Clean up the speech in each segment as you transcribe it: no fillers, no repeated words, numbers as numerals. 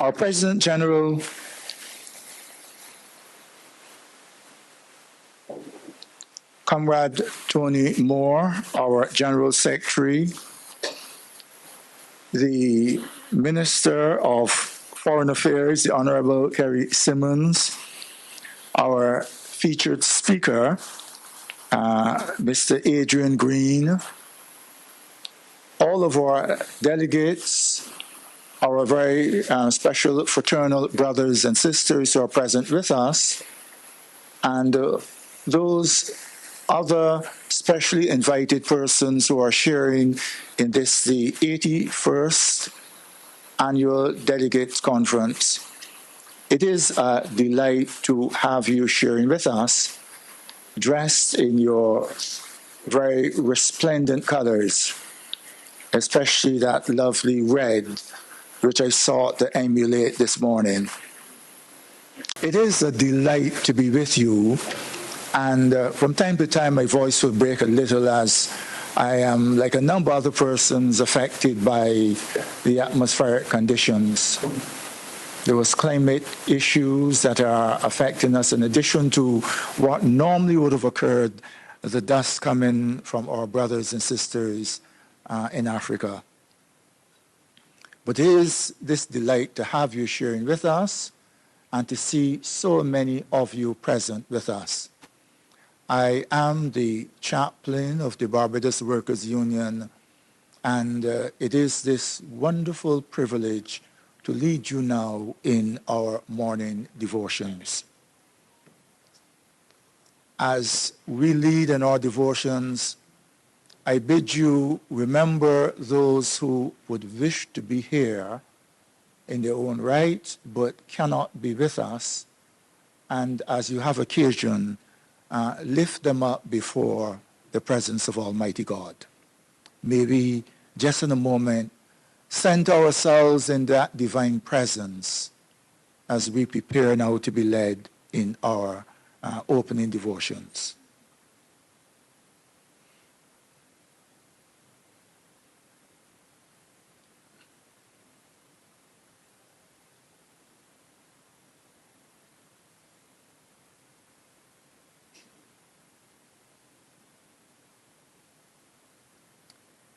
Our President General, Comrade Tony Moore, our General Secretary, the Minister of Foreign Affairs, the Honorable Kerrie Symmonds, our featured speaker, Mr. Adrian Green, all of our delegates, our very special fraternal brothers and sisters who are present with us, and those other specially invited persons who are sharing in this, the 81st Annual Delegates Conference. It is a delight to have you sharing with us, dressed in your very resplendent colors, especially that lovely red, which I sought to emulate this morning. It is a delight to be with you, and from time to time my voice will break a little as I am, like a number of other persons, affected by the atmospheric conditions. There was climate issues that are affecting us in addition to what normally would have occurred, the dust coming from our brothers and sisters in Africa. But it is this delight to have you sharing with us and to see so many of you present with us. I am the chaplain of the Barbados Workers Union, and it is this wonderful privilege to lead you now in our morning devotions. As we lead in our devotions, I bid you remember those who would wish to be here in their own right, but cannot be with us. And as you have occasion, lift them up before the presence of Almighty God. May we, just in a moment, center ourselves in that divine presence as we prepare now to be led in our opening devotions.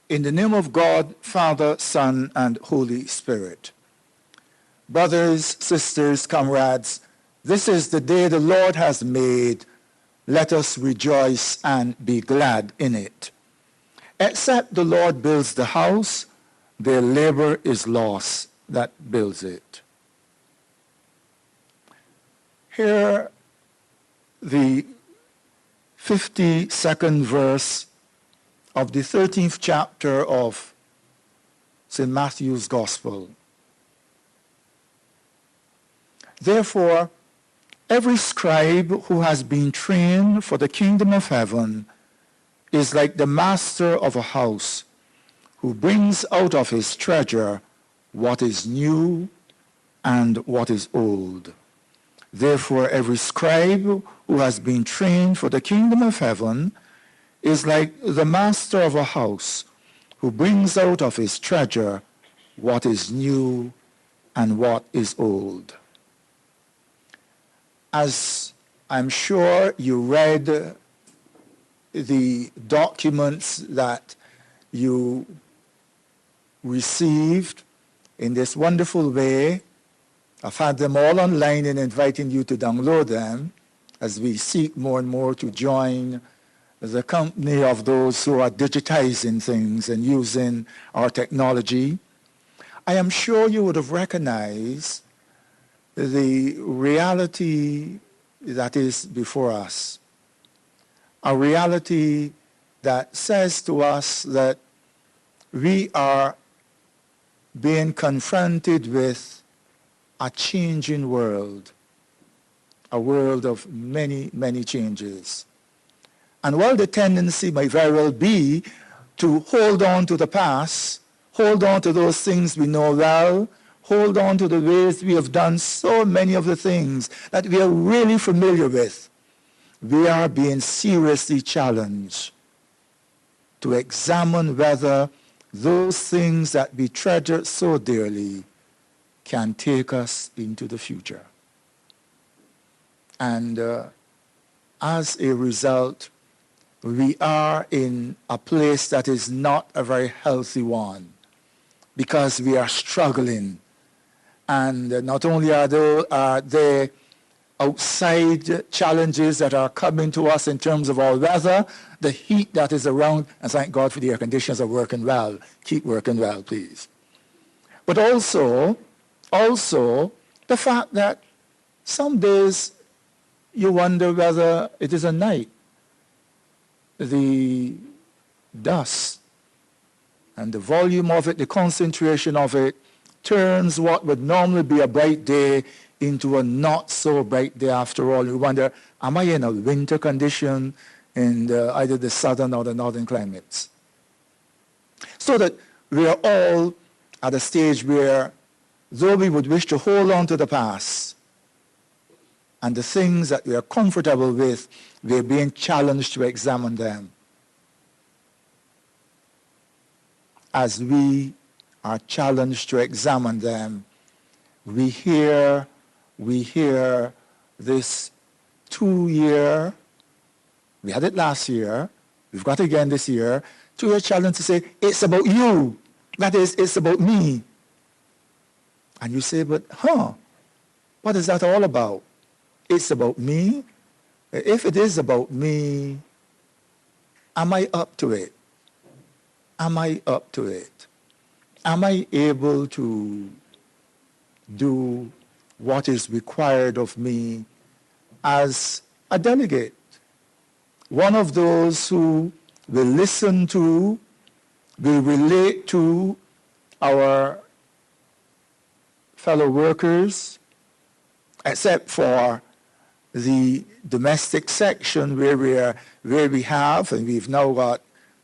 In the name of God, Father, Son, and Holy Spirit. Brothers, sisters, comrades, this is the day the Lord has made. Let us rejoice and be glad in it. Except the Lord builds the house, their labor is lost that builds it. Here, the 52nd verse of the 13th chapter of St. Matthew's Gospel. Therefore, every scribe who has been trained for the kingdom of heaven is like the master of a house who brings out of his treasure what is new and what is old. Therefore, every scribe who has been trained for the kingdom of heaven is like the master of a house who brings out of his treasure what is new and what is old. As I'm sure you read the documents that you received in this wonderful way, I've had them all online and inviting you to download them as we seek more and more to join the company of those who are digitizing things and using our technology. I am sure you would have recognized the reality that is before us, a reality that says to us that we are being confronted with a changing world, a world of many, many changes. And while the tendency might very well be to hold on to the past, hold on to those things we know well, hold on to the ways we have done so many of the things that we are really familiar with, we are being seriously challenged to examine whether those things that we treasure so dearly can take us into the future. And as a result, we are in a place that is not a very healthy one because we are struggling. And not only are there outside challenges that are coming to us in terms of our weather, the heat that is around, and thank God for the air conditioners are working well. Keep working well, please. But also the fact that some days you wonder whether it is a night. The dust and the volume of it, the concentration of it, turns what would normally be a bright day into a not so bright day after all. You wonder, am I in a winter condition in either the southern or the northern climates? So that we are all at a stage where, though we would wish to hold on to the past and the things that we are comfortable with, we're being challenged to examine them. As we are challenged to examine them, we hear this 2-year, we had it last year, we've got it again this year, 2-year challenge to say, it's about you. That is, it's about me. And you say, but what is that all about? It's about me? If it is about me, am I up to it? Am I up to it? Am I able to do what is required of me as a delegate? One of those who will listen to, will relate to our fellow workers, except for the domestic section where we have, and we've now got,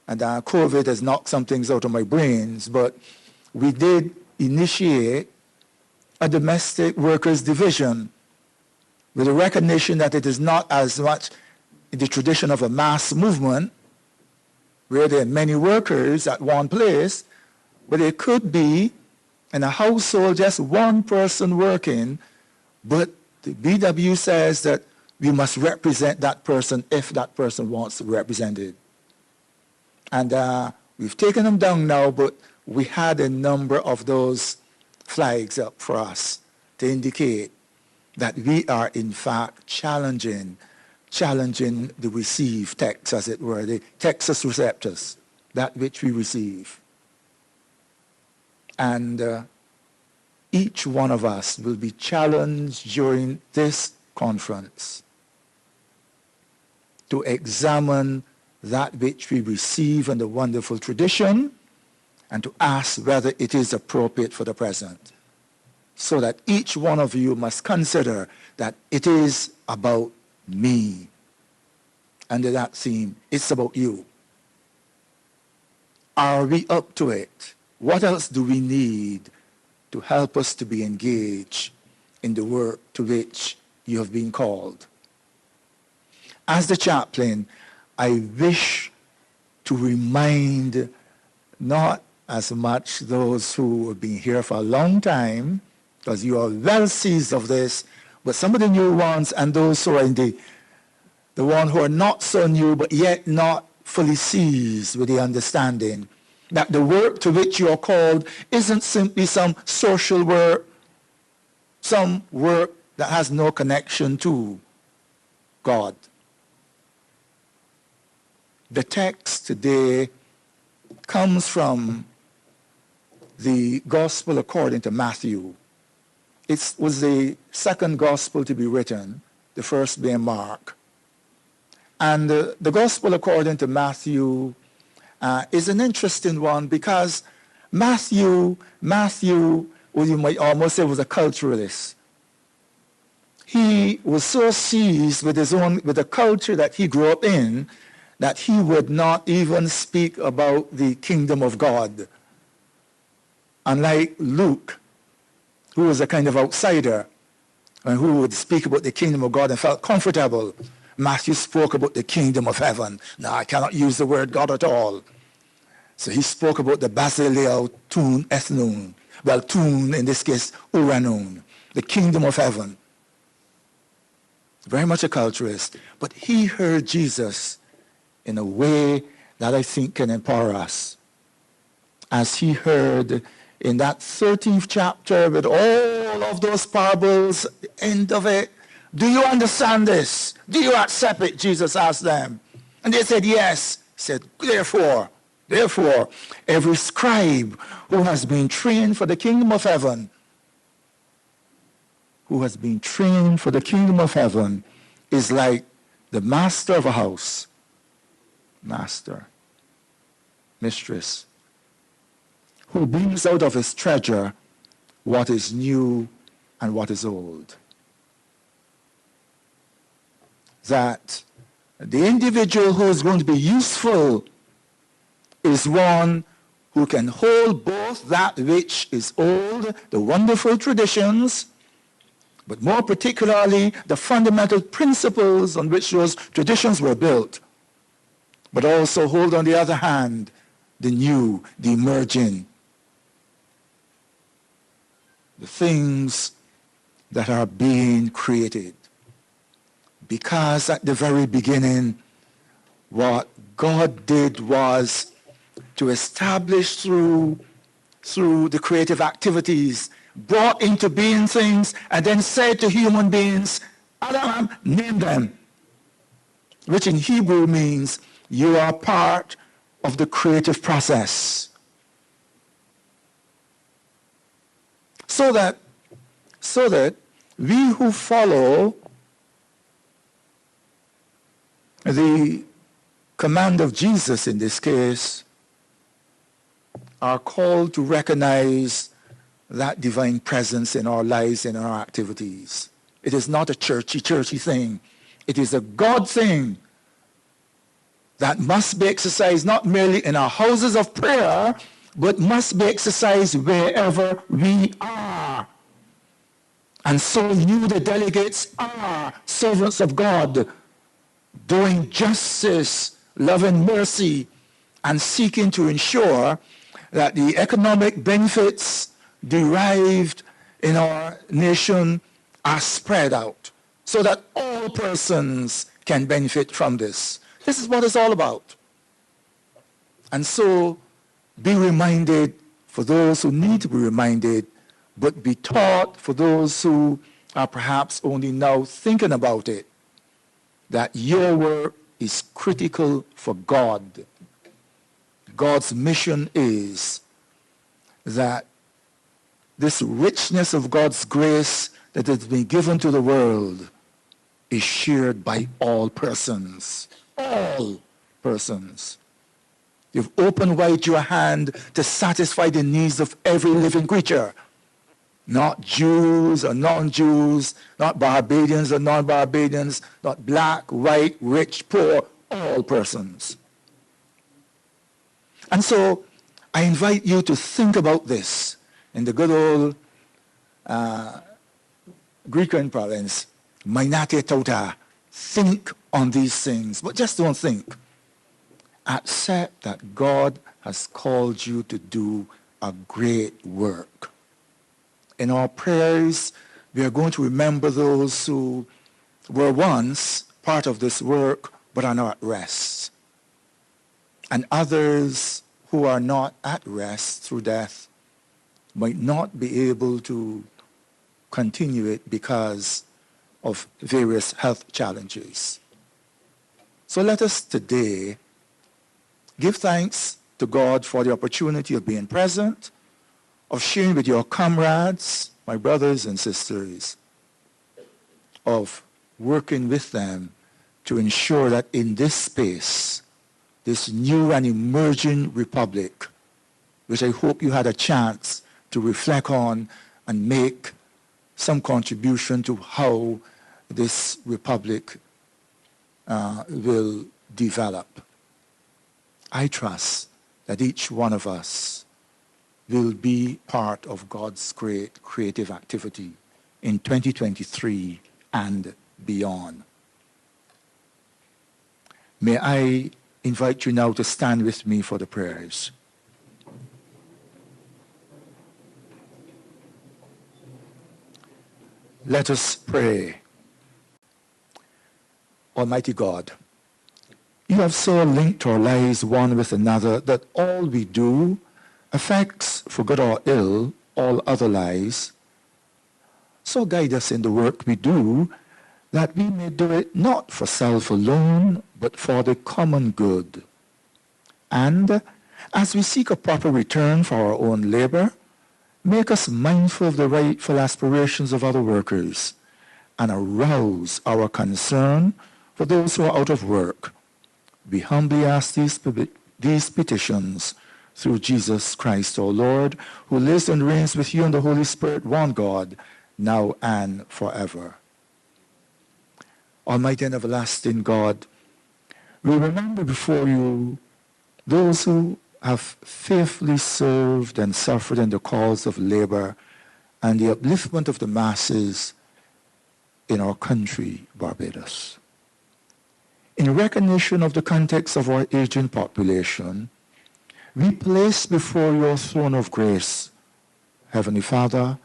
and COVID has knocked some things out of my brains, but we did initiate a domestic workers division with a recognition that it is not as much in the tradition of a mass movement where there are many workers at one place, but it could be in a household just one person working, but the BW says that we must represent that person if that person wants to be represented. And we've taken them down now, but we had a number of those flags up for us to indicate that we are in fact challenging the received text, as it were, the textus receptus, that which we receive. And each one of us will be challenged during this conference to examine that which we receive in the wonderful tradition and to ask whether it is appropriate for the present. So that each one of you must consider that it is about me. Under that theme, it's about you. Are we up to it? What else do we need to help us to be engaged in the work to which you have been called? As the chaplain, I wish to remind not as much those who have been here for a long time, because you are well seized of this, but some of the new ones and those who are in the one who are not so new but yet not fully seized with the understanding that the work to which you are called isn't simply some social work, some work that has no connection to God. The text today comes from the Gospel according to Matthew. It was the second Gospel to be written, the first being Mark. And the Gospel according to Matthew is an interesting one because Matthew, well, you might almost say, was a culturalist. He was so seized with with the culture that he grew up in, that he would not even speak about the kingdom of God. Unlike Luke, who was a kind of outsider, and who would speak about the kingdom of God and felt comfortable, Matthew spoke about the kingdom of heaven. Now, I cannot use the word God at all. So he spoke about the Basileo Tun Ethnon, well, tune, in this case, uranon, the kingdom of heaven. Very much a culturist, but he heard Jesus in a way that I think can empower us. As he heard in that 13th chapter with all of those parables, end of it, do you understand this? Do you accept it? Jesus asked them. And they said, yes. He said, therefore, every scribe who has been trained for the kingdom of heaven, is like the master of a house, mistress, who brings out of his treasure what is new and what is old. That the individual who is going to be useful is one who can hold both that which is old, the wonderful traditions, but more particularly the fundamental principles on which those traditions were built, but also hold, on the other hand, the new, the emerging, the things that are being created. Because at the very beginning, what God did was to establish through the creative activities, brought into being things, and then said to human beings, Adam, name them, which in Hebrew means you are part of the creative process. So that we who follow the command of Jesus in this case are called to recognize that divine presence in our lives and in our activities. It is not a churchy thing. It is a God thing that must be exercised not merely in our houses of prayer, but must be exercised wherever we are. And so you, the delegates, are servants of God, doing justice, love and mercy, and seeking to ensure that the economic benefits derived in our nation are spread out so that all persons can benefit from this. This is what it's all about. And so be reminded for those who need to be reminded, but be taught for those who are perhaps only now thinking about it, that your work is critical for God. God's mission is that this richness of God's grace that has been given to the world is shared by all persons. All persons. You've opened wide your hand to satisfy the needs of every living creature. Not Jews or non-Jews, not Barbadians or non-Barbadians, not black, white, rich, poor, all persons. And so I invite you to think about this in the good old Greek province, Mainate Tota. Think on these things, but just don't think. Accept that God has called you to do a great work. In our prayers, we are going to remember those who were once part of this work but are now at rest. And others who are not at rest through death might not be able to continue it because of various health challenges. So let us today give thanks to God for the opportunity of being present, of sharing with your comrades, my brothers and sisters, of working with them to ensure that in this space, this new and emerging republic, which I hope you had a chance to reflect on and make some contribution to how this republic will develop. I trust that each one of us will be part of God's great creative activity in 2023 and beyond. May I invite you now to stand with me for the prayers. Let us pray. Almighty God, you have so linked our lives one with another that all we do affects, for good or ill, all other lives. So guide us in the work we do, that we may do it not for self alone, but for the common good. And as we seek a proper return for our own labor, make us mindful of the rightful aspirations of other workers, and arouse our concern for those who are out of work. We humbly ask these petitions through Jesus Christ, our Lord, who lives and reigns with you and the Holy Spirit, one God, now and forever. Almighty and everlasting God, we remember before you those who have faithfully served and suffered in the cause of labor and the upliftment of the masses in our country, Barbados. In recognition of the context of our aging population, we place before your throne of grace, Heavenly Father,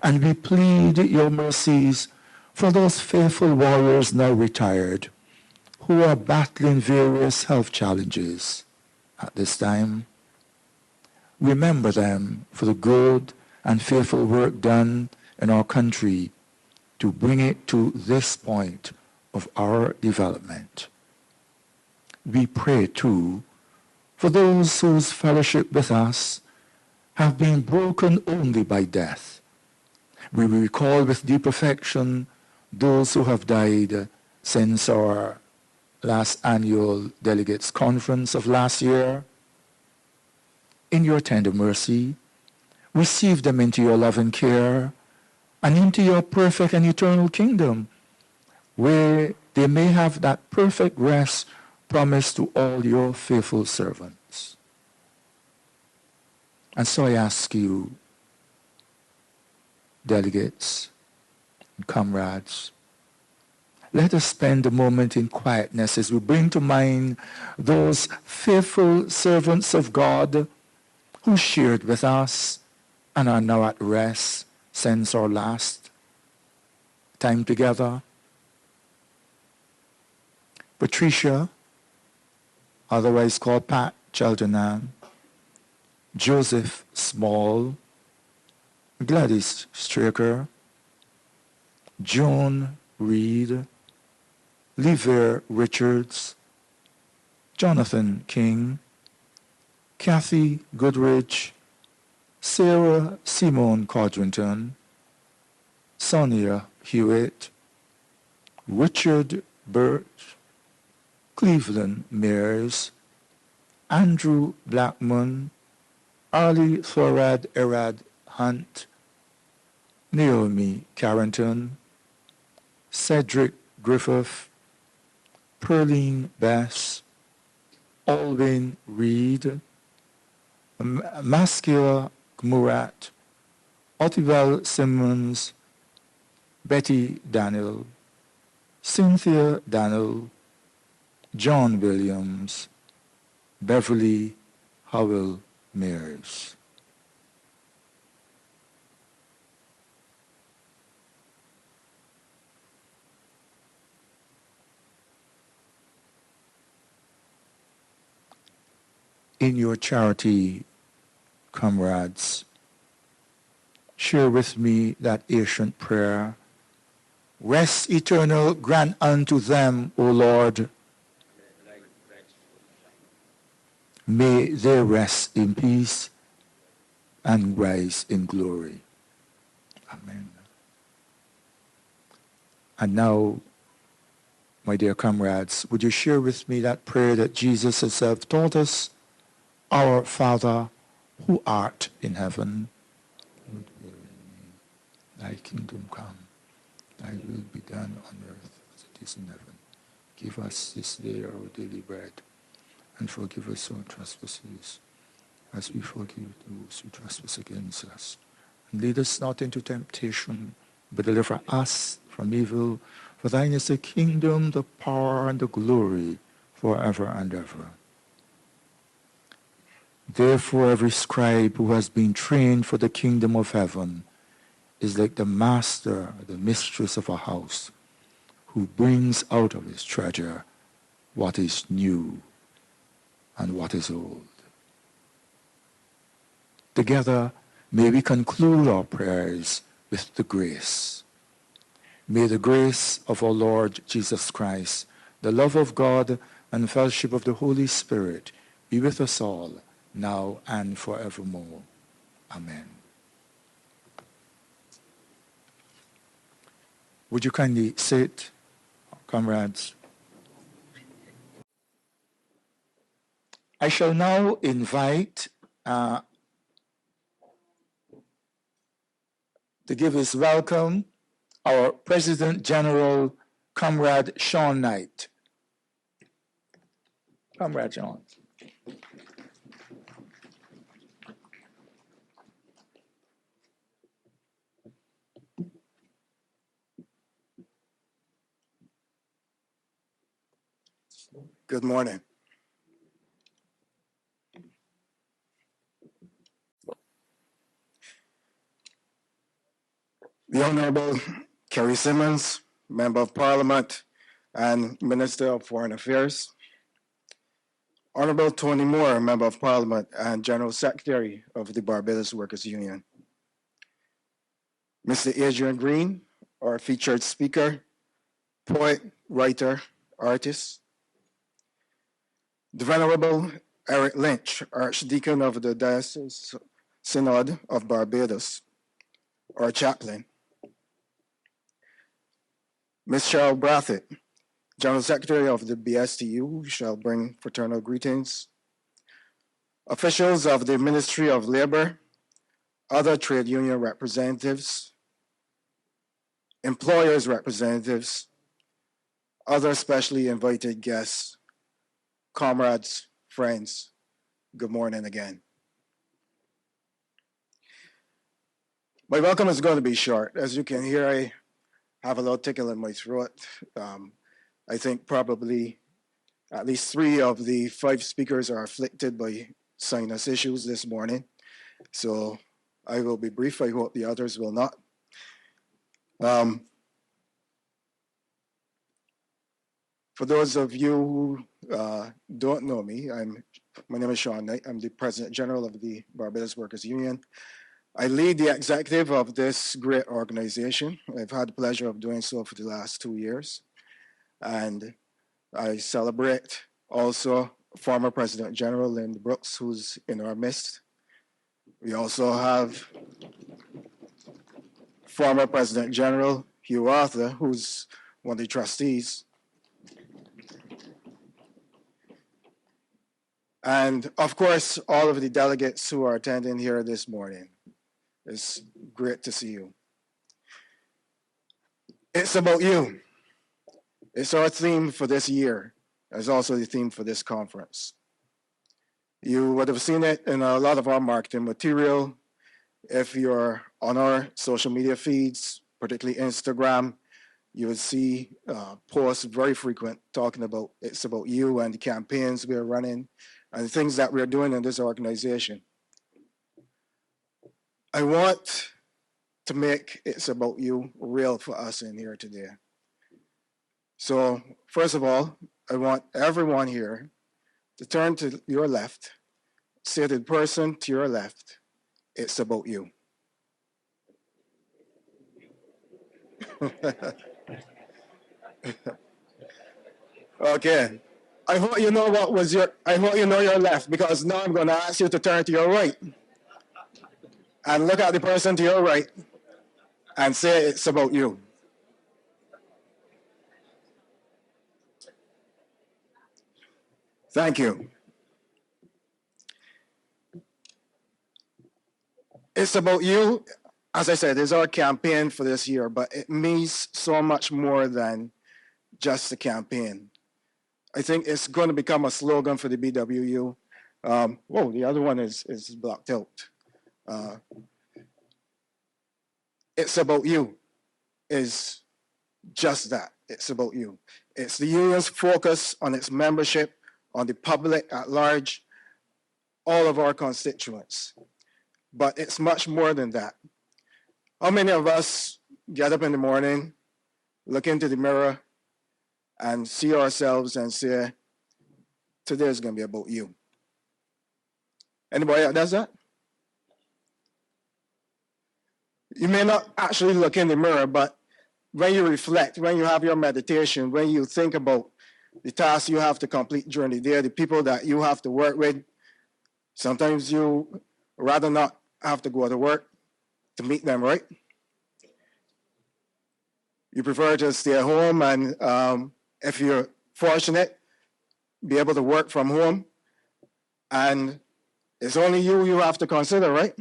and we plead your mercies for those faithful warriors now retired who are battling various health challenges at this time. Remember them for the good and faithful work done in our country to bring it to this point of our development. We pray too for those whose fellowship with us have been broken only by death. We recall with deep affection those who have died since our last Annual Delegates Conference of last year. In your tender mercy, receive them into your loving care and into your perfect and eternal kingdom, where they may have that perfect rest promised to all your faithful servants. And so I ask you, delegates and comrades, let us spend a moment in quietness as we bring to mind those faithful servants of God who shared with us and are now at rest since our last time together. Patricia, otherwise called Pat Cheltenham, Joseph Small, Gladys Straker, Joan Reed, Lever Richards, Jonathan King, Kathy Goodrich, Sarah Simone Codrington, Sonia Hewitt, Richard Birch, Cleveland Mears, Andrew Blackman, Ali Thorad Erad Hunt, Naomi Carrington, Cedric Griffith, Perline Bess, Alwyn Reed, Maskia Murat, Otival Simmons, Betty Daniel, Cynthia Daniel, John Williams, Beverly Howell Mears. In your charity, comrades, share with me that ancient prayer. Rest eternal grant unto them, O Lord. May they rest in peace and rise in glory. Amen. And now, my dear comrades, would you share with me that prayer that Jesus himself taught us? Our Father, who art in heaven, thy kingdom come, thy will be done on earth as it is in heaven. Give us this day our daily bread, and forgive us our trespasses, as we forgive those who trespass against us. And lead us not into temptation, but deliver us from evil. For thine is the kingdom, the power, and the glory, forever and ever. Therefore, every scribe who has been trained for the kingdom of heaven is like the master, the mistress of a house, who brings out of his treasure what is new and what is old. Together, may we conclude our prayers with the grace. May the grace of our Lord Jesus Christ, the love of God, and fellowship of the Holy Spirit be with us all, now and forevermore. Amen. Would you kindly sit, comrades? I shall now invite to give his welcome our President General, Comrade Sean Knight. Comrade Sean. Good morning. The Honorable Kerrie Symmonds, Member of Parliament and Minister of Foreign Affairs. Honorable Tony Moore, Member of Parliament and General Secretary of the Barbados Workers Union. Mr. Adrian Green, our featured speaker, poet, writer, artist. The Venerable Eric Lynch, Archdeacon of the Diocese Synod of Barbados, our chaplain. Ms. Cheryl Brathett, General Secretary of the BSTU, shall bring fraternal greetings. Officials of the Ministry of Labor, other trade union representatives, employers' representatives, other specially invited guests, comrades, friends, good morning again. My welcome is going to be short. As you can hear, I have a little tickle in my throat. I think probably at least 3 of the 5 speakers are afflicted by sinus issues this morning. So I will be brief. I hope the others will not. For those of you who don't know me, my name is Sean Knight. I'm the President General of the Barbados Workers Union. I lead the executive of this great organization. I've had the pleasure of doing so for the last 2 years. And I celebrate also former President General Lynn Brooks, who's in our midst. We also have former President General Hugh Arthur, who's one of the trustees. And of course, all of the delegates who are attending here this morning. It's great to see you. It's about you. It's our theme for this year. It's also the theme for this conference. You would have seen it in a lot of our marketing material. If you're on our social media feeds, particularly Instagram, you would see posts very frequent talking about it's about you and the campaigns we're running and the things that we're doing in this organization. I want to make It's About You real for us in here today. So first of all, I want everyone here to turn to your left, say to the person to your left, it's about you. Okay. I hope you know your left, because now I'm going to ask you to turn to your right and look at the person to your right and say it's about you. Thank you. It's About You, as I said, is our campaign for this year, but it means so much more than just a campaign. I think it's going to become a slogan for the BWU. The other one is blocked out. It's About You is just that. It's about you. It's the union's focus on its membership, on the public at large, all of our constituents. But it's much more than that. How many of us get up in the morning, look into the mirror, and see ourselves and say, today is going to be about you? Anybody that does that? You may not actually look in the mirror, but when you reflect, when you have your meditation, when you think about the tasks you have to complete during the day, the people that you have to work with, sometimes you rather not have to go to work to meet them, right? You prefer to stay at home and if you're fortunate, be able to work from home. And it's only you have to consider, right?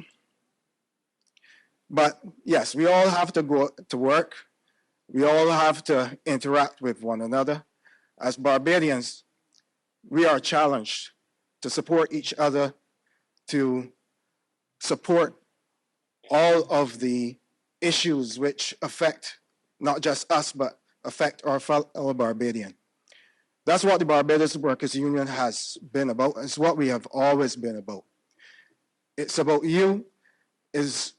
But yes, we all have to go to work. We all have to interact with one another. As Barbadians, we are challenged to support each other, to support all of the issues which affect not just us, but affect our fellow Barbadian. That's what the Barbados Workers Union has been about. It's what we have always been about. It's about you is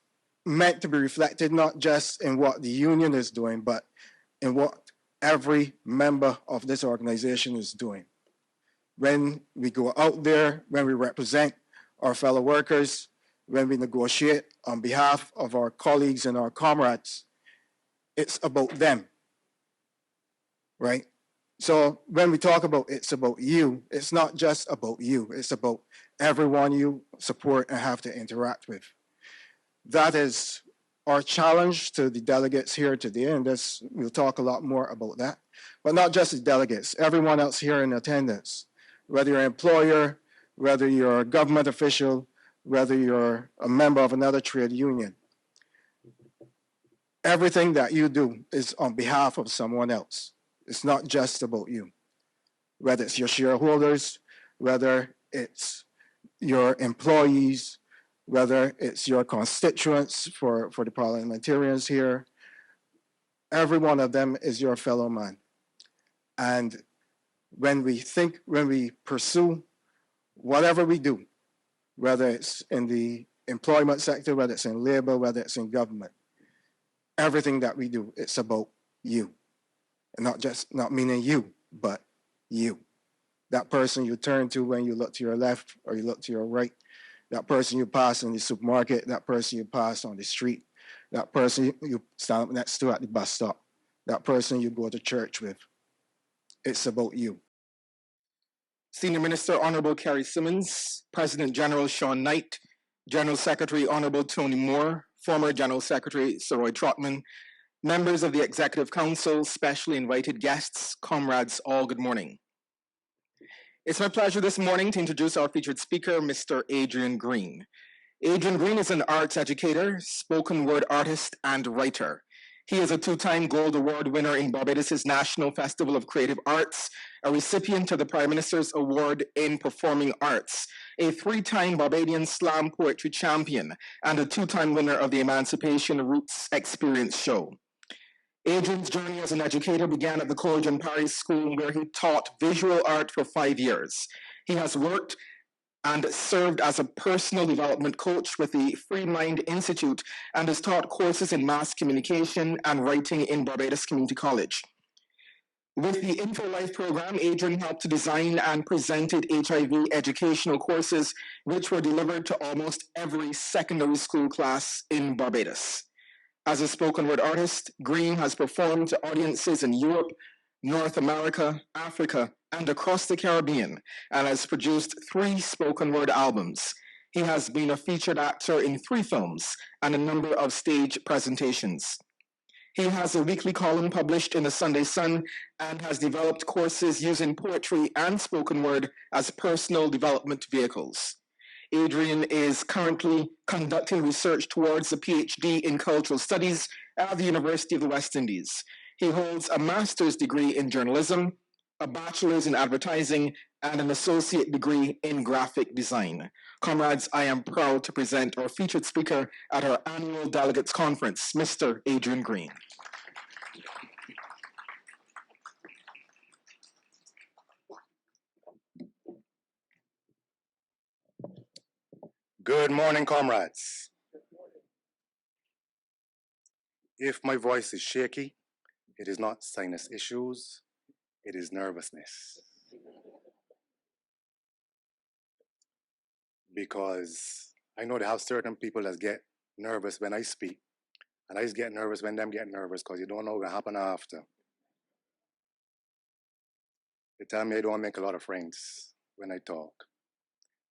meant to be reflected not just in what the union is doing, but in what every member of this organization is doing. When we go out there, when we represent our fellow workers, when we negotiate on behalf of our colleagues and our comrades, it's about them, right? So when we talk about it's about you, it's not just about you, it's about everyone you support and have to interact with. That is our challenge to the delegates here today, and we'll talk a lot more about that. But not just the delegates, everyone else here in attendance, whether you're an employer, whether you're a government official, whether you're a member of another trade union. Everything that you do is on behalf of someone else. It's not just about you. Whether it's your shareholders, whether it's your employees, whether it's your constituents for the parliamentarians here, every one of them is your fellow man. And when we pursue whatever we do, whether it's in the employment sector, whether it's in labor, whether it's in government, everything that we do, it's about you. And not meaning you, but you. That person you turn to when you look to your left or you look to your right, that person you pass in the supermarket, that person you pass on the street, that person you stand up next to at the bus stop, that person you go to church with. It's about you. Senior Minister Honorable Kerrie Symmonds, President General Sean Knight, General Secretary Honorable Tony Moore, former General Secretary Sir Roy Trotman, members of the Executive Council, specially invited guests, comrades, all good morning. It's my pleasure this morning to introduce our featured speaker, Mr. Adrian Green. Adrian Green is an arts educator, spoken word artist, and writer. He is a two-time Gold Award winner in Barbados' National Festival of Creative Arts, a recipient of the Prime Minister's Award in Performing Arts, a three-time Barbadian slam poetry champion, and a two-time winner of the Emancipation Roots Experience Show. Adrian's journey as an educator began at the College and Paris School, where he taught visual art for 5 years. He has worked and served as a personal development coach with the Free Mind Institute and has taught courses in mass communication and writing in Barbados Community College. With the Info Life program, Adrian helped to design and presented HIV educational courses, which were delivered to almost every secondary school class in Barbados. As a spoken word artist, Green has performed to audiences in Europe, North America, Africa, and across the Caribbean, and has produced 3 spoken word albums. He has been a featured actor in 3 films and a number of stage presentations. He has a weekly column published in the Sunday Sun and has developed courses using poetry and spoken word as personal development vehicles. Adrian is currently conducting research towards a PhD in Cultural Studies at the University of the West Indies. He holds a master's degree in journalism, a bachelor's in advertising, and an associate degree in graphic design. Comrades, I am proud to present our featured speaker at our Annual Delegates Conference, Mr. Adrian Green. Good morning, comrades. If my voice is shaky, it is not sinus issues, it is nervousness. Because I know they have certain people that get nervous when I speak, and I just get nervous when them get nervous because you don't know what will happen after. They tell me I don't make a lot of friends when I talk,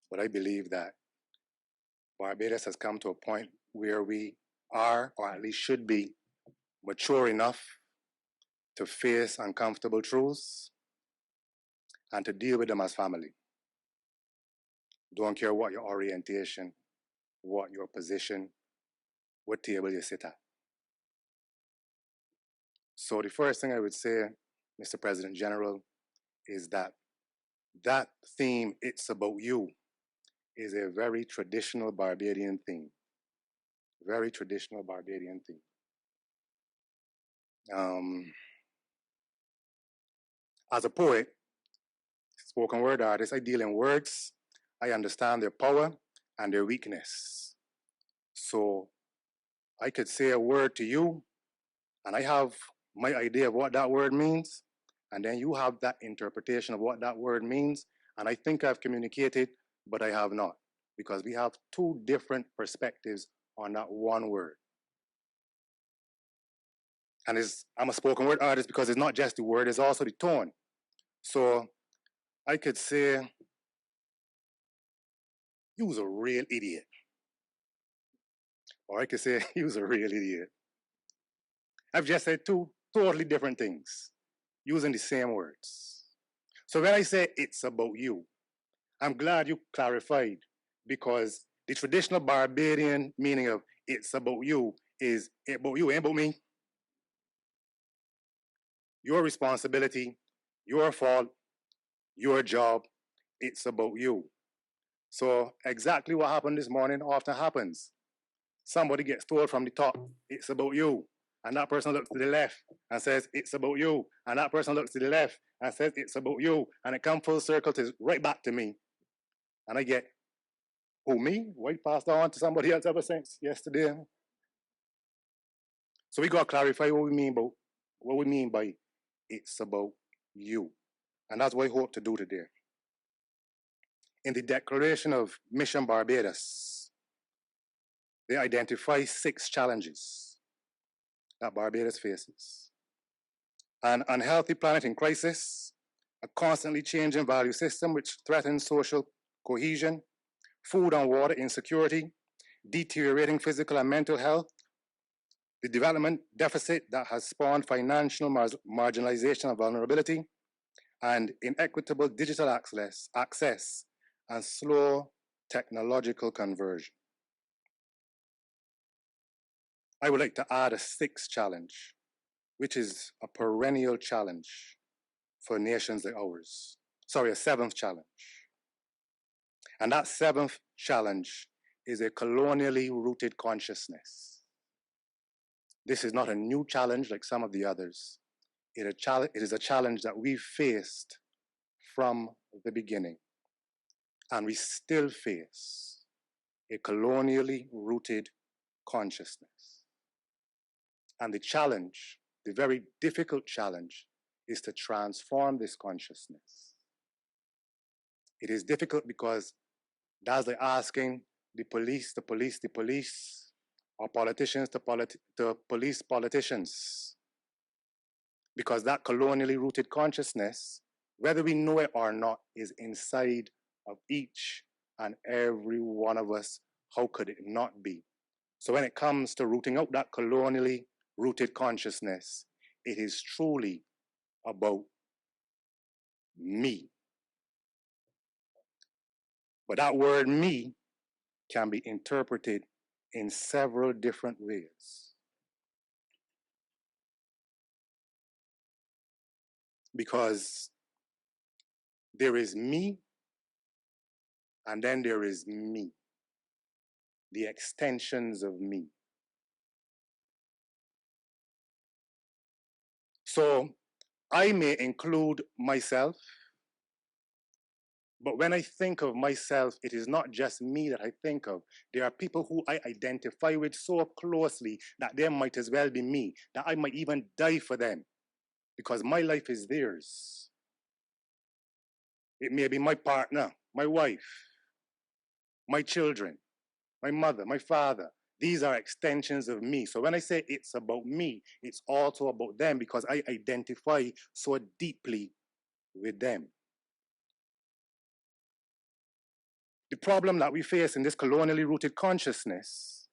but I believe that Barbados has come to a point where we are, or at least should be, mature enough to face uncomfortable truths and to deal with them as family. Don't care what your orientation, what your position, what table you sit at. So the first thing I would say, Mr. President General, is that that theme, "It's About You," is a very traditional Barbadian theme. Very traditional Barbadian theme. As a poet, spoken word artist, I deal in words. I understand their power and their weakness. So I could say a word to you, and I have my idea of what that word means, and then you have that interpretation of what that word means, and I think I've communicated, but I have not, because we have two different perspectives on that one word. And I'm a spoken word artist because it's not just the word, it's also the tone. So I could say, "You was a real idiot." Or I could say, "You was a real idiot." I've just said two totally different things using the same words. So when I say "it's about you," I'm glad you clarified, because the traditional Barbadian meaning of "it's about you" is "it about you, ain't about me." Your responsibility, your fault, your job, it's about you. So exactly what happened this morning often happens. Somebody gets told from the top, "It's about you." And that person looks to the left and says, "It's about you." And that person looks to the left and says, "It's about you." And it comes full circle to right back to me. And I get, "Who, me? Why passed on to somebody else ever since yesterday?" So we got to clarify what we mean by "it's about you." And that's what I hope to do today. In the Declaration of Mission Barbados, they identify 6 challenges that Barbados faces: an unhealthy planet in crisis, a constantly changing value system which threatens social cohesion, food and water insecurity, deteriorating physical and mental health, the development deficit that has spawned financial marginalization and vulnerability, and inequitable digital access and slow technological conversion. I would like to add a 6th challenge, which is a perennial challenge for nations like ours. Sorry, a 7th challenge. And that 7th challenge is a colonially rooted consciousness. This is not a new challenge like some of the others. It is a challenge that we've faced from the beginning. And we still face a colonially rooted consciousness. And the challenge, the very difficult challenge, is to transform this consciousness. It is difficult because that's like asking the police, or politicians to police politicians. Because that colonially rooted consciousness, whether we know it or not, is inside of each and every one of us. How could it not be? So when it comes to rooting out that colonially rooted consciousness, it is truly about me. But that word "me" can be interpreted in several different ways. Because there is me, and then there is me, the extensions of me. So I may include myself, But when I think of myself, it is not just me that I think of. There are people who I identify with so closely that they might as well be me, that I might even die for them because my life is theirs. It may be my partner, my wife, my children, my mother, my father. These are extensions of me. So when I say it's about me, it's also about them because I identify so deeply with them. The problem that we face in this colonially rooted consciousness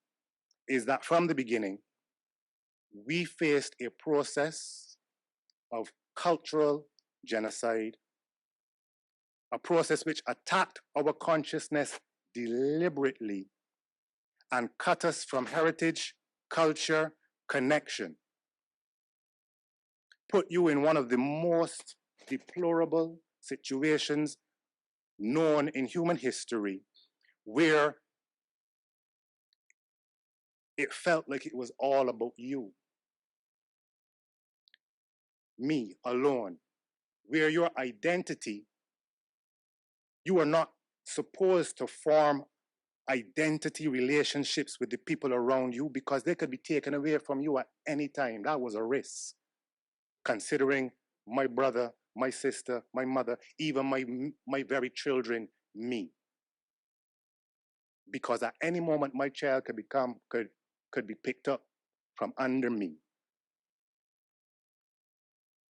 is that from the beginning, we faced a process of cultural genocide, a process which attacked our consciousness deliberately and cut us from heritage, culture, connection. Put you in one of the most deplorable situations known in human history, where it felt like it was all about you, me alone, where your identity, you are not supposed to form identity relationships with the people around you because they could be taken away from you at any time. That was a risk, considering my brother, my sister, my mother, even my very children, me. Because at any moment my child could be picked up from under me.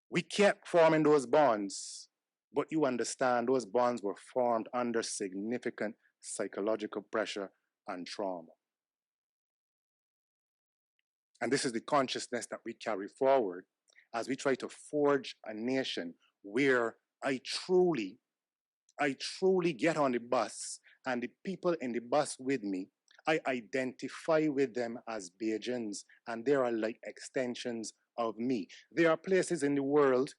We kept forming those bonds, but you understand those bonds were formed under significant psychological pressure and trauma. And this is the consciousness that we carry forward as we try to forge a nation where I truly get on the bus, and the people in the bus with me, I identify with them as Bajans, and they are like extensions of me. There are places in the world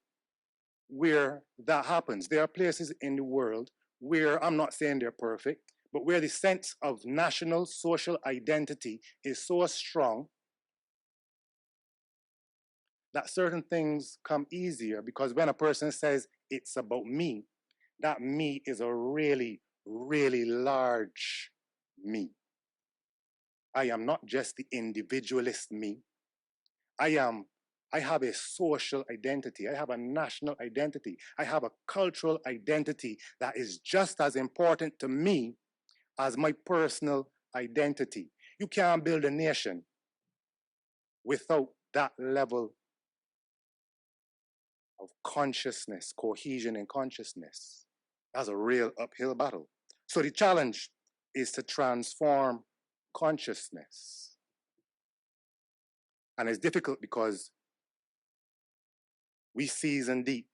where that happens. There are places in the world where, I'm not saying they're perfect, but where the sense of national social identity is so strong that certain things come easier, because when a person says it's about me, that me is a really, really large me. I am not just the individualist me. I have a social identity. I have a national identity. I have a cultural identity that is just as important to me as my personal identity. You can't build a nation without that level of consciousness, cohesion and consciousness. That's a real uphill battle. So the challenge is to transform consciousness. And it's difficult because we season deep.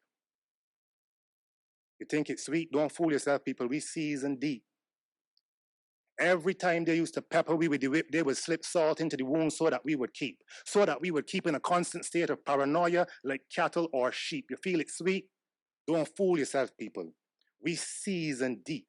You think it's sweet? Don't fool yourself, people. We season deep. Every time they used to pepper we with the whip, they would slip salt into the wound so that we would keep in a constant state of paranoia like cattle or sheep. You feel it sweet? Don't fool yourself, people. We season deep.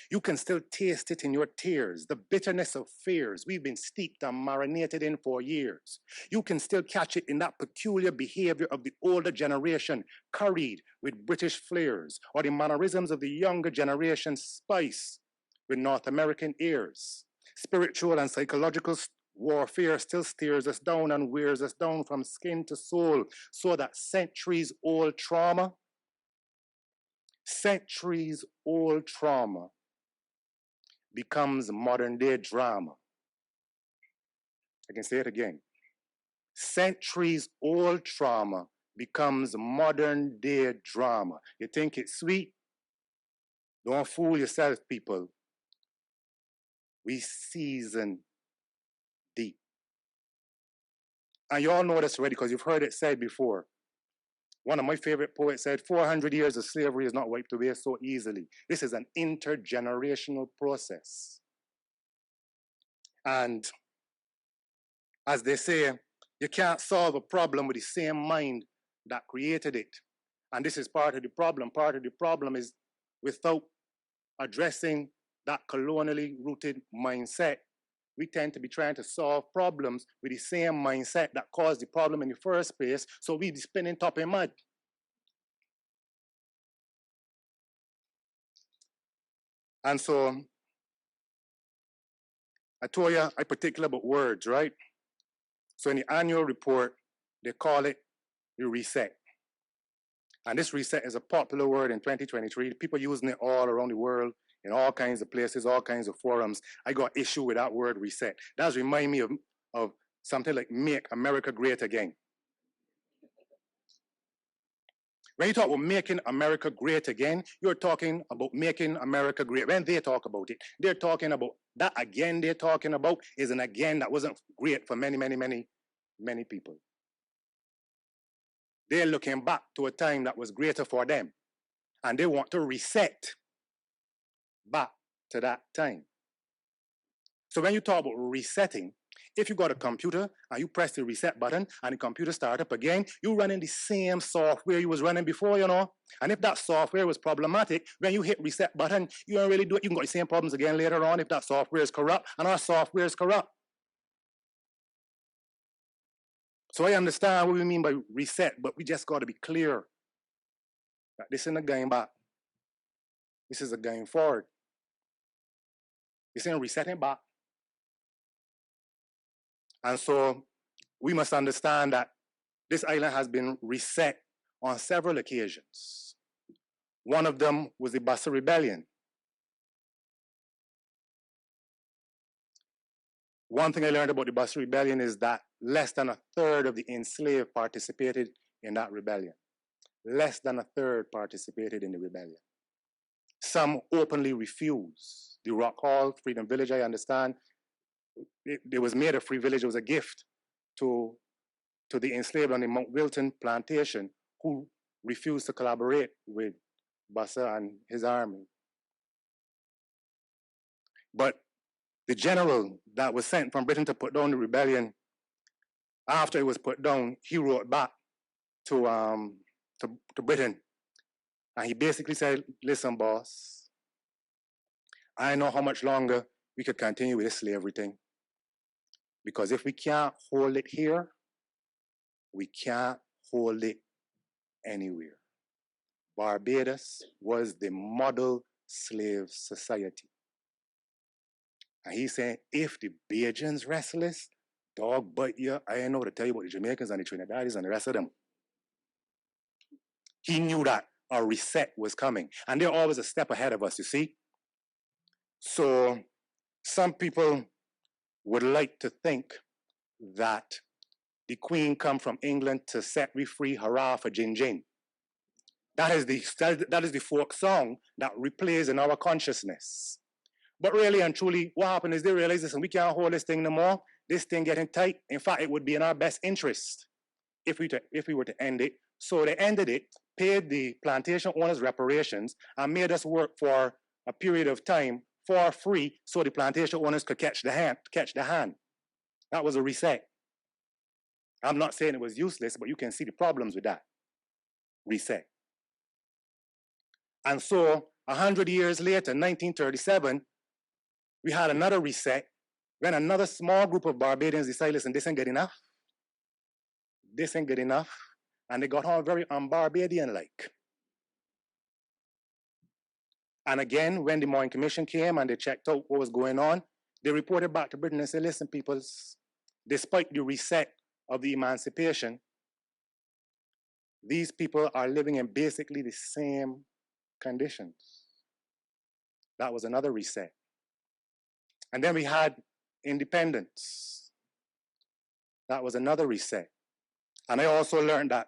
You can still taste it in your tears, the bitterness of fears we've been steeped and marinated in for years. You can still catch it in that peculiar behavior of the older generation, curried with British flares, or the mannerisms of the younger generation, spiced with North American airs. Spiritual and psychological warfare still steers us down and wears us down from skin to soul, so that centuries-old trauma becomes modern day drama. I can say it again. Centuries old trauma becomes modern day drama. You think it's sweet? Don't fool yourself, people. We season deep. And you all know this already because you've heard it said before. One of my favorite poets said, 400 years of slavery is not wiped away so easily. This is an intergenerational process. And as they say, you can't solve a problem with the same mind that created it. And this is part of the problem. Part of the problem is without addressing that colonially rooted mindset, we tend to be trying to solve problems with the same mindset that caused the problem in the first place, so we be spinning top in mud. And so I told you I'm particular about words, right? So in the annual report, they call it the reset. And this reset is a popular word in 2023. People using it all around the world, in all kinds of places, all kinds of forums. I got issue with that word reset. That remind me of something like make America great again. When you talk about making America great again, you're talking about making America great. When they talk about it, they're talking about that again they're talking about is an again that wasn't great for many, many, many, many people. They're looking back to a time that was greater for them. And they want to reset back to that time. So when you talk about resetting, if you got a computer and you press the reset button and the computer start up again, you're running the same software you was running before, you know. And if that software was problematic, when you hit reset button, you don't really do it. You can get the same problems again later on if that software is corrupt, and our software is corrupt. So I understand what we mean by reset, but we just got to be clear that this isn't a going back. This is a going forward. This ain't resetting back. And so we must understand that this island has been reset on several occasions. One of them was the Bassa Rebellion. One thing I learned about the Bassa Rebellion is that less than a third of the enslaved participated in that rebellion. Less than a third participated in the rebellion. Some openly refused. The Rock Hall, Freedom Village, I understand, it was made a free village. It was a gift to the enslaved on the Mount Wilton plantation who refused to collaborate with Bassa and his army. But the general that was sent from Britain to put down the rebellion, after it was put down, he wrote back to Britain. And he basically said, listen, boss, I know how much longer we could continue with this slavery thing. Because if we can't hold it here, we can't hold it anywhere. Barbados was the model slave society. And he said, if the Bajans restless, dog bite you, I ain't know what to tell you about the Jamaicans and the Trinidadians and the rest of them. He knew that a reset was coming. And they're always a step ahead of us, you see. So some people would like to think that the Queen come from England to set me free, hurrah for Gin Gin. That is the folk song that replays in our consciousness. But really and truly, what happened is they realized, listen, we can't hold this thing no more. This thing getting tight. In fact, it would be in our best interest if we were to end it. So they ended it, paid the plantation owners reparations, and made us work for a period of time for free so the plantation owners could catch the hand. That was a reset. I'm not saying it was useless, but you can see the problems with that reset. And so 100 years later, 1937, we had another reset when another small group of Barbadians decided, listen, this ain't good enough. This ain't good enough. And they got on very un-Barbadian-like. And again, when the Moyne Commission came and they checked out what was going on, they reported back to Britain and said, listen, peoples, despite the reset of the emancipation, these people are living in basically the same conditions. That was another reset. And then we had independence. That was another reset. And I also learned that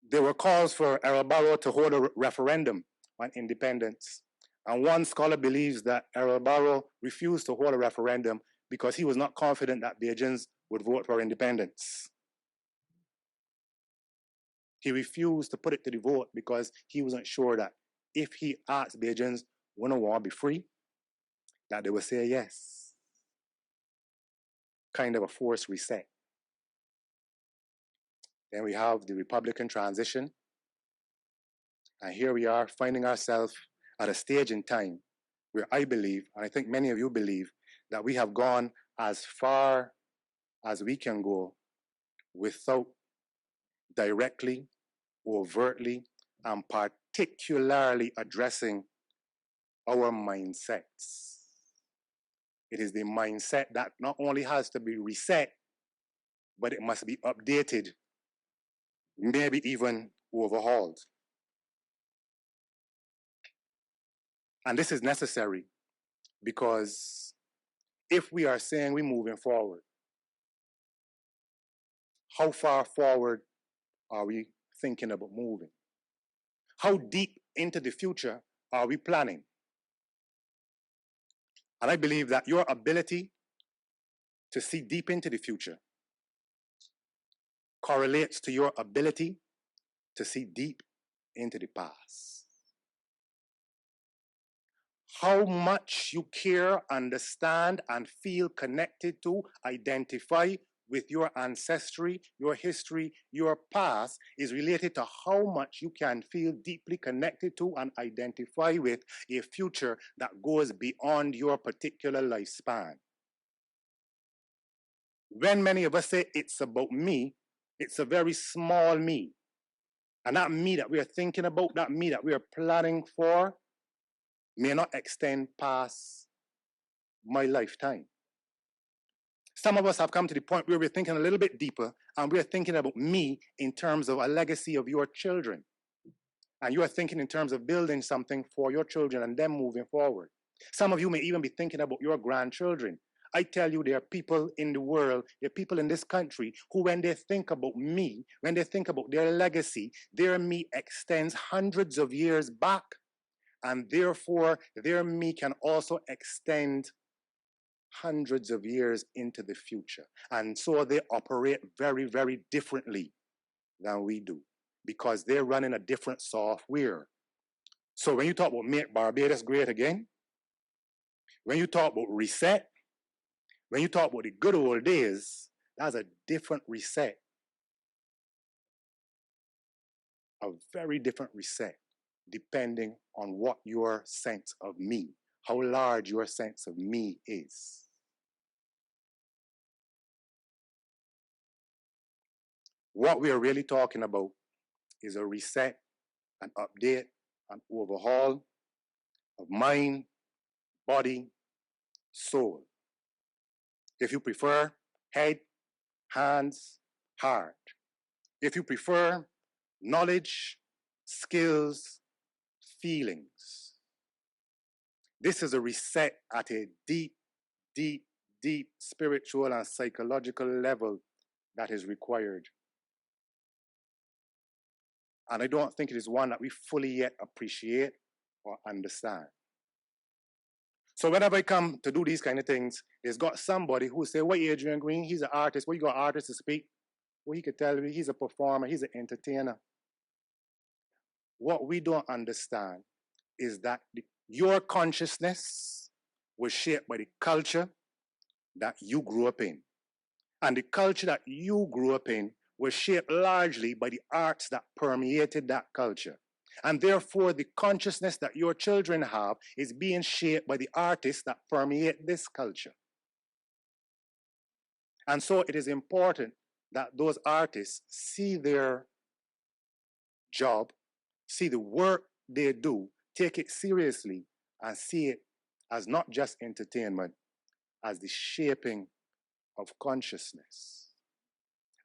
there were calls for Errol Barrow to hold a referendum on independence. And one scholar believes that Errol Barrow refused to hold a referendum because he was not confident that Bajans would vote for independence. He refused to put it to the vote because he wasn't sure that if he asked Bajans, wanna want to be free, that they would say yes. Kind of a forced reset. Then we have the Republican transition. And here we are finding ourselves at a stage in time where I believe, and I think many of you believe, that we have gone as far as we can go without directly, overtly, and particularly addressing our mindsets. It is the mindset that not only has to be reset, but it must be updated, maybe even overhauled. And this is necessary because if we are saying we're moving forward, how far forward are we thinking about moving? How deep into the future are we planning? And I believe that your ability to see deep into the future correlates to your ability to see deep into the past. How much you care, understand, and feel connected to, identify with your ancestry, your history, your past is related to how much you can feel deeply connected to and identify with a future that goes beyond your particular lifespan. When many of us say it's about me, it's a very small me. And that me that we are thinking about, that me that we are planning for, may not extend past my lifetime. Some of us have come to the point where we're thinking a little bit deeper, and we're thinking about me in terms of a legacy of your children. And you are thinking in terms of building something for your children and them moving forward. Some of you may even be thinking about your grandchildren. I tell you, there are people in the world, there are people in this country who, when they think about me, when they think about their legacy, their me extends hundreds of years back. And therefore, their me can also extend hundreds of years into the future. And so they operate very, very differently than we do because they're running a different software. So when you talk about make Barbados great again, when you talk about reset, when you talk about the good old days, that's a different reset. A very different reset, depending on what your sense of me, how large your sense of me is. What we are really talking about is a reset, an update, an overhaul of mind, body, soul. If you prefer, head, hands, heart. If you prefer, knowledge, skills, feelings. This is a reset at a deep, deep, deep spiritual and psychological level that is required. And I don't think it is one that we fully yet appreciate or understand. So whenever I come to do these kind of things, there's got somebody who say, well, Adrian Green, he's an artist. Well, you got artists to speak. Well, he could tell me he's a performer, he's an entertainer. What we don't understand is that your consciousness was shaped by the culture that you grew up in. And the culture that you grew up in was shaped largely by the arts that permeated that culture. And therefore, the consciousness that your children have is being shaped by the artists that permeate this culture. And so it is important that those artists see their job, see the work they do, take it seriously, and see it as not just entertainment, as the shaping of consciousness.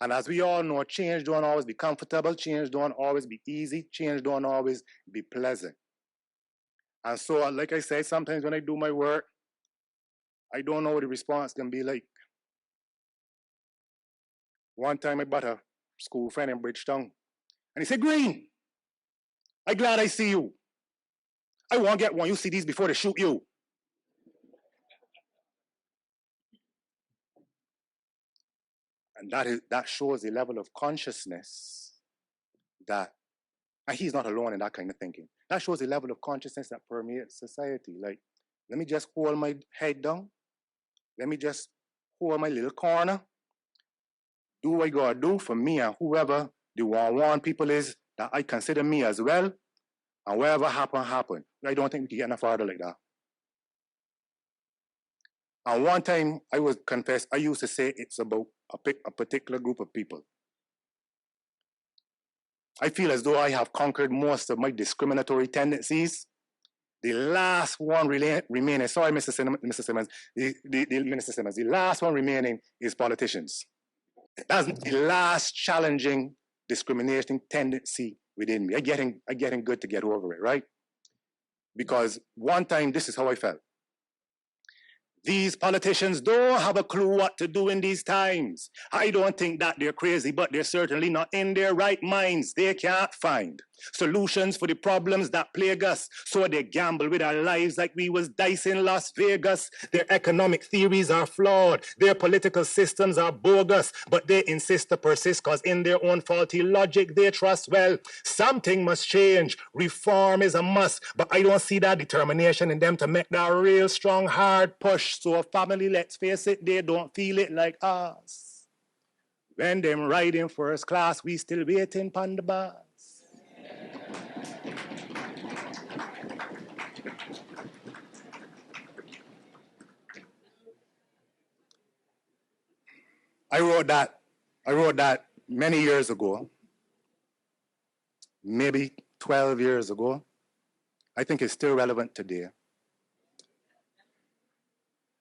And as we all know, change don't always be comfortable, change don't always be easy, change don't always be pleasant. And so, like I said, sometimes when I do my work, I don't know what the response can be like. One time I bought a school friend in Bridgetown, and he said, Green, I'm glad I see you. I won't get one. You see these before they shoot you. And that shows the level of consciousness that, and he's not alone in that kind of thinking. That shows the level of consciousness that permeates society. Like, let me just hold my head down. Let me just hold my little corner. Do what I gotta do for me and whoever the one people is that I consider me as well. And whatever happen, happen. I don't think we can get no farther like that. And one time, I would confess, I used to say it's about a particular group of people. I feel as though I have conquered most of my discriminatory tendencies, The last one remaining, sorry, Mr. Simmons, Minister Simmons, the last one remaining is politicians. That's the last challenging discriminating tendency within me. I'm getting good to get over it, right? Because one time, this is how I felt. These politicians don't have a clue what to do in these times. I don't think that they're crazy, but they're certainly not in their right minds. They can't find solutions for the problems that plague us, so they gamble with our lives like we was dice in Las Vegas. Their economic theories are flawed. Their political systems are bogus, but they insist to persist because in their own faulty logic they trust. Well, something must change. Reform is a must, but I don't see that determination in them to make that real strong, hard push. So family, let's face it, they don't feel it like us. When them riding first class, we still waiting on the bus. I wrote that many years ago, maybe 12 years ago. I think it's still relevant today.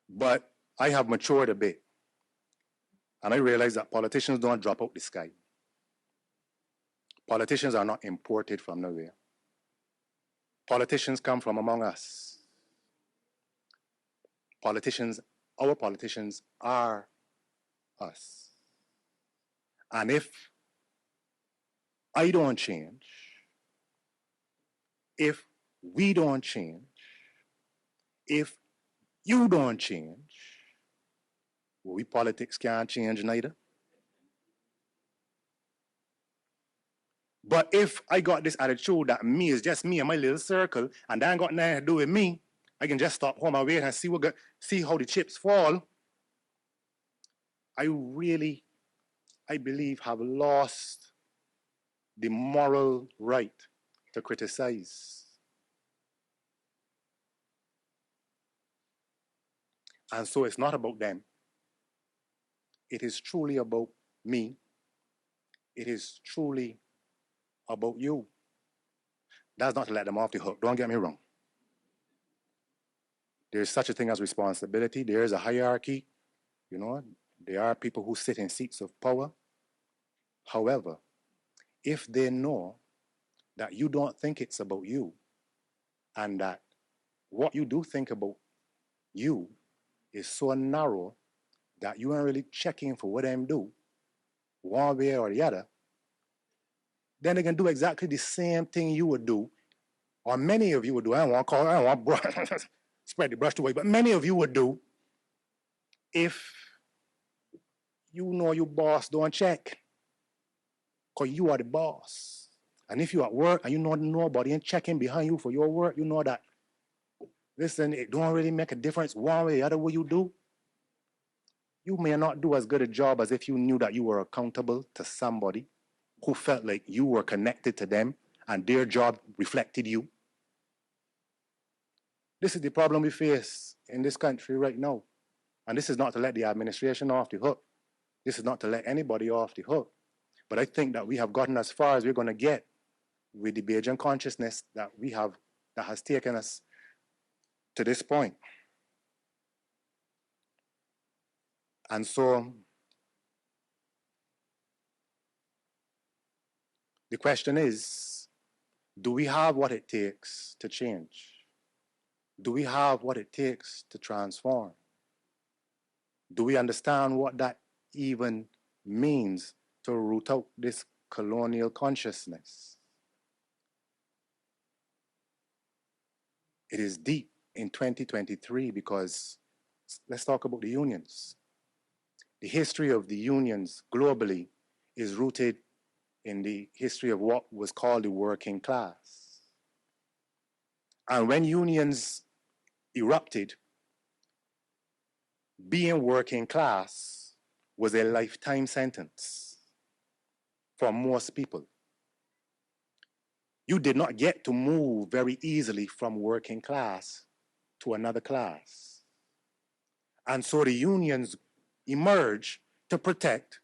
But I have matured a bit. And I realize that politicians don't drop out the sky. Politicians are not imported from nowhere. Politicians come from among us. Our politicians are us. And if I don't change, if we don't change, if you don't change, well, we politics can't change neither. But if I got this attitude that me is just me and my little circle, and that ain't got nothing to do with me, I can just stop home and wait and see how the chips fall. I believe, have lost the moral right to criticize. And so it's not about them. It is truly about me. It is truly about you. That's not to let them off the hook. Don't get me wrong. There's such a thing as responsibility. There is a hierarchy. You know, there are people who sit in seats of power. However, if they know that you don't think it's about you, and that what you do think about you is so narrow that you aren't really checking for what them do, one way or the other, then they can do exactly the same thing you would do, or many of you would do. I don't want to spread the brush away, but many of you would do if you know your boss don't check, because you are the boss. And if you're at work and you know nobody ain't checking behind you for your work, you know that, listen, it don't really make a difference one way or the other what you do. You may not do as good a job as if you knew that you were accountable to somebody who felt like you were connected to them and their job reflected you. This is the problem we face in this country right now. And this is not to let the administration off the hook. This is not to let anybody off the hook. But I think that we have gotten as far as we're going to get with the Bajan consciousness that has taken us to this point. And so the question is, do we have what it takes to change? Do we have what it takes to transform? Do we understand what that even means to root out this colonial consciousness? It is deep in 2023 because let's talk about the unions. The history of the unions globally is rooted in the history of what was called the working class. And when unions erupted, being working class was a lifetime sentence for most people. You did not get to move very easily from working class to another class. And so the unions emerged to protect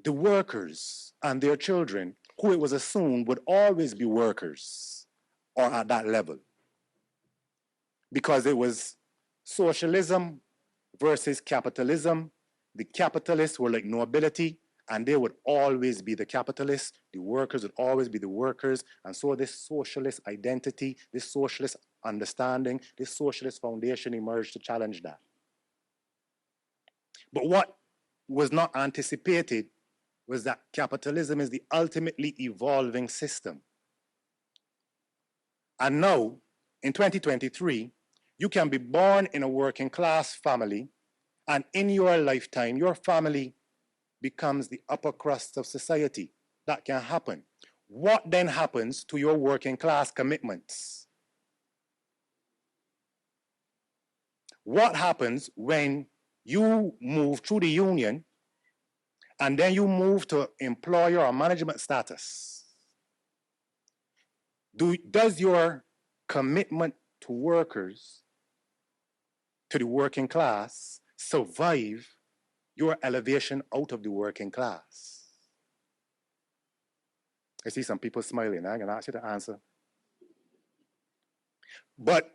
the workers and their children, who it was assumed would always be workers or at that level. because it was socialism versus capitalism. The capitalists were like nobility, and they would always be the capitalists. The workers would always be the workers. And so this socialist identity, this socialist understanding, this socialist foundation emerged to challenge that. But what was not anticipated was that capitalism is the ultimately evolving system. And now, in 2023, you can be born in a working class family, and in your lifetime, your family becomes the upper crust of society. That can happen. What then happens to your working class commitments? What happens when you move through the union and then you move to employer or management status? Does your commitment to workers, to the working class, survive your elevation out of the working class? I see some people smiling. I'm going to ask you to answer. But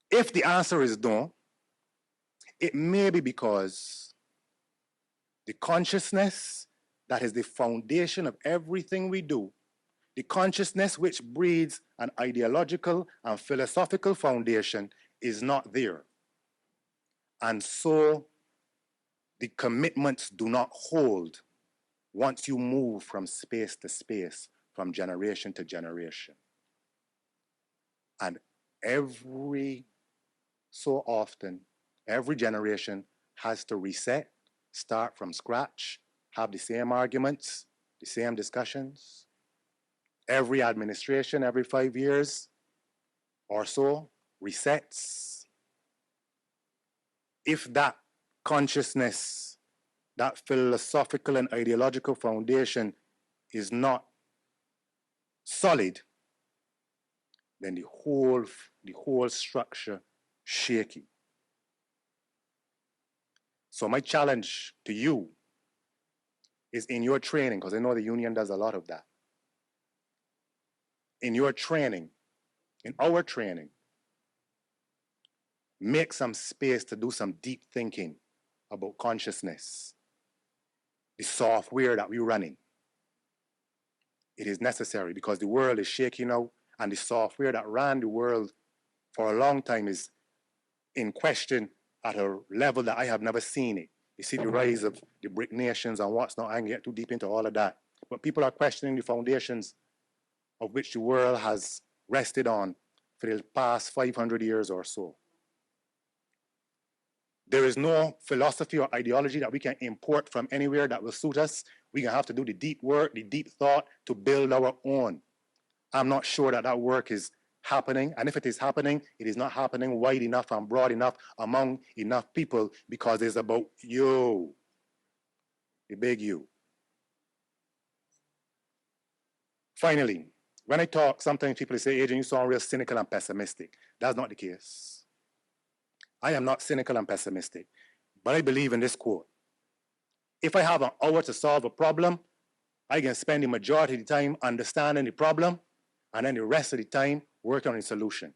if the answer is no, it may be because the consciousness that is the foundation of everything we do, the consciousness which breeds an ideological and philosophical foundation, is not there. And so the commitments do not hold once you move from space to space, from generation to generation. And every so often, every generation has to reset, start from scratch, have the same arguments, the same discussions. Every administration, every 5 years or so, resets. If that consciousness, that philosophical and ideological foundation is not solid, then the whole structure shaky. So my challenge to you is in your training, because I know the union does a lot of that. In your training, in our training, make some space to do some deep thinking about consciousness, the software that we're running. It is necessary because the world is shaking now, and the software that ran the world for a long time is in question at a level that I have never seen it. You see the rise of the BRIC nations and what's not. I can get too deep into all of that. But people are questioning the foundations of which the world has rested on for the past 500 years or so. There is no philosophy or ideology that we can import from anywhere that will suit us. We're going to have to do the deep work, the deep thought to build our own. I'm not sure that that work is happening. And if it is happening, it is not happening wide enough and broad enough among enough people, because it's about you, the big you. Finally, when I talk, sometimes people say, Adrian, you sound real cynical and pessimistic. That's not the case. I am not cynical and pessimistic, but I believe in this quote. If I have an hour to solve a problem, I can spend the majority of the time understanding the problem, and then the rest of the time working on a solution.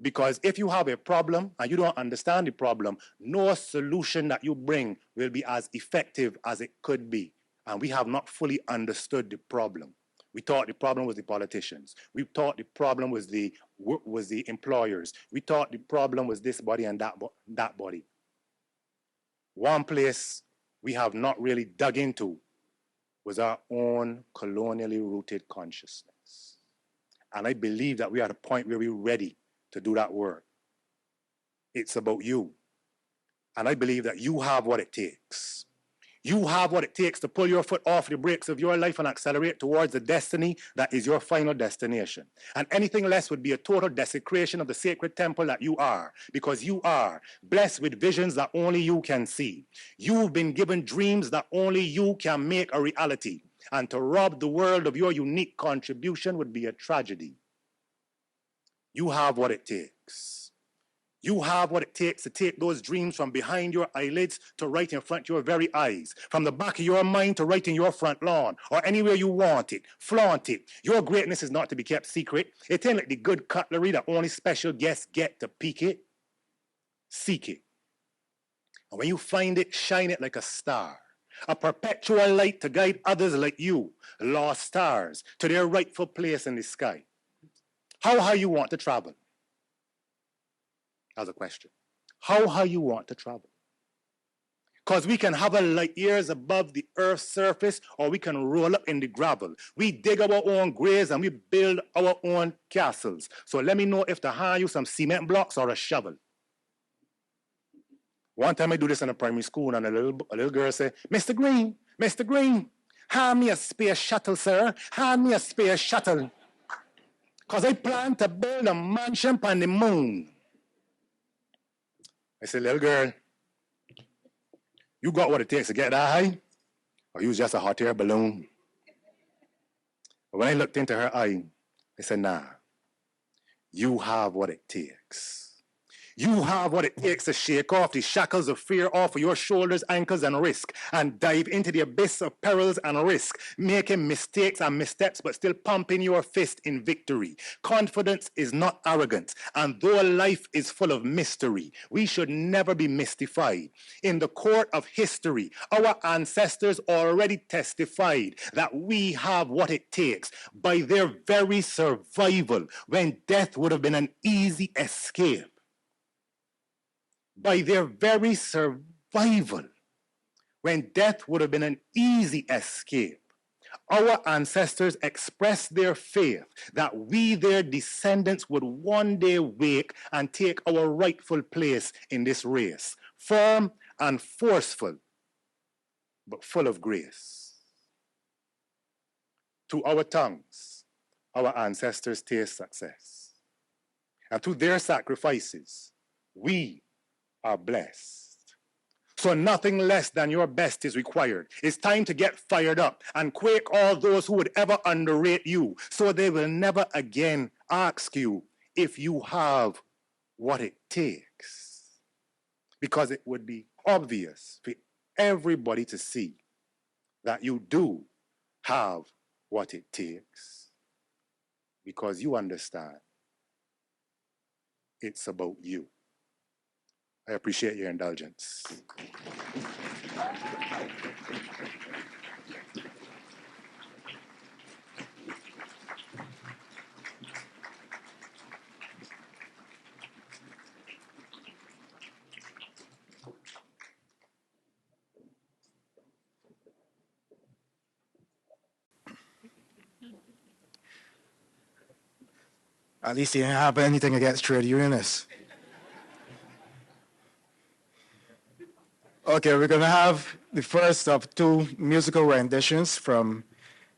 Because if you have a problem and you don't understand the problem, no solution that you bring will be as effective as it could be. And we have not fully understood the problem. We thought the problem was the politicians. We thought the problem was the employers. We thought the problem was this body and that body. One place we have not really dug into was our own colonially rooted consciousness. And I believe that we are at a point where we're ready to do that work. It's about you. And I believe that you have what it takes. You have what it takes to pull your foot off the brakes of your life and accelerate towards the destiny that is your final destination. And anything less would be a total desecration of the sacred temple that you are, because you are blessed with visions that only you can see. You've been given dreams that only you can make a reality. And to rob the world of your unique contribution would be a tragedy. You have what it takes. You have what it takes to take those dreams from behind your eyelids to right in front of your very eyes, from the back of your mind to right in your front lawn, or anywhere you want it. Flaunt it. Your greatness is not to be kept secret. It ain't like the good cutlery that only special guests get to peek it. Seek it. And when you find it, shine it like a star. A perpetual light to guide others like you, lost stars, to their rightful place in the sky. How high you want to travel? That's a question. How high you want to travel? Because we can hover light years above the earth's surface, or we can roll up in the gravel. We dig our own graves and we build our own castles. So let me know if to hire you some cement blocks or a shovel. One time I do this in a primary school, and a little girl said, Mr. Green, hand me a space shuttle, sir. Hand me a space shuttle. Because I plan to build a mansion on the moon. I said, little girl, you got what it takes to get that high? Or you was just a hot air balloon? But when I looked into her eye, I said, nah, you have what it takes. You have what it takes to shake off the shackles of fear off of your shoulders, ankles, and wrists, and dive into the abyss of perils and risk, making mistakes and missteps, but still pumping your fist in victory. Confidence is not arrogance, and though life is full of mystery, we should never be mystified. In the court of history, our ancestors already testified that we have what it takes by their very survival, when death would have been an easy escape. By their very survival, when death would have been an easy escape, our ancestors expressed their faith that we, their descendants, would one day wake and take our rightful place in this race, firm and forceful, but full of grace. To our tongues, our ancestors taste success. And through their sacrifices, we are blessed. So nothing less than your best is required. It's time to get fired up and quake all those who would ever underrate you, so they will never again ask you if you have what it takes. Because it would be obvious for everybody to see that you do have what it takes, because you understand it's about you. I appreciate your indulgence. At least you didn't have anything against trade unionists. Okay, we're going to have the first of two musical renditions from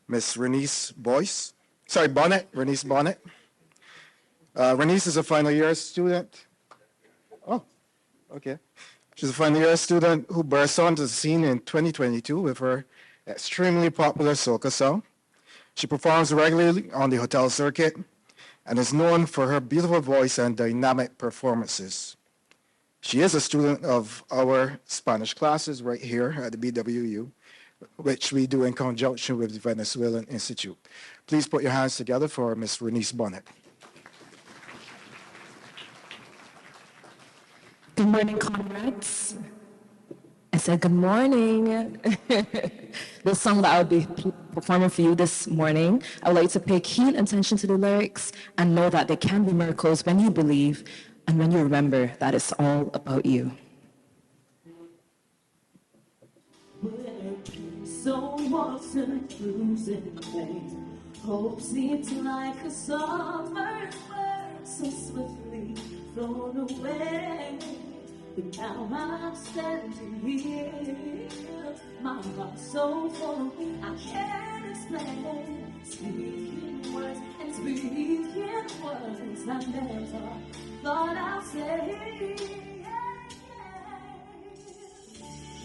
Miss Reniece Bonnett, Reniece Bonnett. Reniece is a final year student. Oh, okay. She's a final year student who burst onto the scene in 2022 with her extremely popular soca song. She performs regularly on the hotel circuit and is known for her beautiful voice and dynamic performances. She is a student of our Spanish classes right here at the BWU, which we do in conjunction with the Venezuelan Institute. Please put your hands together for Ms. Reniece Bonnett. Good morning, comrades. I said good morning. The song that I'll be performing for you this morning, I would like to pay keen attention to the lyrics and know that there can be miracles when you believe and when you remember that it's all about you. So often losing faith, hope seems like a summer's word so swiftly thrown away. But now I'm standing here, my heart so full, I can't explain. Speaking words and speaking words I never thought I'd say.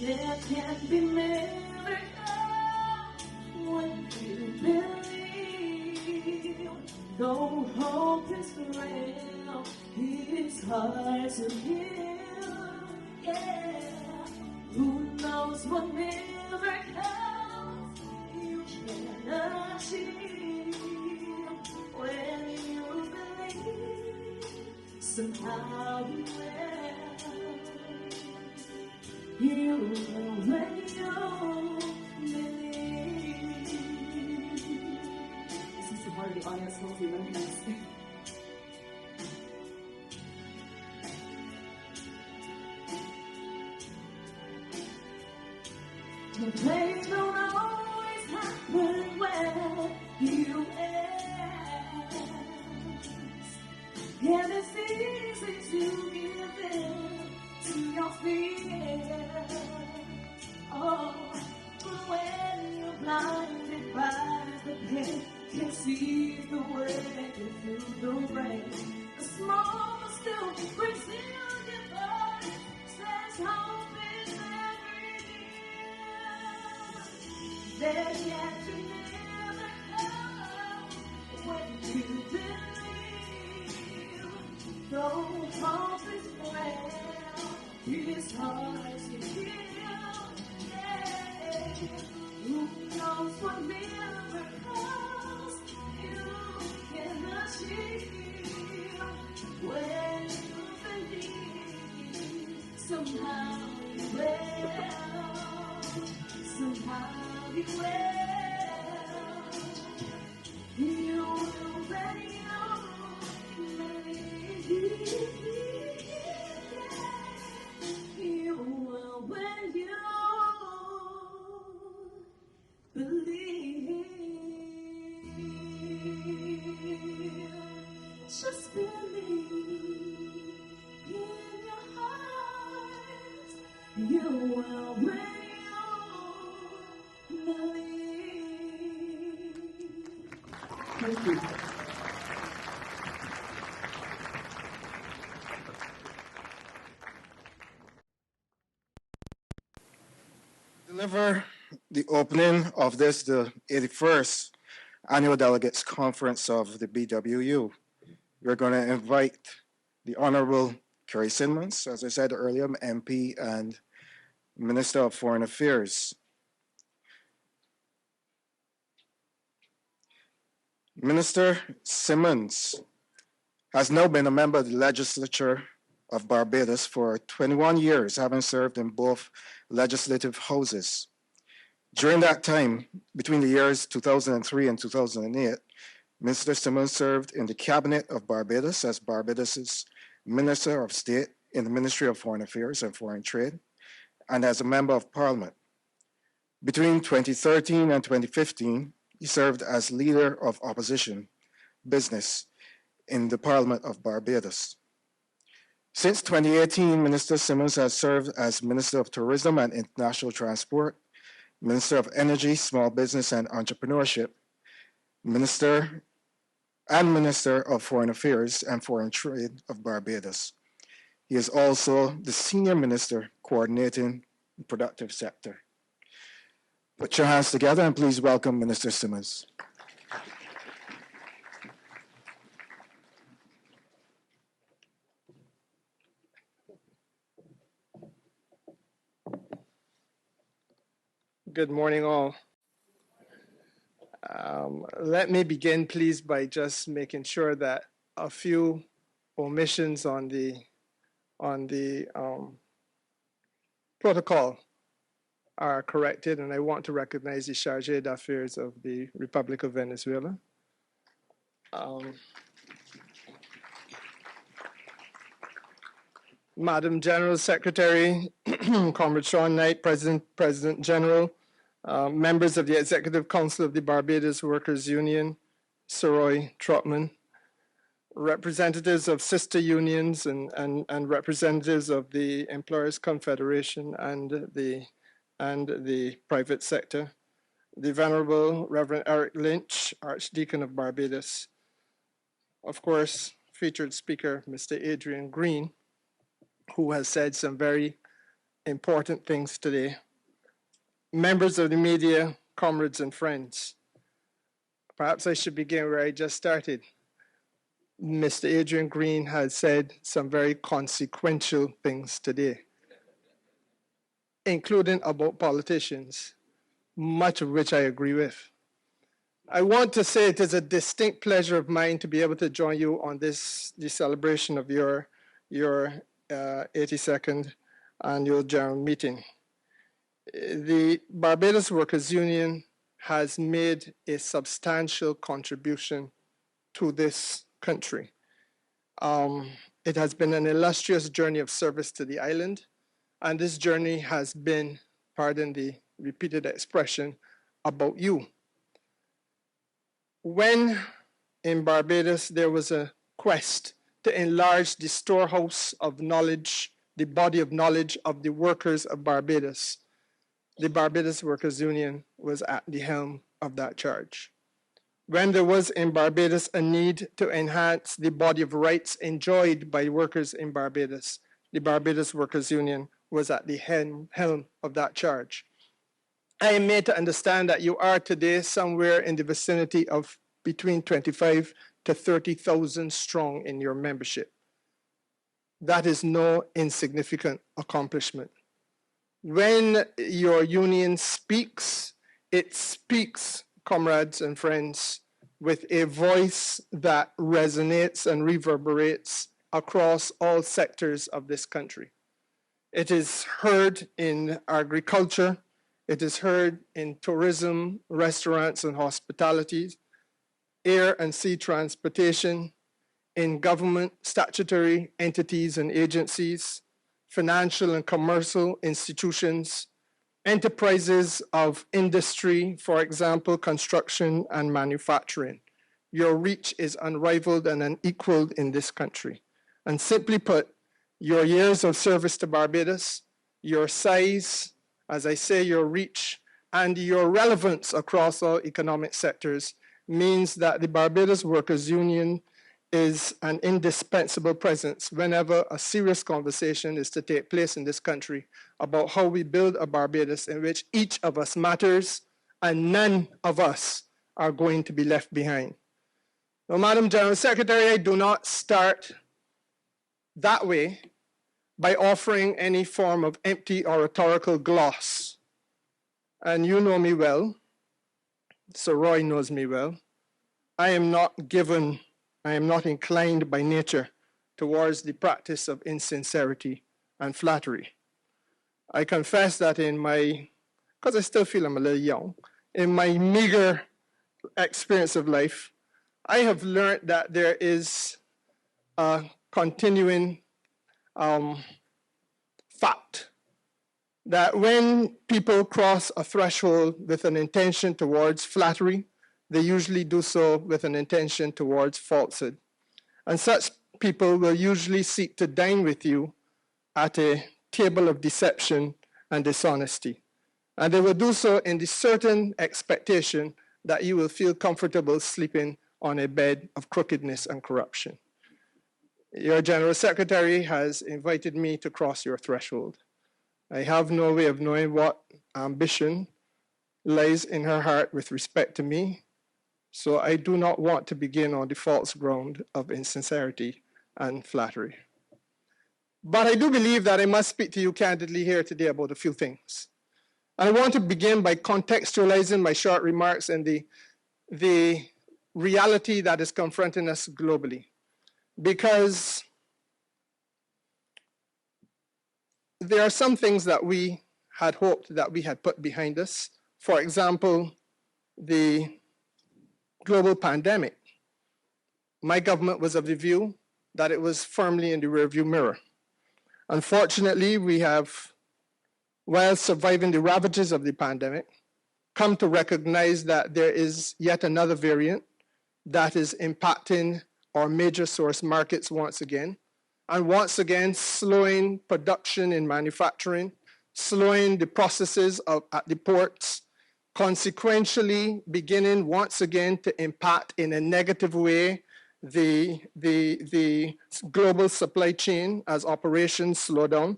There can be miracles when you believe. Though hope is frail, it's hard to heal. Yeah, who knows what miracles you can achieve when you believe. Somehow you will. You will when you believe. This is the part of the audience knows we really nice. The things don't always happen when you ask. And it's easy to give in to your fears. Oh, but when you're blinded by the pain, can see the way through the rain. The small still brings in your body, says hope is every near. There's yet to never come when you believe. Though hope is frail, it's hard to heal. Yeah. Who knows what miracles you can achieve when you believe. Somehow you will. Somehow you will. You will when you believe. You will when you believe. Just believe in your heart. You will when you believe. Thank you. Deliver the opening of this, the 81st Annual Delegates Conference of the BWU. We're going to invite the Honorable Kerrie Symmonds, as I said earlier, MP and Minister of Foreign Affairs. Minister Symmonds has now been a member of the legislature of Barbados for 21 years, having served in both legislative houses. During that time, between the years 2003 and 2008, Mr. Symmonds served in the Cabinet of Barbados as Barbados's Minister of State in the Ministry of Foreign Affairs and Foreign Trade, and as a Member of Parliament. Between 2013 and 2015, he served as Leader of Opposition Business in the Parliament of Barbados. Since 2018, Minister Symmonds has served as Minister of Tourism and International Transport, Minister of Energy, Small Business and Entrepreneurship, Minister of Foreign Affairs and Foreign Trade of Barbados. He is also the Senior Minister coordinating the productive sector. Put your hands together and please welcome Minister Symmonds. Good morning, all. Let me begin, please, by just making sure that a few omissions on the protocol are corrected, and I want to recognize the Chargé d'Affaires of the Republic of Venezuela. Madam General Secretary, Comrade Sean Knight, President General, members of the Executive Council of the Barbados Workers Union, Sir Trotman, representatives of sister unions and representatives of the Employers Confederation and the private sector, the Venerable Reverend Eric Lynch, Archdeacon of Barbados, of course, featured speaker, Mr. Adrian Green, who has said some very important things today, members of the media, comrades and friends. Perhaps I should begin where I just started. Mr. Adrian Green has said some very consequential things today, including about politicians, much of which I agree with. I want to say it is a distinct pleasure of mine to be able to join you on the celebration of your 82nd annual general meeting. The Barbados Workers Union has made a substantial contribution to this country. It has been an illustrious journey of service to the island, and this journey has been, pardon the repeated expression, about you. When in Barbados there was a quest to enlarge the storehouse of knowledge, the body of knowledge of the workers of Barbados, the Barbados Workers Union was at the helm of that charge. When there was in Barbados a need to enhance the body of rights enjoyed by workers in Barbados, the Barbados Workers Union was at the helm of that charge. I am made to understand that you are today somewhere in the vicinity of between 25 to 30,000 strong in your membership. That is no insignificant accomplishment. When your union speaks, it speaks, comrades and friends, with a voice that resonates and reverberates across all sectors of this country. It is heard in agriculture, it is heard in tourism, restaurants and hospitality, air and sea transportation, in government, statutory entities and agencies, financial and commercial institutions, enterprises of industry, for example, construction and manufacturing. Your reach is unrivaled and unequaled in this country. And simply put, your years of service to Barbados, your size, as I say, your reach, and your relevance across all economic sectors means that the Barbados Workers Union is an indispensable presence whenever a serious conversation is to take place in this country about how we build a Barbados in which each of us matters and none of us are going to be left behind. Now, Madam General Secretary, I do not start that way by offering any form of empty oratorical gloss. And you know me well, Sir Roy knows me well. I am not inclined by nature towards the practice of insincerity and flattery. I confess that because I still feel I'm a little young, in my meager experience of life, I have learned that there is a continuing fact that when people cross a threshold with an intention towards flattery, they usually do so with an intention towards falsehood. And such people will usually seek to dine with you at a table of deception and dishonesty. And they will do so in the certain expectation that you will feel comfortable sleeping on a bed of crookedness and corruption. Your General Secretary has invited me to cross your threshold. I have no way of knowing what ambition lies in her heart with respect to me, so I do not want to begin on the false ground of insincerity and flattery. But I do believe that I must speak to you candidly here today about a few things. I want to begin by contextualizing my short remarks in the reality that is confronting us globally. Because there are some things that we had hoped that we had put behind us. For example, the global pandemic. My government was of the view that it was firmly in the rearview mirror. Unfortunately, we have, while surviving the ravages of the pandemic, come to recognize that there is yet another variant that is impacting our major source markets once again, and once again slowing production in manufacturing, slowing the processes at the ports, consequentially beginning once again to impact in a negative way the global supply chain as operations slow down.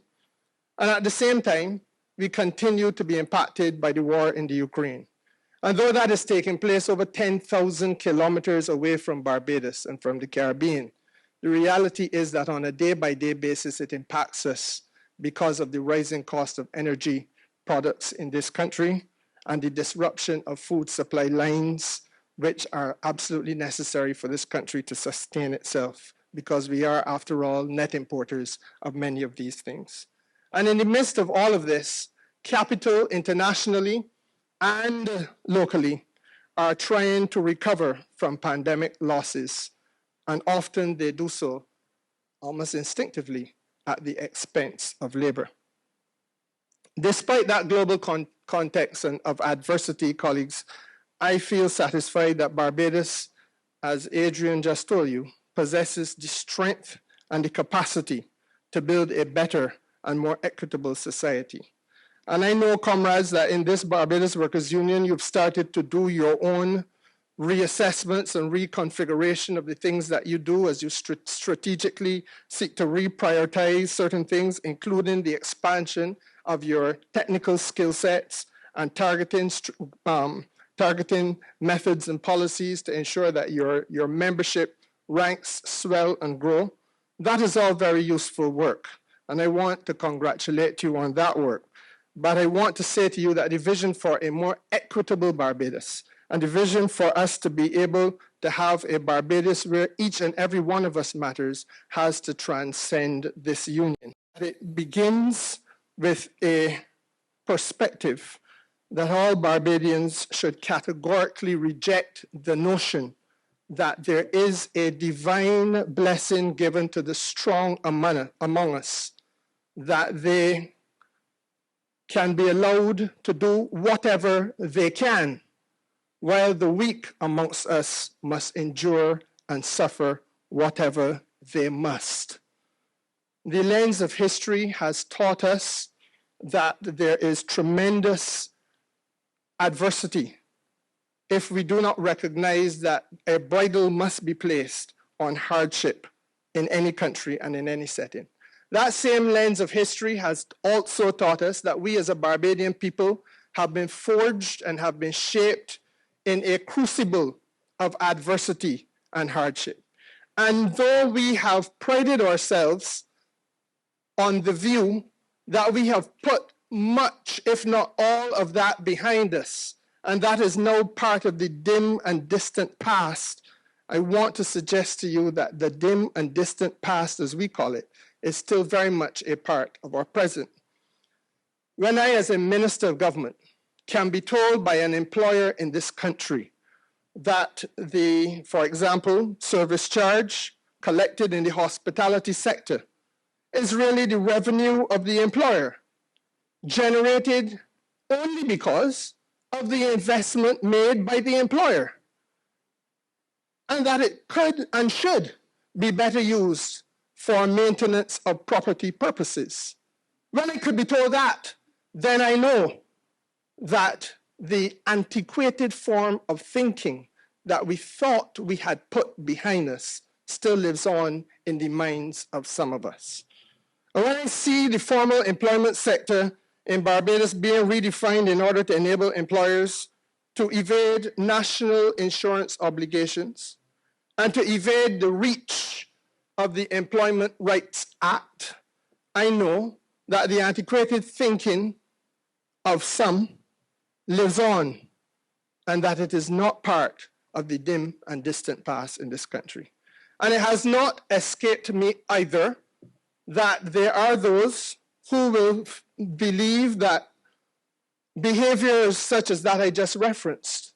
And at the same time, we continue to be impacted by the war in the Ukraine. And though that is taking place over 10,000 kilometers away from Barbados and from the Caribbean, the reality is that on a day-by-day basis, it impacts us because of the rising cost of energy products in this country and the disruption of food supply lines, which are absolutely necessary for this country to sustain itself, because we are, after all, net importers of many of these things. And in the midst of all of this, capital internationally and locally are trying to recover from pandemic losses, and often they do so almost instinctively at the expense of labor. Despite that global context and of adversity, colleagues, I feel satisfied that Barbados, as Adrian just told you, possesses the strength and the capacity to build a better and more equitable society. And I know, comrades, that in this Barbados Workers Union, you've started to do your own reassessments and reconfiguration of the things that you do as you strategically seek to reprioritize certain things, including the expansion of your technical skill sets and targeting methods and policies to ensure that your membership ranks swell and grow. That is all very useful work, and I want to congratulate you on that work. But I want to say to you that the vision for a more equitable Barbados and the vision for us to be able to have a Barbados where each and every one of us matters has to transcend this union. It begins with a perspective that all Barbadians should categorically reject the notion that there is a divine blessing given to the strong among us, that they can be allowed to do whatever they can, while the weak amongst us must endure and suffer whatever they must. The lens of history has taught us that there is tremendous adversity if we do not recognize that a bridle must be placed on hardship in any country and in any setting. That same lens of history has also taught us that we as a Barbadian people have been forged and have been shaped in a crucible of adversity and hardship. And though we have prided ourselves on the view that we have put much, if not all, of that behind us, and that is now part of the dim and distant past, I want to suggest to you that the dim and distant past, as we call it, is still very much a part of our present. When I, as a minister of government, can be told by an employer in this country that the, for example, service charge collected in the hospitality sector is really the revenue of the employer, generated only because of the investment made by the employer, and that it could and should be better used for maintenance of property purposes. When I could be told that, then I know that the antiquated form of thinking that we thought we had put behind us still lives on in the minds of some of us. And when I see the formal employment sector in Barbados being redefined in order to enable employers to evade national insurance obligations and to evade the reach of the Employment Rights Act, I know that the antiquated thinking of some lives on, and that it is not part of the dim and distant past in this country. And it has not escaped me either that there are those who will believe that behaviors such as that I just referenced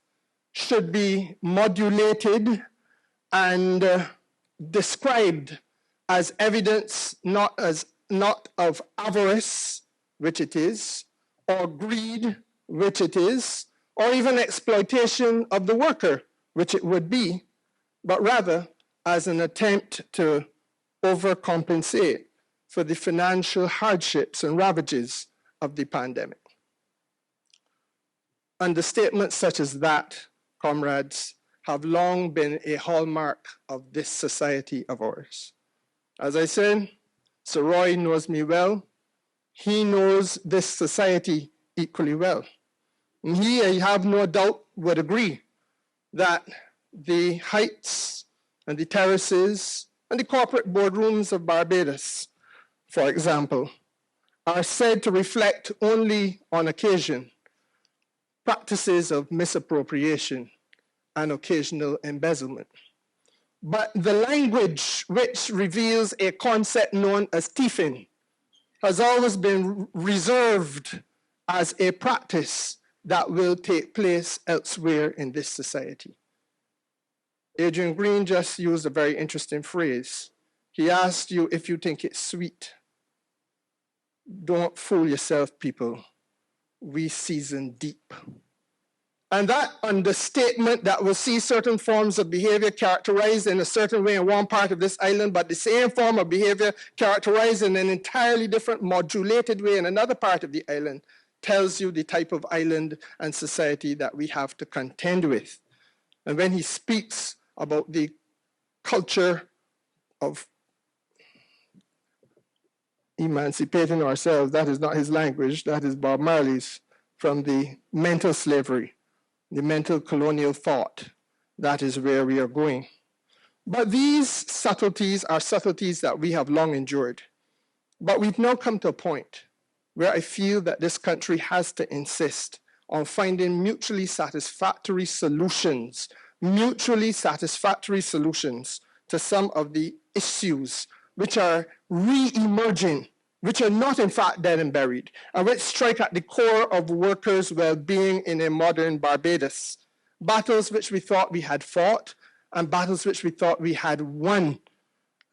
should be modulated and described as evidence not of avarice, which it is, or greed, which it is, or even exploitation of the worker, which it would be, but rather as an attempt to overcompensate for the financial hardships and ravages of the pandemic. Understatements such as that, comrades, have long been a hallmark of this society of ours. As I said, Sir Roy knows me well. He knows this society equally well. And he, I have no doubt, would agree that the heights and the terraces and the corporate boardrooms of Barbados, for example, are said to reflect only on occasion practices of misappropriation and occasional embezzlement. But the language which reveals a concept known as thieving has always been reserved as a practice that will take place elsewhere in this society. Adrian Green just used a very interesting phrase. He asked you if you think it's sweet. Don't fool yourself, people. We season deep. And that understatement that will see certain forms of behavior characterized in a certain way in one part of this island, but the same form of behavior characterized in an entirely different modulated way in another part of the island, tells you the type of island and society that we have to contend with. And when he speaks about the culture of emancipating ourselves, that is not his language, that is Bob Marley's, from the mental slavery, the mental colonial thought. That is where we are going. But these subtleties are subtleties that we have long endured. But we've now come to a point where I feel that this country has to insist on finding mutually satisfactory solutions to some of the issues which are re-emerging, which are not in fact dead and buried, and which strike at the core of workers' well-being in a modern Barbados. Battles which we thought we had fought and battles which we thought we had won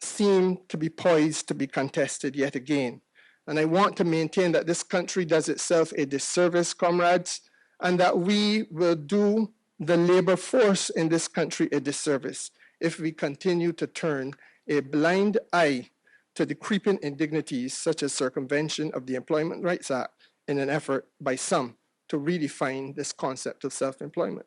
seem to be poised to be contested yet again. And I want to maintain that this country does itself a disservice, comrades, and that we will do the labor force in this country a disservice if we continue to turn a blind eye to the creeping indignities such as circumvention of the Employment Rights Act in an effort by some to redefine this concept of self-employment.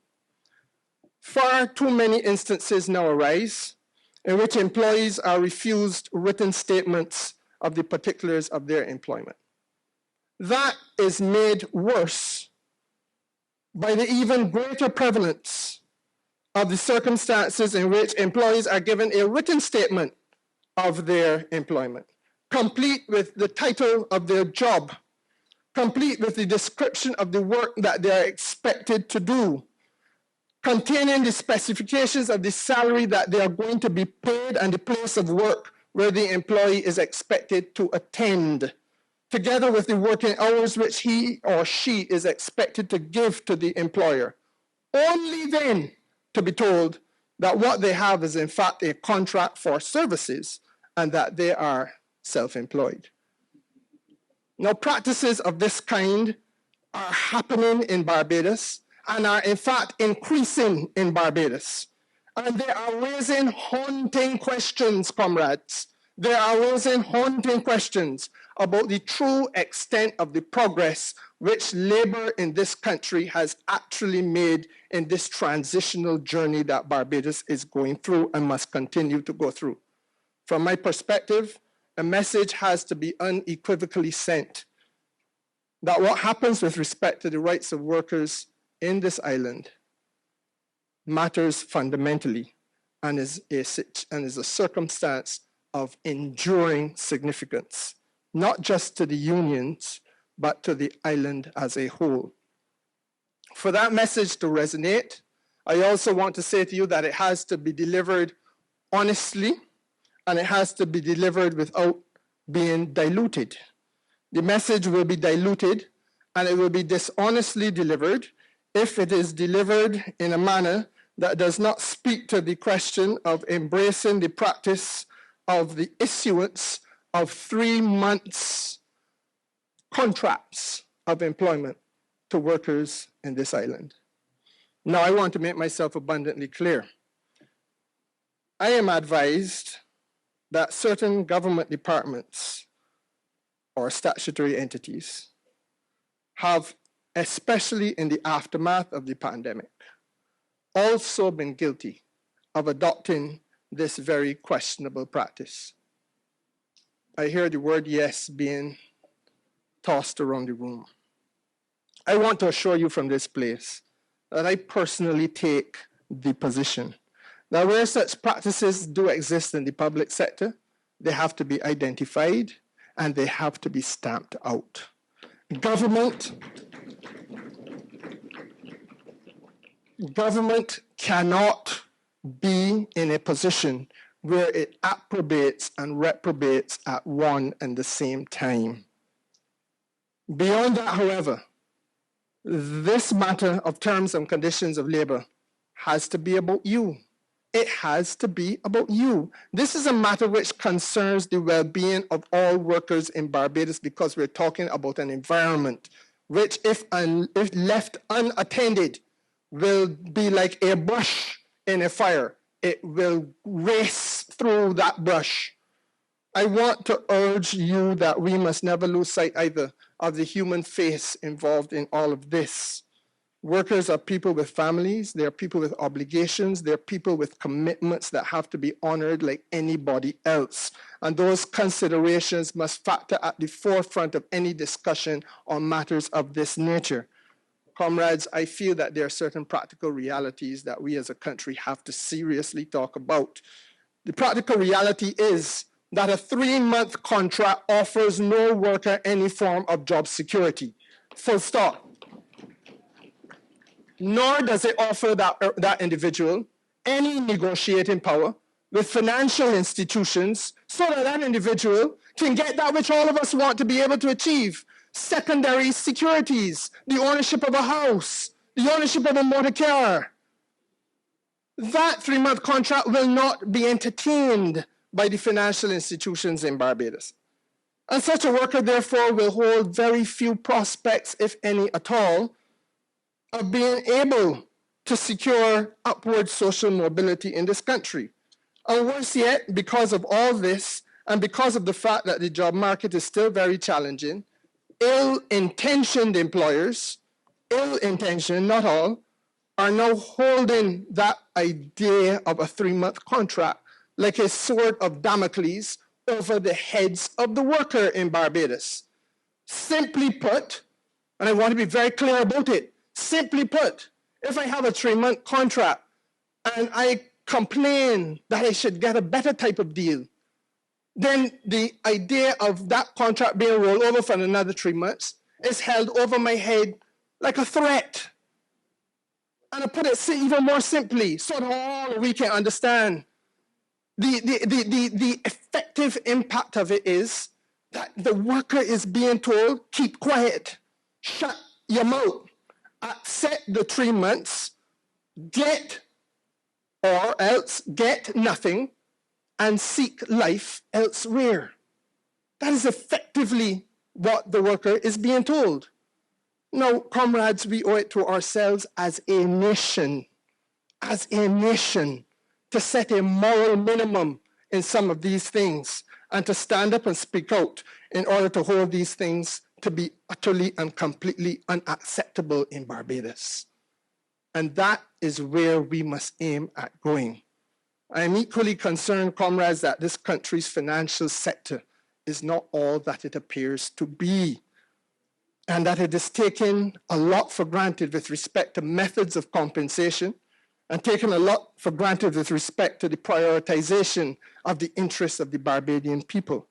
Far too many instances now arise in which employees are refused written statements of the particulars of their employment. That is made worse by the even greater prevalence of the circumstances in which employees are given a written statement of their employment, complete with the title of their job, complete with the description of the work that they are expected to do, containing the specifications of the salary that they are going to be paid and the place of work where the employee is expected to attend, together with the working hours which he or she is expected to give to the employer, only then to be told that what they have is in fact a contract for services and that they are self-employed. Now, practices of this kind are happening in Barbados and are in fact increasing in Barbados. And they are raising haunting questions, comrades. They are raising haunting questions about the true extent of the progress which labor in this country has actually made in this transitional journey that Barbados is going through and must continue to go through. From my perspective, a message has to be unequivocally sent that what happens with respect to the rights of workers in this island matters fundamentally and is a circumstance of enduring significance, not just to the unions, but to the island as a whole. For that message to resonate, I also want to say to you that it has to be delivered honestly, and it has to be delivered without being diluted. The message will be diluted, and it will be dishonestly delivered if it is delivered in a manner that does not speak to the question of embracing the practice of the issuance of 3 months contracts of employment to workers in this island. Now, I want to make myself abundantly clear. I am advised that certain government departments or statutory entities have, especially in the aftermath of the pandemic, also been guilty of adopting this very questionable practice. I hear the word yes being tossed around the room. I want to assure you from this place that I personally take the position that where such practices do exist in the public sector, they have to be identified and they have to be stamped out. Government cannot be in a position where it approbates and reprobates at one and the same time. Beyond that, however, this matter of terms and conditions of labor has to be about you. It has to be about you. This is a matter which concerns the well-being of all workers in Barbados, because we're talking about an environment which, if left unattended, will be like a brush in a fire. It will race through that brush. I want to urge you that we must never lose sight either of the human face involved in all of this. Workers are people with families, they're people with obligations, they're people with commitments that have to be honored like anybody else. And those considerations must factor at the forefront of any discussion on matters of this nature. Comrades, I feel that there are certain practical realities that we as a country have to seriously talk about. The practical reality is that a 3-month contract offers no worker any form of job security. Full stop. Nor does it offer that individual any negotiating power with financial institutions so that that individual can get that which all of us want to be able to achieve: secondary securities, the ownership of a house, the ownership of a motor car. That 3-month contract will not be entertained by the financial institutions in Barbados. And such a worker, therefore, will hold very few prospects, if any at all, of being able to secure upward social mobility in this country. And worse yet, because of all this, and because of the fact that the job market is still very challenging, ill-intentioned employers, ill-intentioned, not all, are now holding that idea of a 3-month contract like a sword of Damocles over the heads of the worker in Barbados. Simply put, and I want to be very clear about it, simply put, if I have a 3-month contract and I complain that I should get a better type of deal, then the idea of that contract being rolled over for another 3 months is held over my head like a threat. And I put it even more simply, so that all we can understand. The effective impact of it is that the worker is being told, keep quiet, shut your mouth, accept the 3 months, get or else get nothing, and seek life elsewhere. That is effectively what the worker is being told. Now, comrades, we owe it to ourselves as a nation, to set a moral minimum in some of these things and to stand up and speak out in order to hold these things to be utterly and completely unacceptable in Barbados. And that is where we must aim at going. I am equally concerned, comrades, that this country's financial sector is not all that it appears to be, and that it is taken a lot for granted with respect to methods of compensation, and taken a lot for granted with respect to the prioritization of the interests of the Barbadian people.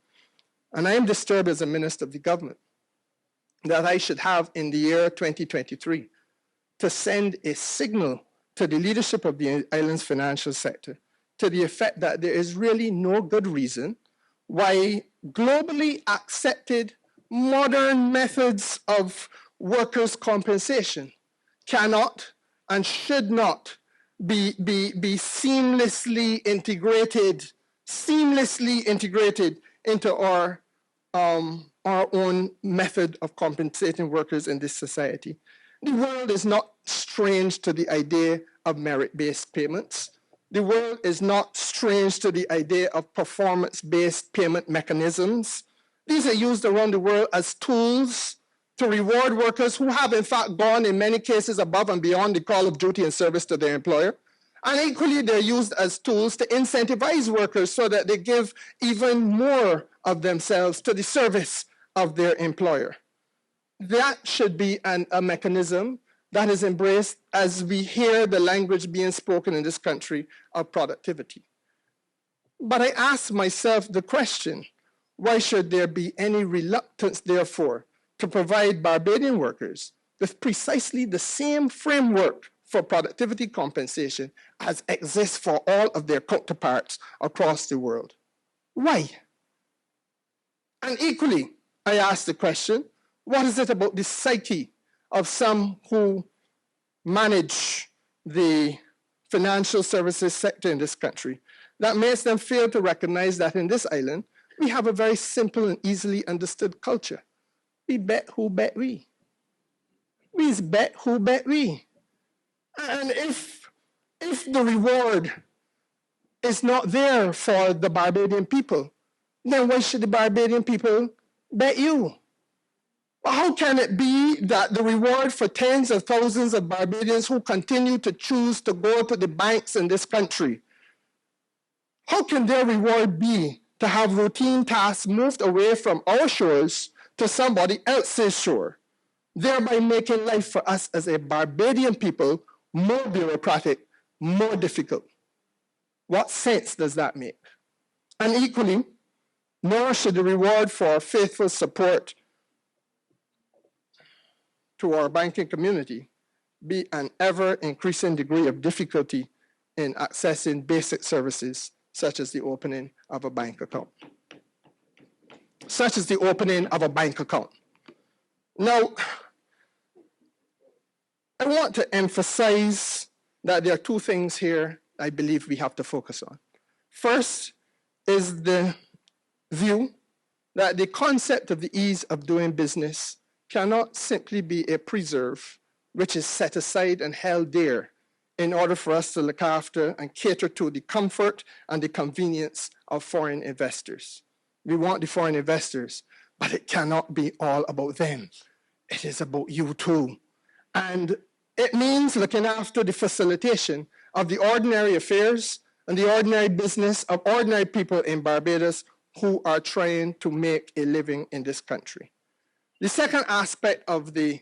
And I am disturbed as a minister of the government that I should have in the year 2023 to send a signal to the leadership of the island's financial sector to the effect that there is really no good reason why globally accepted modern methods of workers' compensation cannot and should not be seamlessly integrated into our own method of compensating workers in this society. The world is not strange to the idea of merit-based payments. The world is not strange to the idea of performance-based payment mechanisms. These are used around the world as tools to reward workers who have in fact gone in many cases above and beyond the call of duty and service to their employer. And equally, they're used as tools to incentivize workers so that they give even more of themselves to the service of their employer. that should be a mechanism that is embraced as we hear the language being spoken in this country of productivity. But I ask myself the question, why should there be any reluctance, therefore, to provide Barbadian workers with precisely the same framework for productivity compensation as exists for all of their counterparts across the world? Why? And equally, I ask the question, what is it about the psyche of some who manage the financial services sector in this country that makes them fail to recognize that in this island, we have a very simple and easily understood culture. We bet who bet we. We bet who bet we. And if the reward is not there for the Barbadian people, then why should the Barbadian people bet you? How can it be that the reward for tens of thousands of Barbadians who continue to choose to go to the banks in this country, how can their reward be to have routine tasks moved away from our shores to somebody else's shore, thereby making life for us as a Barbadian people more bureaucratic, more difficult? What sense does that make? And equally, nor should the reward for faithful support to our banking community be an ever-increasing degree of difficulty in accessing basic services such as the opening of a bank account. Such as the opening of a bank account. Now, I want to emphasize that there are two things here I believe we have to focus on. First is the view that the concept of the ease of doing business cannot simply be a preserve which is set aside and held there in order for us to look after and cater to the comfort and the convenience of foreign investors. We want the foreign investors, but it cannot be all about them. It is about you too. And it means looking after the facilitation of the ordinary affairs and the ordinary business of ordinary people in Barbados who are trying to make a living in this country. The second aspect of the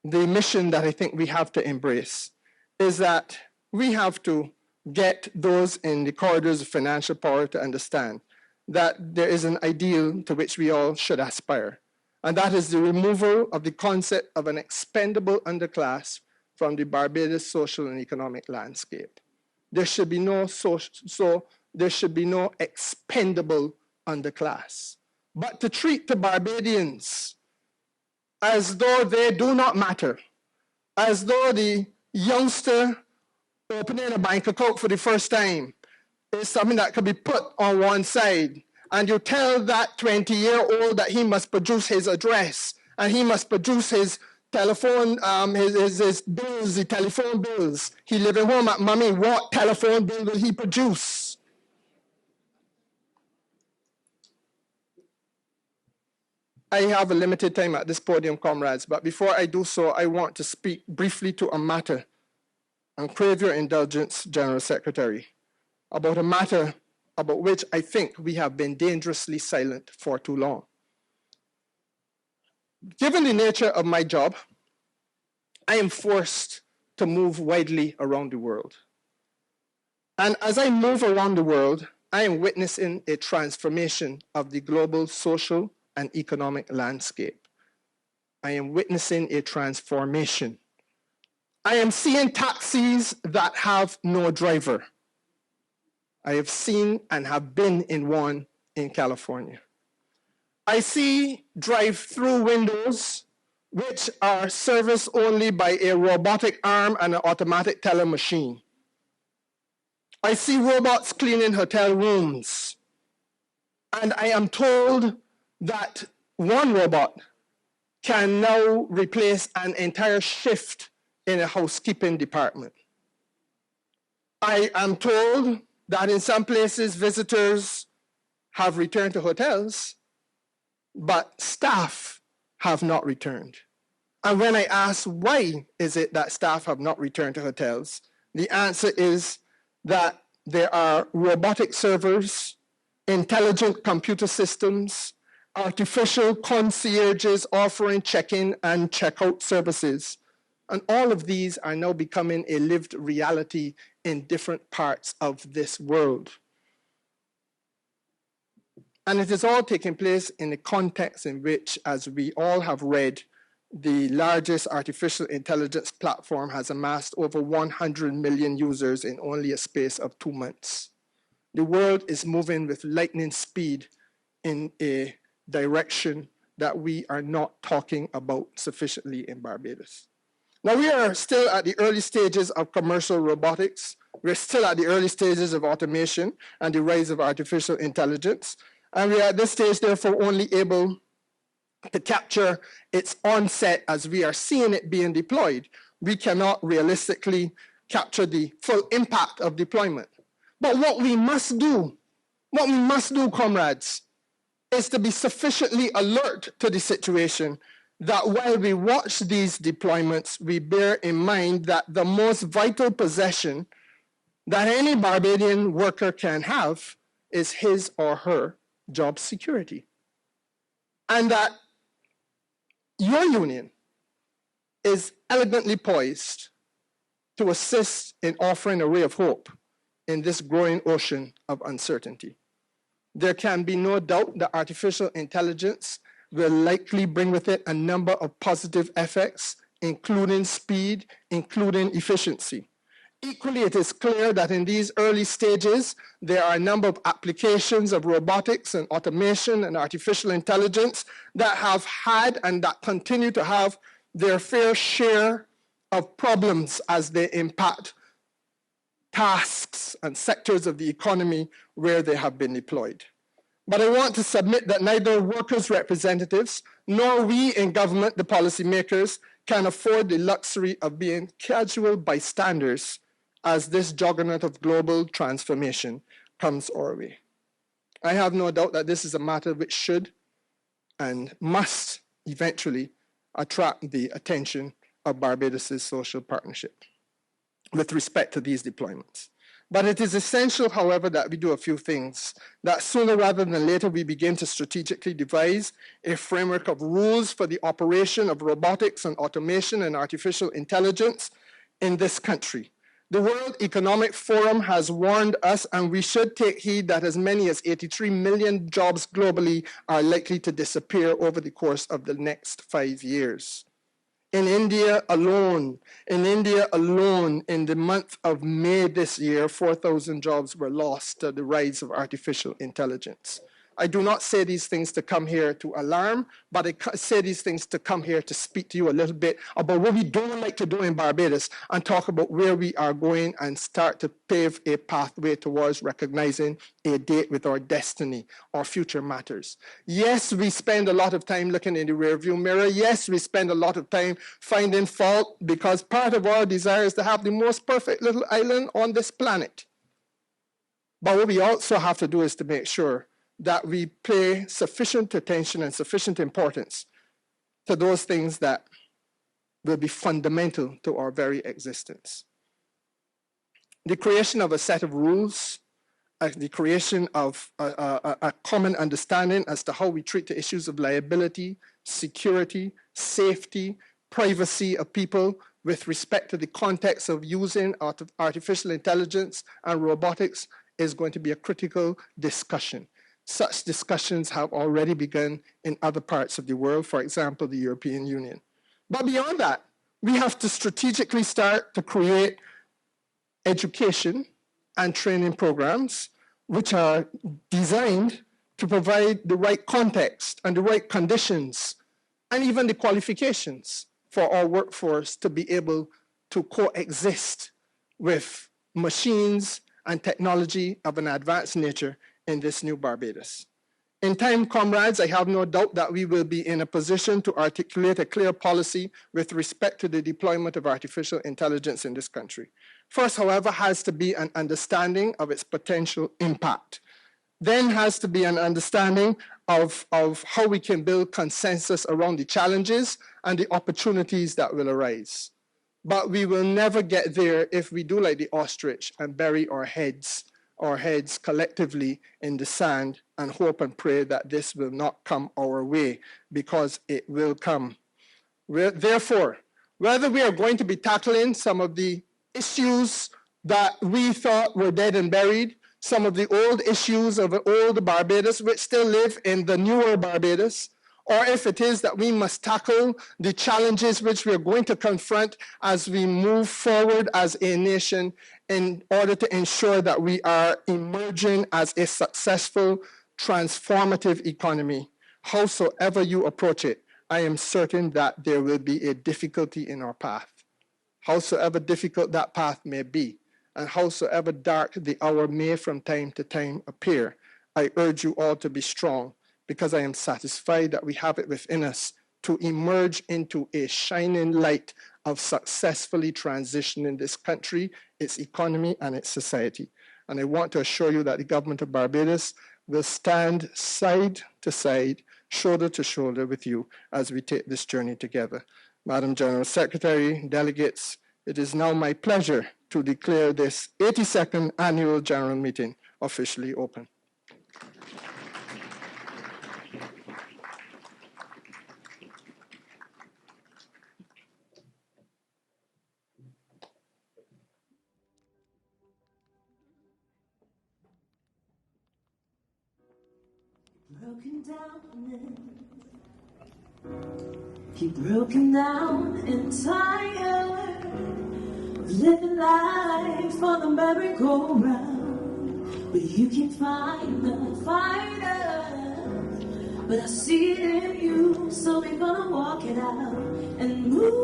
mission that I think we have to embrace is that we have to get those in the corridors of financial power to understand that there is an ideal to which we all should aspire, and that is the removal of the concept of an expendable underclass from the Barbados social and economic landscape. There should be no there should be no expendable underclass. But to treat the Barbadians as though they do not matter, as though the youngster opening a bank account for the first time is something that could be put on one side, and you tell that 20-year-old that he must produce his address and he must produce his telephone, his bills, the telephone bills. He living home at mommy, what telephone bill will he produce? I have a limited time at this podium, comrades, but before I do so, I want to speak briefly to a matter, and crave your indulgence, General Secretary, about a matter about which I think we have been dangerously silent for too long. Given the nature of my job, I am forced to move widely around the world. And as I move around the world, I am witnessing a transformation of the global social and economic landscape. I am witnessing a transformation. I am seeing taxis that have no driver. I have seen and have been in one in California. I see drive-through windows which are serviced only by a robotic arm and an automatic teller machine. I see robots cleaning hotel rooms. And I am told that one robot can now replace an entire shift in a housekeeping department. I am told that in some places visitors have returned to hotels, but staff have not returned. And when I ask why is it that staff have not returned to hotels, the answer is that there are robotic servers, intelligent computer systems, artificial concierges offering check-in and check-out services. And all of these are now becoming a lived reality in different parts of this world. And it is all taking place in a context in which, as we all have read, the largest artificial intelligence platform has amassed over 100 million users in only a space of 2 months. The world is moving with lightning speed in a direction that we are not talking about sufficiently in Barbados. Now, we are still at the early stages of commercial robotics. We're still at the early stages of automation and the rise of artificial intelligence. And we are at this stage, therefore, only able to capture its onset as we are seeing it being deployed. We cannot realistically capture the full impact of deployment. But what we must do, comrades, is to be sufficiently alert to the situation that while we watch these deployments, we bear in mind that the most vital possession that any Barbadian worker can have is his or her job security. And that your union is elegantly poised to assist in offering a ray of hope in this growing ocean of uncertainty. There can be no doubt that artificial intelligence will likely bring with it a number of positive effects, including speed, including efficiency. Equally, it is clear that in these early stages, there are a number of applications of robotics and automation and artificial intelligence that have had and that continue to have their fair share of problems as they impact tasks and sectors of the economy where they have been deployed. But I want to submit that neither workers' representatives nor we in government, the policymakers, can afford the luxury of being casual bystanders as this juggernaut of global transformation comes our way. I have no doubt that this is a matter which should and must eventually attract the attention of Barbados' social partnership with respect to these deployments. But it is essential, however, that we do a few things, that sooner rather than later we begin to strategically devise a framework of rules for the operation of robotics and automation and artificial intelligence in this country. The World Economic Forum has warned us, and we should take heed that as many as 83 million jobs globally are likely to disappear over the course of the next 5 years. In India alone, in the month of May this year, 4,000 jobs were lost to the rise of artificial intelligence. I do not say these things to come here to alarm, but I say these things to come here to speak to you a little bit about what we don't like to do in Barbados and talk about where we are going and start to pave a pathway towards recognizing a date with our destiny, our future matters. Yes, we spend a lot of time looking in the rearview mirror. Yes, we spend a lot of time finding fault because part of our desire is to have the most perfect little island on this planet. But what we also have to do is to make sure that we pay sufficient attention and sufficient importance to those things that will be fundamental to our very existence. The creation of a set of rules, the creation of a common understanding as to how we treat the issues of liability, security, safety, privacy of people with respect to the context of using artificial intelligence and robotics is going to be a critical discussion. Such discussions have already begun in other parts of the world, for example, the European Union. But beyond that, we have to strategically start to create education and training programs which are designed to provide the right context and the right conditions and even the qualifications for our workforce to be able to coexist with machines and technology of an advanced nature in this new Barbados. In time, comrades, I have no doubt that we will be in a position to articulate a clear policy with respect to the deployment of artificial intelligence in this country. First, however, has to be an understanding of its potential impact. Then has to be an understanding of how we can build consensus around the challenges and the opportunities that will arise. But we will never get there if we do like the ostrich and bury our heads our heads collectively in the sand and hope and pray that this will not come our way, because it will come. Therefore, whether we are going to be tackling some of the issues that we thought were dead and buried, some of the old issues of the old Barbados which still live in the newer Barbados, or if it is that we must tackle the challenges which we are going to confront as we move forward as a nation in order to ensure that we are emerging as a successful, transformative economy. Howsoever you approach it, I am certain that there will be a difficulty in our path. Howsoever difficult that path may be, and howsoever dark the hour may from time to time appear, I urge you all to be strong, because I am satisfied that we have it within us to emerge into a shining light of successfully transitioning this country, its economy, and its society. And I want to assure you that the government of Barbados will stand side to side, shoulder to shoulder with you as we take this journey together. Madam General Secretary, delegates, it is now my pleasure to declare this 82nd Annual General Meeting officially open. Broken down, you're broken down and tired of living life on the merry-go-round, but you can find the fighters. But I see it in you, so we're gonna walk it out and move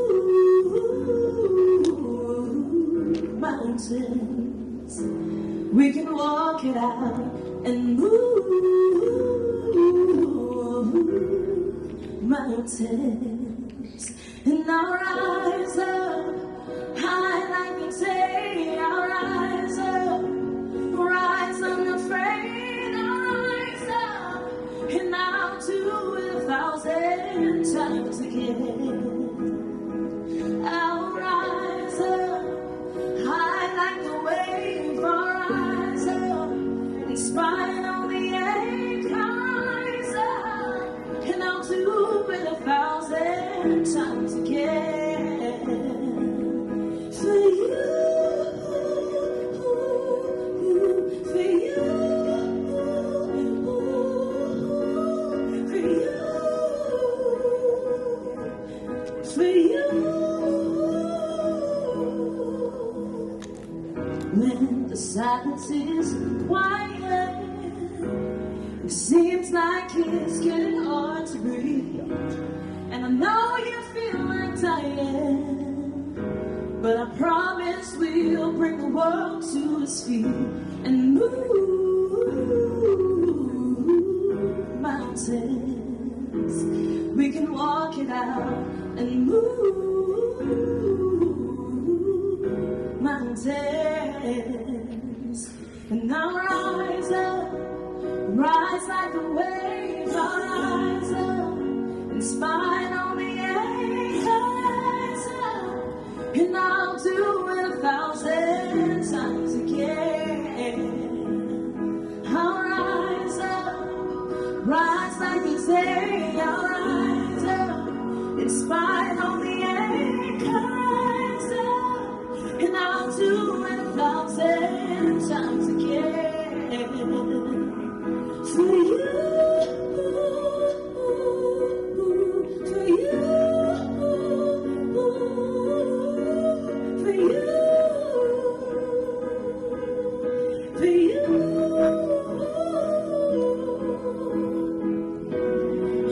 mountains. We can walk it out and move mountains. And I'll rise up high like the day. I'll rise unafraid. I'll rise up, and I'll do it 1,000 times again. I'll rise up high like the wave. I'll rise up in spite of the ache. I'll rise up, and I'll do it 1,000 times again. For you, for you, for you, for you. When the silence is quiet, it seems like it's getting hard to breathe. And I know you feel like dying, but I promise we'll bring the world to its feet and move mountains. We can walk it out and move mountains. And I'll rise up, rise like a wave. I'll rise up in spite of the ache. I'll rise up, and I'll do it 1,000 times again. I'll rise up, rise like the day. I'll rise up in spite of the ache. I'll rise up, and I'll do it 1,000 times again. For you, for you, for you, for you.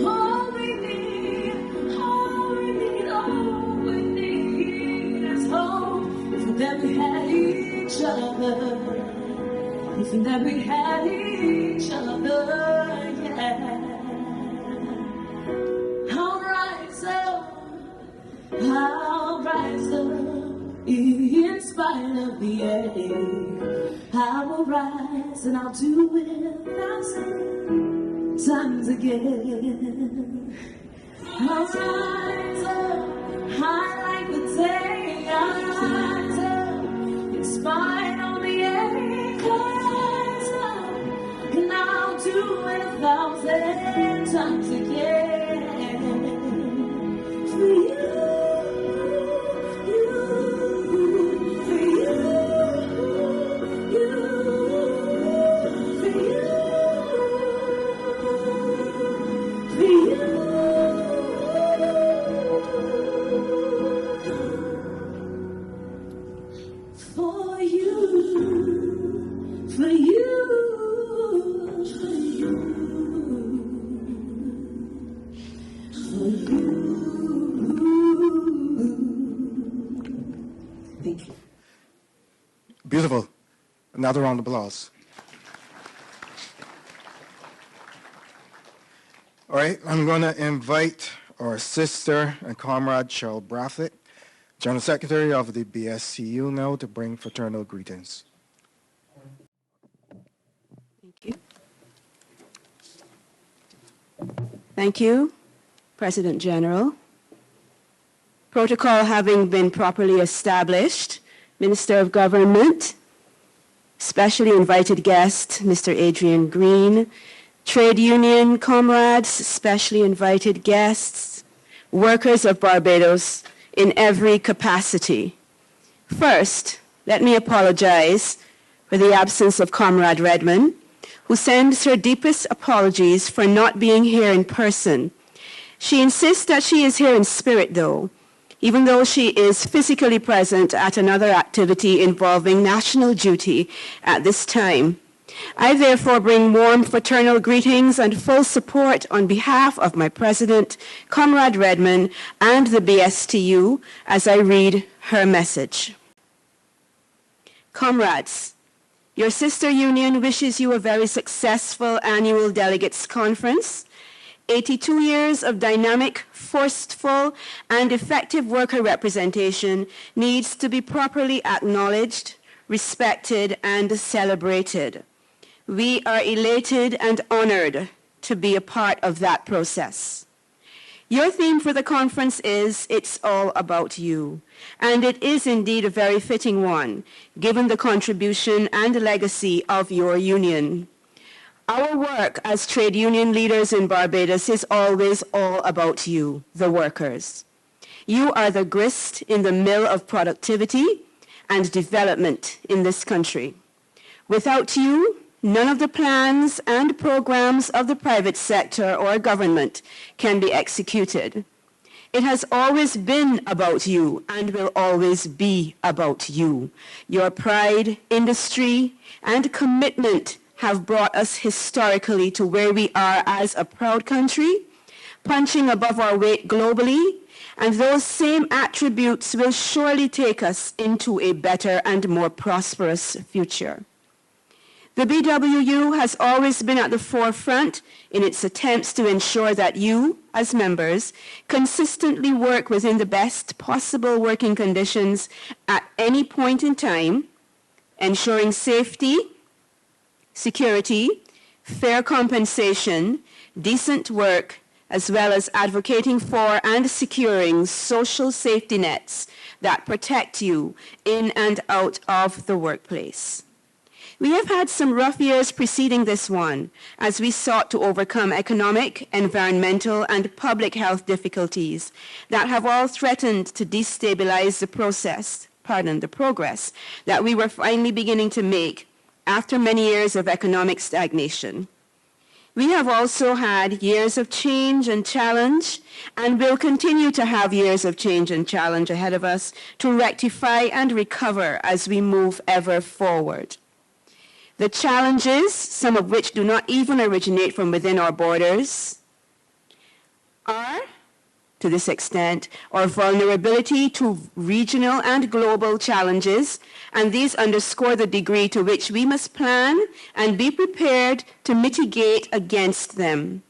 All we need, all we need, all we need is hope. If that we had each other. If that we had each other, yeah. I'll rise up, in spite of the ache. I will rise and I'll do it 1,000 times again. I'll rise up, high like the day. I'll rise up, in spite of the ache. do it 1,000 times again. For you, for you, for you. For you, for you, for you. Thank you. Beautiful. Another round of applause. All right, I'm going to invite our sister and comrade Cheryl Brathwaite, General Secretary of the BSTU, now to bring fraternal greetings. Thank you. Thank you, President General. Protocol having been properly established, Minister of Government, specially invited guest, Mr. Adrian Green, trade union comrades, specially invited guests, workers of Barbados in every capacity. First, let me apologize for the absence of Comrade Redmond, who sends her deepest apologies for not being here in person. She insists that she is here in spirit, though, even though she is physically present at another activity involving national duty at this time. I therefore bring warm fraternal greetings and full support on behalf of my president, Comrade Redmond, and the BSTU as I read her message. Comrades, your sister union wishes you a very successful Annual Delegates Conference. 82 years of dynamic, forceful, and effective worker representation needs to be properly acknowledged, respected, and celebrated. We are elated and honored to be a part of that process. Your theme for the conference is It's All About You, and it is indeed a very fitting one, given the contribution and legacy of your union. Our work as trade union leaders in Barbados is always all about you, the workers. You are the grist in the mill of productivity and development in this country. Without you, none of the plans and programs of the private sector or government can be executed. It has always been about you and will always be about you. Your pride, industry, and commitment have brought us historically to where we are as a proud country, punching above our weight globally, and those same attributes will surely take us into a better and more prosperous future. The BWU has always been at the forefront in its attempts to ensure that you, as members, consistently work within the best possible working conditions at any point in time, ensuring safety, security, fair compensation, decent work, as well as advocating for and securing social safety nets that protect you in and out of the workplace. We have had some rough years preceding this one, as we sought to overcome economic, environmental, and public health difficulties that have all threatened to destabilize the progress that we were finally beginning to make after many years of economic stagnation. We have also had years of change and challenge, and will continue to have years of change and challenge ahead of us to rectify and recover as we move ever forward. The challenges, some of which do not even originate from within our borders, are, to this extent, our vulnerability to regional and global challenges, and these underscore the degree to which we must plan and be prepared to mitigate against them.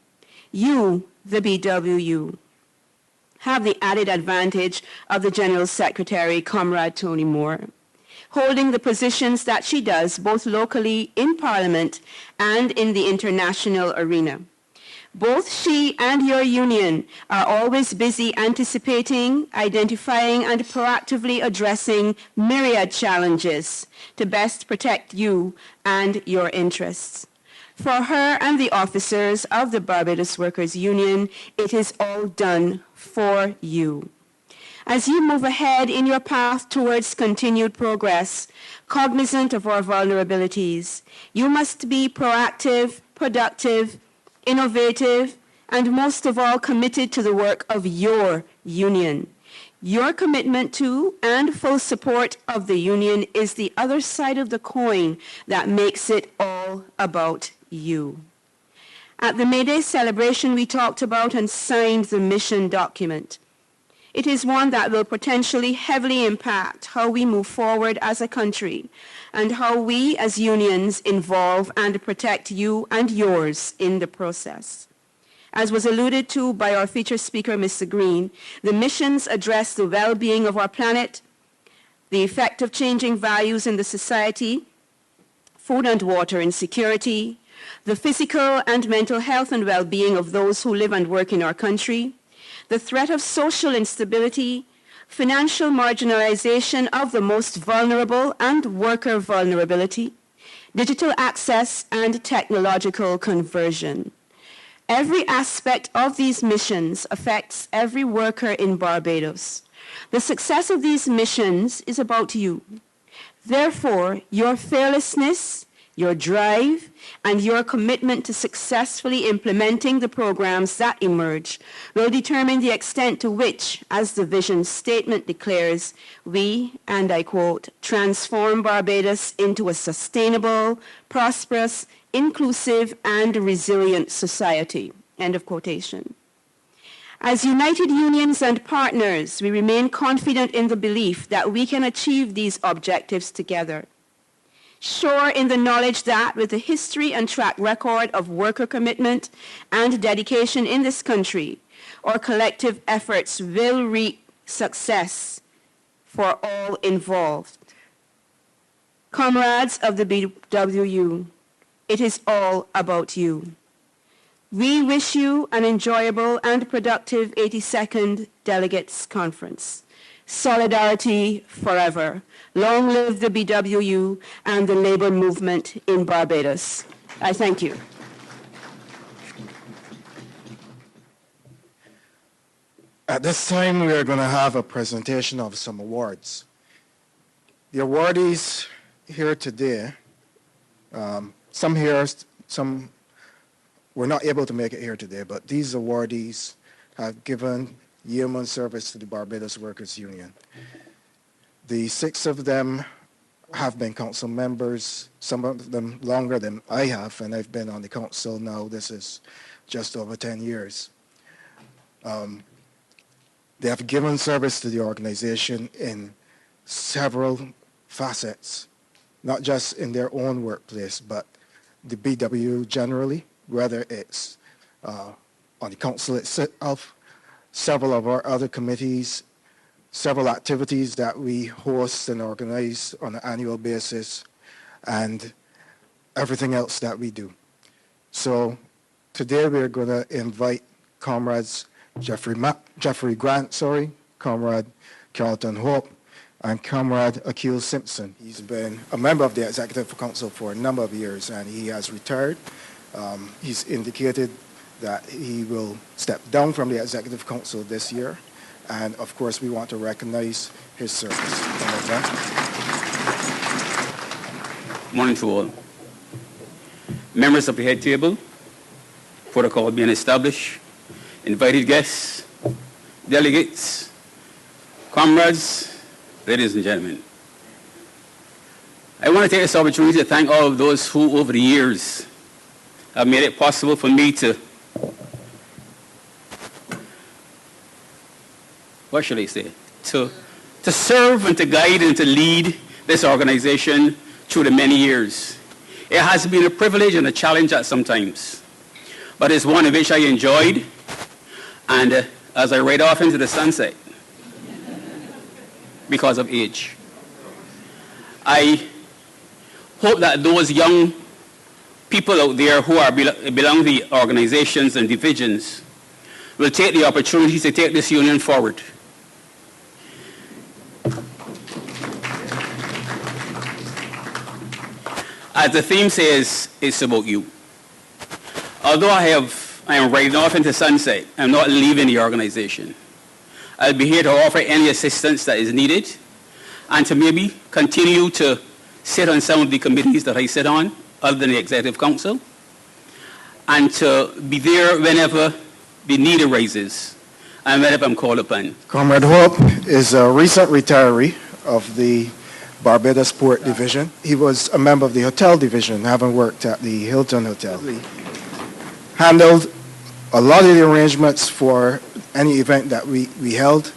You, the BWU, have the added advantage of the General Secretary, Comrade Tony Moore, holding the positions that she does both locally in Parliament and in the international arena. Both she and your union are always busy anticipating, identifying, and proactively addressing myriad challenges to best protect you and your interests. For her and the officers of the Barbados Workers Union, it is all done for you. As you move ahead in your path towards continued progress, cognizant of our vulnerabilities, you must be proactive, productive, innovative, and most of all committed to the work of your union. Your commitment to and full support of the union is the other side of the coin that makes it all about you. At the May Day celebration, we talked about and signed the mission document. It is one that will potentially heavily impact how we move forward as a country and how we as unions involve and protect you and yours in the process. As was alluded to by our featured speaker, Mr. Green, the missions address the well-being of our planet, the effect of changing values in the society, food and water insecurity, the physical and mental health and well-being of those who live and work in our country, the threat of social instability, financial marginalization of the most vulnerable and worker vulnerability, digital access, and technological conversion. Every aspect of these missions affects every worker in Barbados. The success of these missions is about you. Therefore, your fearlessness, your drive, and your commitment to successfully implementing the programs that emerge will determine the extent to which, as the vision statement declares, we, and I quote, transform Barbados into a sustainable, prosperous, inclusive, and resilient society, end of quotation. As united unions and partners, we remain confident in the belief that we can achieve these objectives together. Sure in the knowledge that with the history and track record of worker commitment and dedication in this country, our collective efforts will reap success for all involved. Comrades of the BWU, it is all about you. We wish you an enjoyable and productive 82nd Delegates Conference. Solidarity forever. Long live the BWU and the labor movement in Barbados. I thank you. At this time, we are going to have a presentation of some awards. The awardees here today, some were not able to make it here today, but these awardees have given yeoman service to the Barbados Workers Union. The 6 of them have been council members, some of them longer than I have, and I've been on the council now, this is just over 10 years. They have given service to the organization in several facets, not just in their own workplace, but the BW generally, whether it's on the council itself, several of our other committees, several activities that we host and organize on an annual basis, and everything else that we do. So today we're going to invite comrades Jeffrey Grant, comrade Carlton Hope, and comrade Akil Simpson. He's been a member of the Executive Council for a number of years, and he has retired. He's indicated that he will step down from the Executive Council this year, and of course we want to recognize his service. Morning to all. Members of the head table, protocol being established, invited guests, delegates, comrades, ladies and gentlemen. I want to take this opportunity to thank all of those who over the years have made it possible for me to, what should I say, to serve and to guide and to lead this organization through the many years. It has been a privilege and a challenge at some times, but it's one in which I enjoyed, and as I ride off into the sunset, because of age, I hope that those young people out there who are belong to the organizations and divisions will take the opportunity to take this union forward. As the theme says, it's about you. Although I am riding off into sunset, I'm not leaving the organization. I'll be here to offer any assistance that is needed and to maybe continue to sit on some of the committees that I sit on, other than the Executive Council, and to be there whenever the need arises and whenever I'm called upon. Comrade Hope is a recent retiree of the Barbados Port Division. He was a member of the Hotel Division, having worked at the Hilton Hotel. He handled a lot of the arrangements for any event that we held,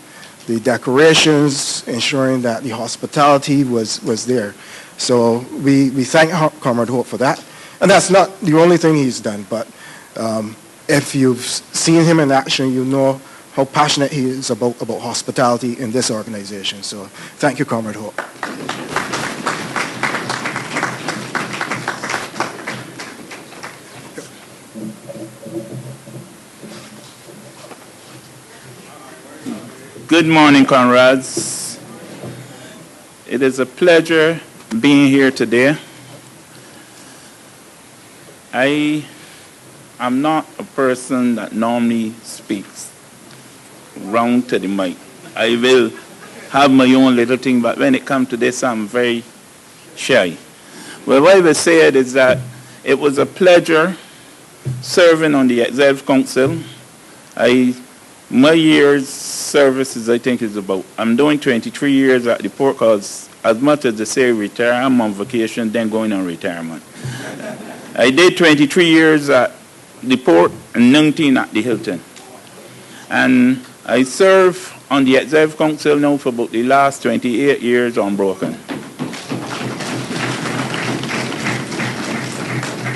the decorations, ensuring that the hospitality was there. So we thank Comrade Hope for that. And that's not the only thing he's done, but if you've seen him in action, you know how passionate he is about hospitality in this organization. So thank you, Comrade Hope. Good morning, comrades. It is a pleasure being here today. I am not a person that normally speaks round to the mic. I will have my own little thing, but when it comes to this, I'm very shy. Well, what I will say is that it was a pleasure serving on the Executive Council. My years services, I think, is about, I'm doing 23 years at the port because as much as they say retire, I'm on vacation, then going on retirement. I did 23 years at the port and 19 at the Hilton. And I serve on the Executive Council now for about the last 28 years unbroken.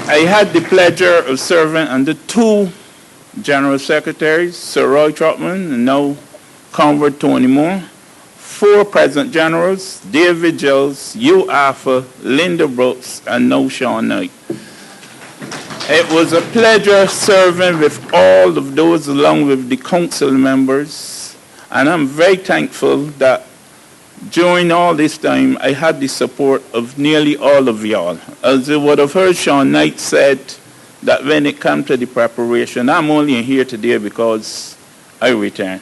I had the pleasure of serving under two General Secretaries, Sir Roy Trotman and now Comrade Tony Moore, four President Generals, David Gills, Hugh Arthur, Linda Brooks, and now Sean Knight. It was a pleasure serving with all of those along with the council members, and I'm very thankful that during all this time I had the support of nearly all of y'all. As you would have heard Sean Knight said that when it comes to the preparation, I'm only here today because I returned.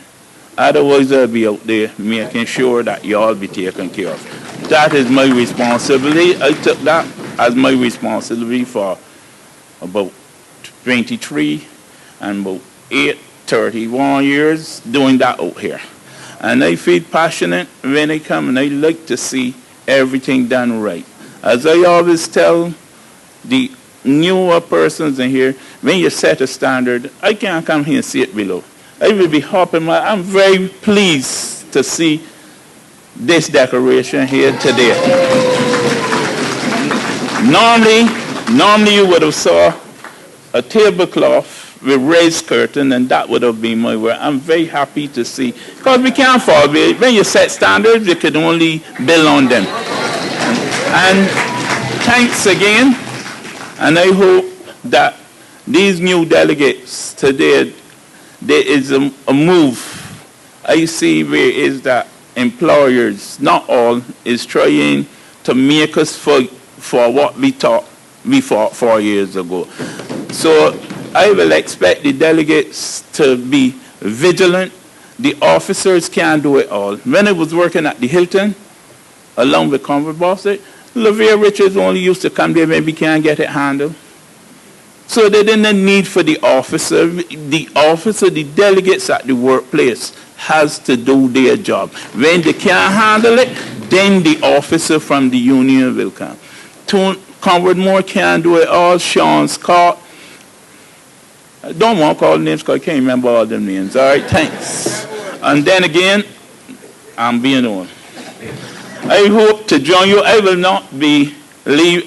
Otherwise, I'll be out there making sure that y'all be taken care of. That is my responsibility. I took that as my responsibility for about 23 and about 31 years doing that out here. And I feel passionate when I come, and I like to see everything done right. As I always tell the newer persons in here, when you set a standard, I can't come here and see it below. I will be hopping. I'm very pleased to see this decoration here today. Normally you would have saw a tablecloth with raised curtain, and that would have been my work. I'm very happy to see, because we can't fall. When you set standards, you can only build on them. And thanks again. And I hope that these new delegates today, there is a move I see where is that employers, not all, is trying to make us for what we thought we fought 4 years ago. So I will expect the delegates to be vigilant. The officers can't do it all. When I was working at the Hilton, along with Comrade Bonnett, Laverne Richards only used to come there when we can't get it handled. So they didn't need for the officer. The delegates at the workplace has to do their job. When they can't handle it, then the officer from the union will come. Comrade Moore can't do it all. Sean Scott. I don't want to call names because I can't remember all them names. All right, thanks. And then again, I'm being on. I hope to join you. I will not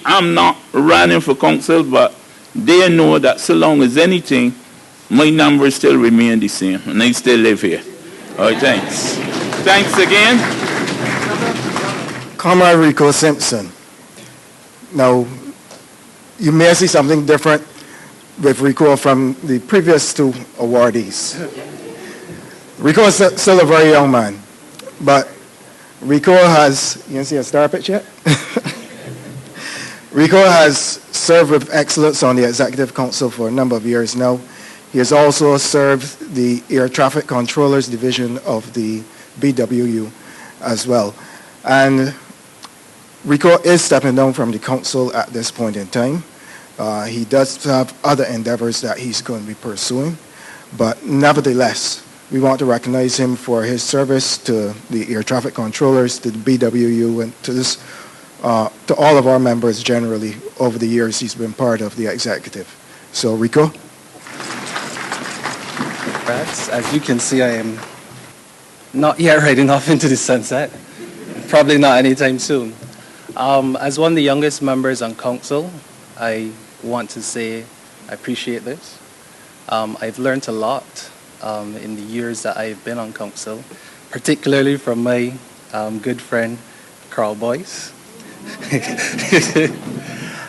I'm not running for council, but they know that so long as anything, my numbers still remain the same, and I still live here. All right, thanks. Thanks again. Comrade Rico Simpson. Now, you may see something different with Rico from the previous two awardees. Rico is still a very young man, but Rico has, you can see a star picture? Rico has served with excellence on the Executive Council for a number of years now. He has also served the Air Traffic Controllers Division of the BWU as well. And Rico is stepping down from the council at this point in time. He does have other endeavors that he's going to be pursuing, but nevertheless, we want to recognize him for his service to the air traffic controllers, to the BWU, and to all of our members generally over the years he's been part of the executive. So, Rico. As you can see, I am not yet riding off into the sunset. Probably not anytime soon. As one of the youngest members on council, I want to say I appreciate this. I've learned a lot in the years that I've been on council, particularly from my good friend, Carl Boyce.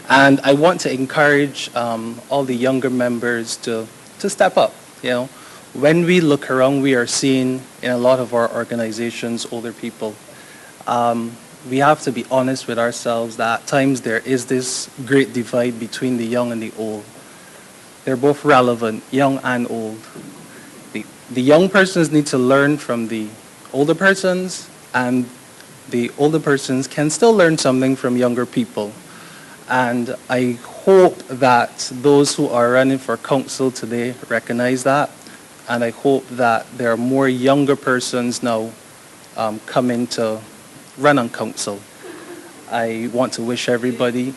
And I want to encourage all the younger members to step up. You know, when we look around, we are seeing in a lot of our organizations older people. We have to be honest with ourselves that at times there is this great divide between the young and the old. They're both relevant, young and old. The young persons need to learn from the older persons, and the older persons can still learn something from younger people. And I hope that those who are running for council today recognize that. And I hope that there are more younger persons now coming to run on council. I want to wish everybody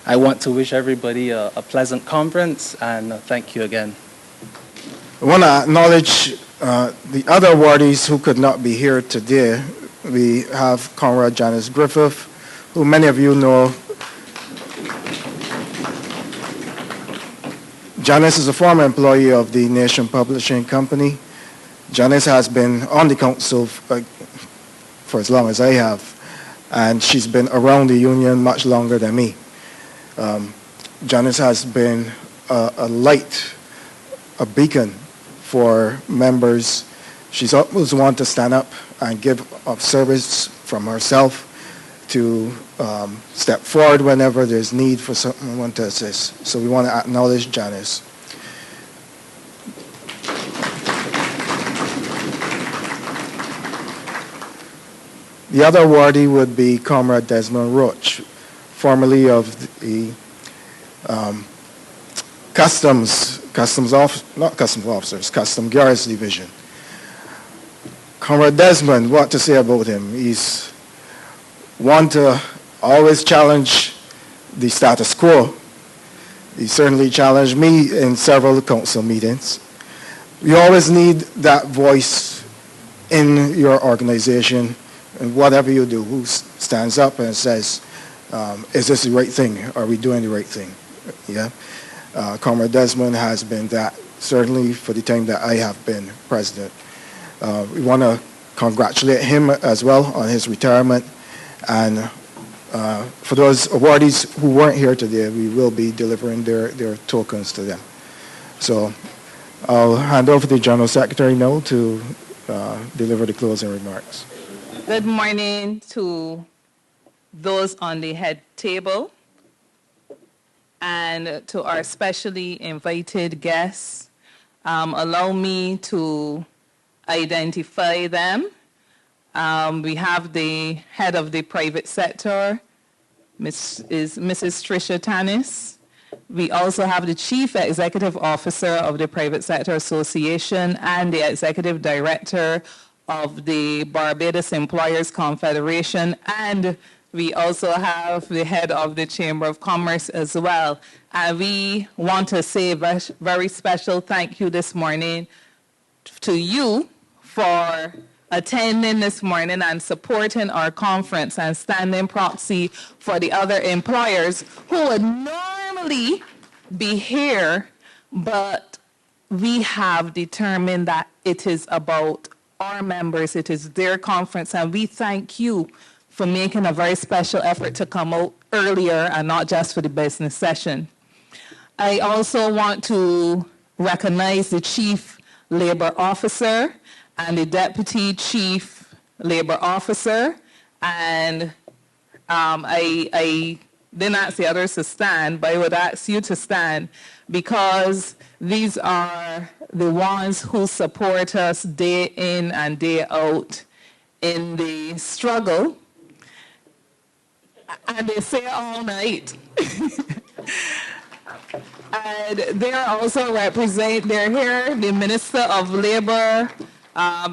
a pleasant conference, and thank you again. I want to acknowledge the other awardees who could not be here today. We have Comrade Janice Griffith, who many of you know. Janice is a former employee of the Nation Publishing Company. Janice has been on the council for as long as I have, and she's been around the union much longer than me. Janice has been a light, a beacon for members. She's always one to stand up and give of service from herself to step forward whenever there's need for someone to assist. So we want to acknowledge Janice. The other awardee would be Comrade Desmond Roach, formerly of the Customs Guards Division. Comrade Desmond, what to say about him? He's one to always challenge the status quo. He certainly challenged me in several council meetings. You always need that voice in your organization, and whatever you do, who stands up and says, is this the right thing? Are we doing the right thing? Yeah. Comrade Desmond has been that, certainly for the time that I have been president. We want to congratulate him as well on his retirement. And for those awardees who weren't here today, we will be delivering their tokens to them. So I'll hand over to the General Secretary now to deliver the closing remarks. Good morning to those on the head table and to our specially invited guests. Allow me to identify them. We have the head of the private sector, Mrs. Tricia Tanis. We also have the Chief Executive Officer of the Private Sector Association and the Executive Director of the Barbados Employers Confederation, and we also have the head of the Chamber of Commerce as well. And we want to say a very special thank you this morning to you for attending this morning and supporting our conference and standing proxy for the other employers who would normally be here, but we have determined that it is about our members, it is their conference, and we thank you for making a very special effort to come out earlier and not just for the business session. I also want to recognize the Chief Labor Officer and the Deputy Chief Labor Officer, and I didn't ask the others to stand, but I would ask you to stand because these are the ones who support us day in and day out in the struggle. And they say all night. And they're also they're here, the Minister of Labor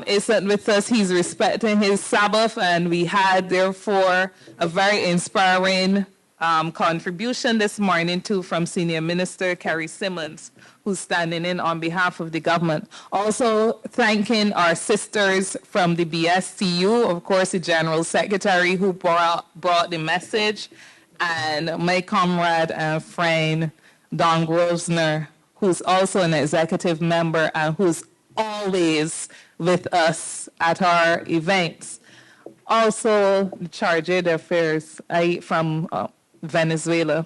isn't with us. He's respecting his Sabbath, and we had, therefore, a very inspiring contribution this morning, too, from Senior Minister Kerrie Symmonds, who's standing in on behalf of the government. Also thanking our sisters from the BSTU, of course, the General Secretary who brought the message, and my comrade and friend, Don Grosvenor, who's also an executive member and who's always with us at our events. Also, the Charge d'Affaires from Venezuela.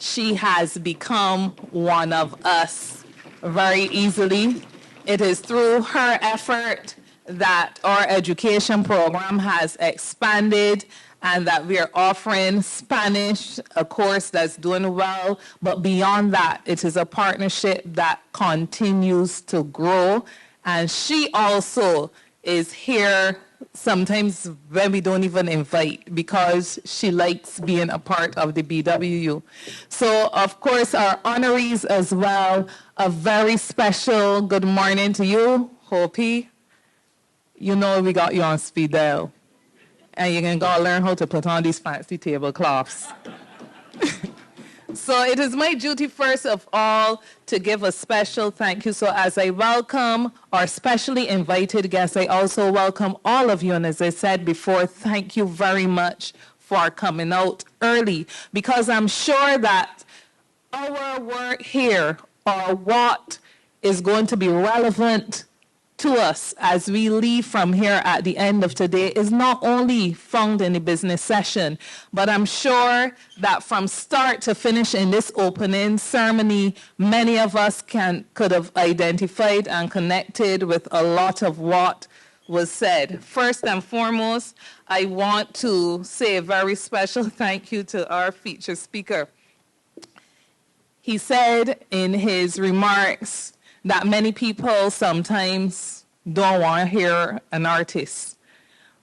She has become one of us very easily. It is through her effort that our education program has expanded and that we are offering Spanish, a course that's doing well. But beyond that, it is a partnership that continues to grow. And she also is here sometimes when we don't even invite because she likes being a part of the BWU. So, of course, our honorees as well, a very special good morning to you, Hopi. You know we got you on speed dial. And you can go learn how to put on these fancy tablecloths. So it is my duty, first of all, to give a special thank you. So as I welcome our specially invited guests, I also welcome all of you. And as I said before, thank you very much for coming out early, because I'm sure that our work here, or what is going to be relevant to us as we leave from here at the end of today, is not only found in the business session, but I'm sure that from start to finish in this opening ceremony, many of us could have identified and connected with a lot of what was said. First and foremost, I want to say a very special thank you to our featured speaker. He said in his remarks that many people sometimes don't want to hear an artist.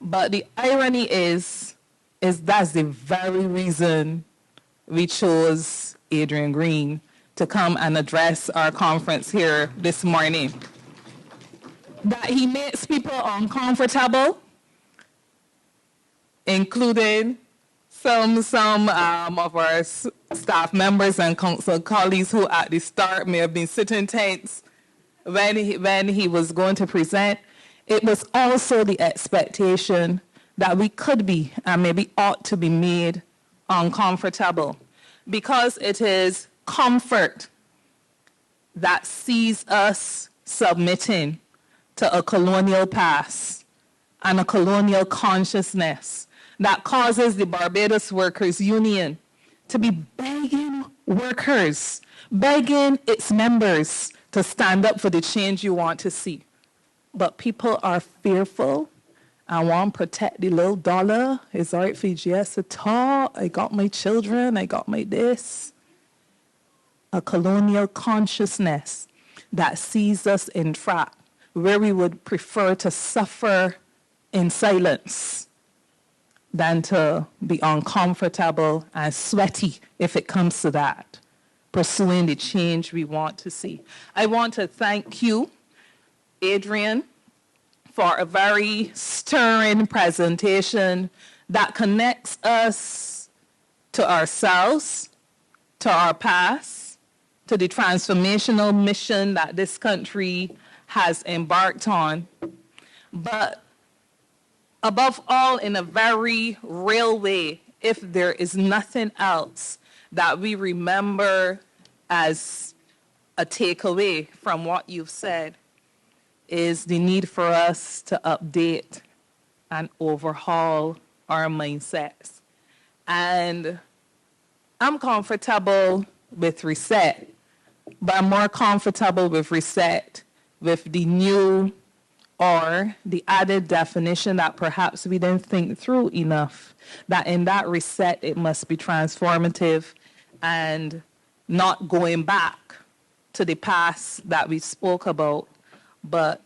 But the irony is that's the very reason we chose Adrian Green to come and address our conference here this morning. That he makes people uncomfortable, including some of our staff members and council colleagues who at the start may have been sitting tense when he was going to present. It was also the expectation that we could be and maybe ought to be made uncomfortable, because it is comfort that sees us submitting to a colonial past and a colonial consciousness that causes the Barbados Workers Union to be begging workers, begging its members to stand up for the change you want to see. But people are fearful and want to protect the little dollar. It's all right for GS at all. I got my children, I got my this. A colonial consciousness that sees us in trap, where we would prefer to suffer in silence than to be uncomfortable and sweaty, if it comes to that, pursuing the change we want to see. I want to thank you, Adrian, for a very stirring presentation that connects us to ourselves, to our past, to the transformational mission that this country has embarked on, but above all, in a very real way, if there is nothing else that we remember as a takeaway from what you've said, is the need for us to update and overhaul our mindsets. And I'm comfortable with reset, but I'm more comfortable with reset with the new or the added definition that perhaps we didn't think through enough, that in that reset, it must be transformative and not going back to the past that we spoke about, but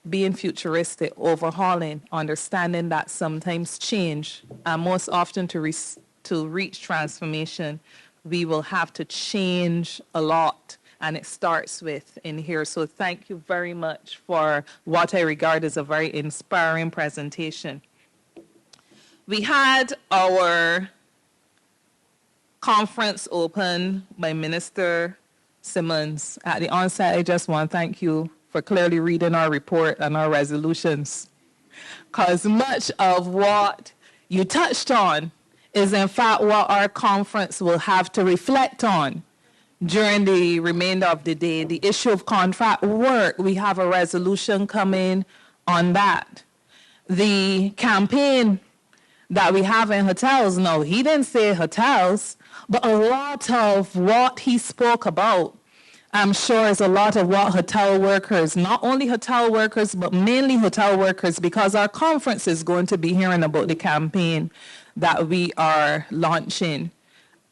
being futuristic, overhauling, understanding that sometimes change, and most often to reach transformation, we will have to change a lot, and it starts with in here. So thank you very much for what I regard as a very inspiring presentation. We had our conference open by Minister Symmonds. At the onset, I just want to thank you for clearly reading our report and our resolutions, because much of what you touched on is in fact what our conference will have to reflect on during the remainder of the day. The issue of contract work, we have a resolution coming on that. The campaign that we have in hotels, no, he didn't say hotels, but a lot of what he spoke about, I'm sure, is a lot of what hotel workers, not only hotel workers, but mainly hotel workers, because our conference is going to be hearing about the campaign that we are launching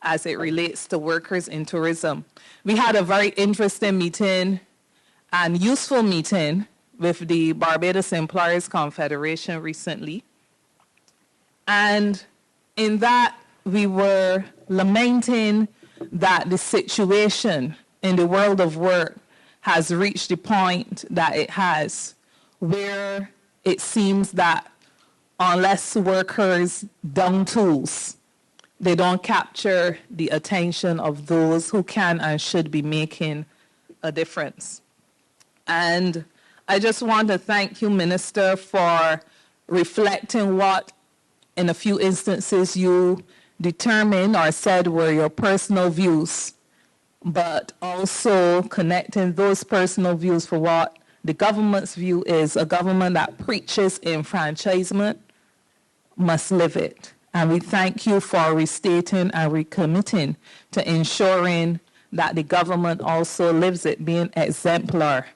as it relates to workers in tourism. We had a very interesting meeting and useful meeting with the Barbados Employers Confederation recently. And in that, we were lamenting that the situation in the world of work has reached the point that it has, where it seems that unless workers down tools, they don't capture the attention of those who can and should be making a difference. And I just want to thank you, Minister, for reflecting what, in a few instances, you determined or said were your personal views, but also connecting those personal views for what the government's view is. A government that preaches enfranchisement must live it. And we thank you for restating and recommitting to ensuring that the government also lives it, being exemplar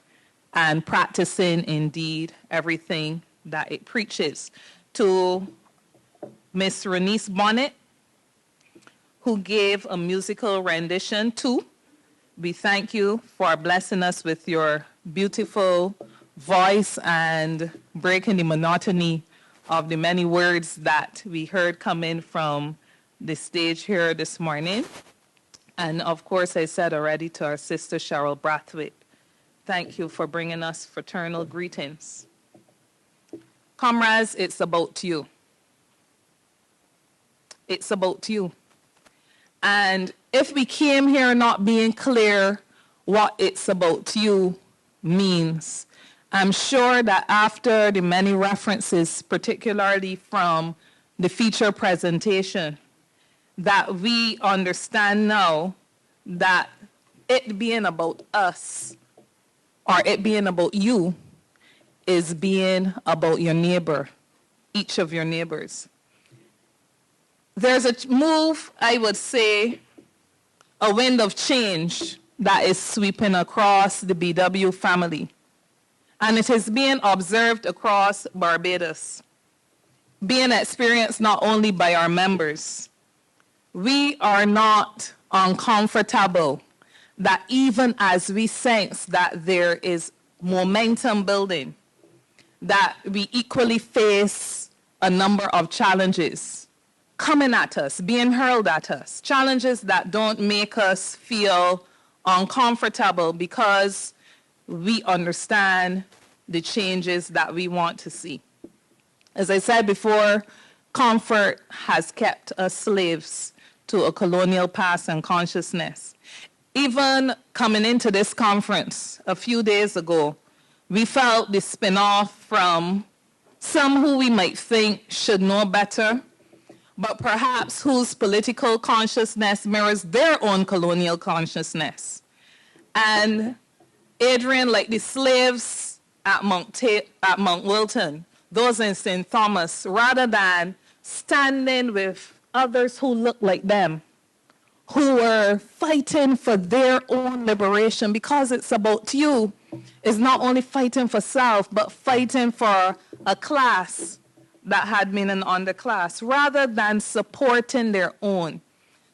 and practicing indeed everything that it preaches. To Miss Reniece Bonnett, who gave a musical rendition too, we thank you for blessing us with your beautiful voice and breaking the monotony of the many words that we heard coming from the stage here this morning. And of course, I said already to our sister Cheryl Brathwaite, thank you for bringing us fraternal greetings. Comrades, it's about you. It's about you. And if we came here not being clear what it's about you means, I'm sure that after the many references, particularly from the feature presentation, that we understand now that it being about us or it being about you is being about your neighbor, each of your neighbors. There's a move, I would say, a wind of change that is sweeping across the BW family. And it is being observed across Barbados, being experienced not only by our members. We are not uncomfortable that even as we sense that there is momentum building, that we equally face a number of challenges coming at us, being hurled at us, challenges that don't make us feel uncomfortable because we understand the changes that we want to see. As I said before, comfort has kept us slaves to a colonial past and consciousness. Even coming into this conference a few days ago, we felt the spin-off from some who we might think should know better, but perhaps whose political consciousness mirrors their own colonial consciousness. And Adrian, like the slaves at Mount Wilton, those in St. Thomas, rather than standing with others who look like them, who were fighting for their own liberation, because it's about you, is not only fighting for self, but fighting for a class, that had been an underclass, rather than supporting their own.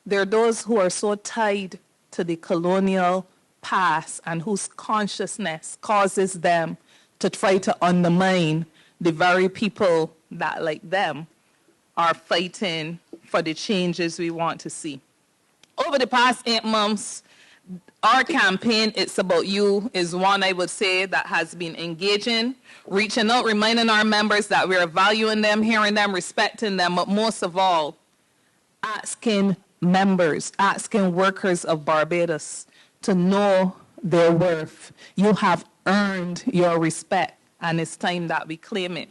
There are those who are so tied to the colonial past and whose consciousness causes them to try to undermine the very people that, like them, are fighting for the changes we want to see. Over the past 8 months, our campaign, It's About You, is one I would say that has been engaging, reaching out, reminding our members that we are valuing them, hearing them, respecting them, but most of all, asking members, asking workers of Barbados to know their worth. You have earned your respect, and it's time that we claim it.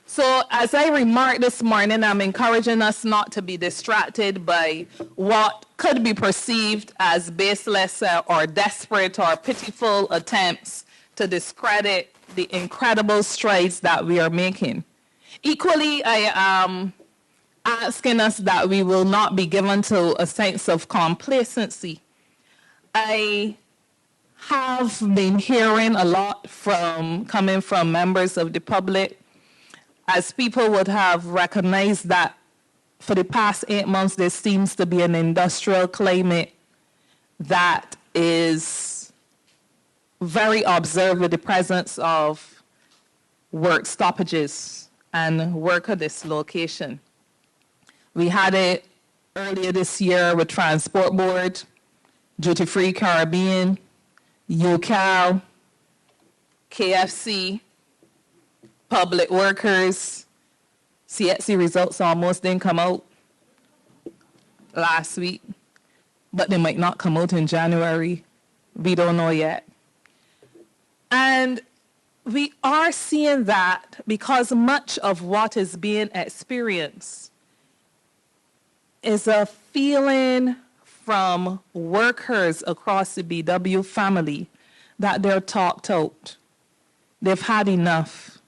So as I remarked this morning, I'm encouraging us not to be distracted by what could be perceived as baseless or desperate or pitiful attempts to discredit the incredible strides that we are making. Equally, I am asking us that we will not be given to a sense of complacency. I have been hearing a lot coming from members of the public, as people would have recognized that for the past 8 months, there seems to be an industrial climate that is very observed with the presence of work stoppages and worker dislocation. We had it earlier this year with Transport Board, Duty Free Caribbean, UCAL, KFC, public workers. CXC results almost didn't come out last week, but they might not come out in January. We don't know yet. And we are seeing that because much of what is being experienced is a feeling from workers across the BW family that they're talked out. They've had enough.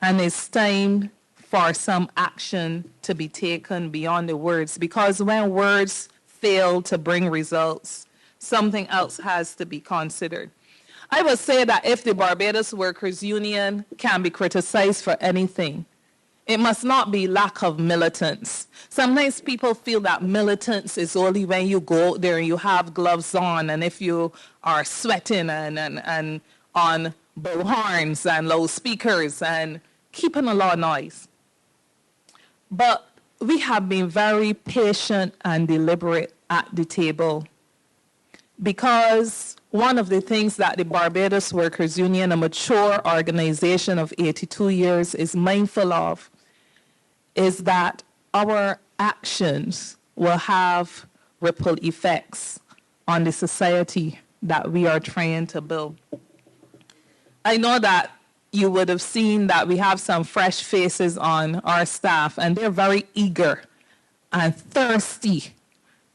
And it's time for some action to be taken beyond the words, because when words fail to bring results, something else has to be considered. I would say that if the Barbados Workers Union can be criticized for anything, it must not be lack of militants. Sometimes people feel that militants is only when you go out there and you have gloves on, and if you are sweating and on bullhorns and loudspeakers and keeping a lot of noise. But we have been very patient and deliberate at the table, because one of the things that the Barbados Workers Union, a mature organization of 82 years, is mindful of is that our actions will have ripple effects on the society that we are trying to build. I know that you would have seen that we have some fresh faces on our staff, and they're very eager and thirsty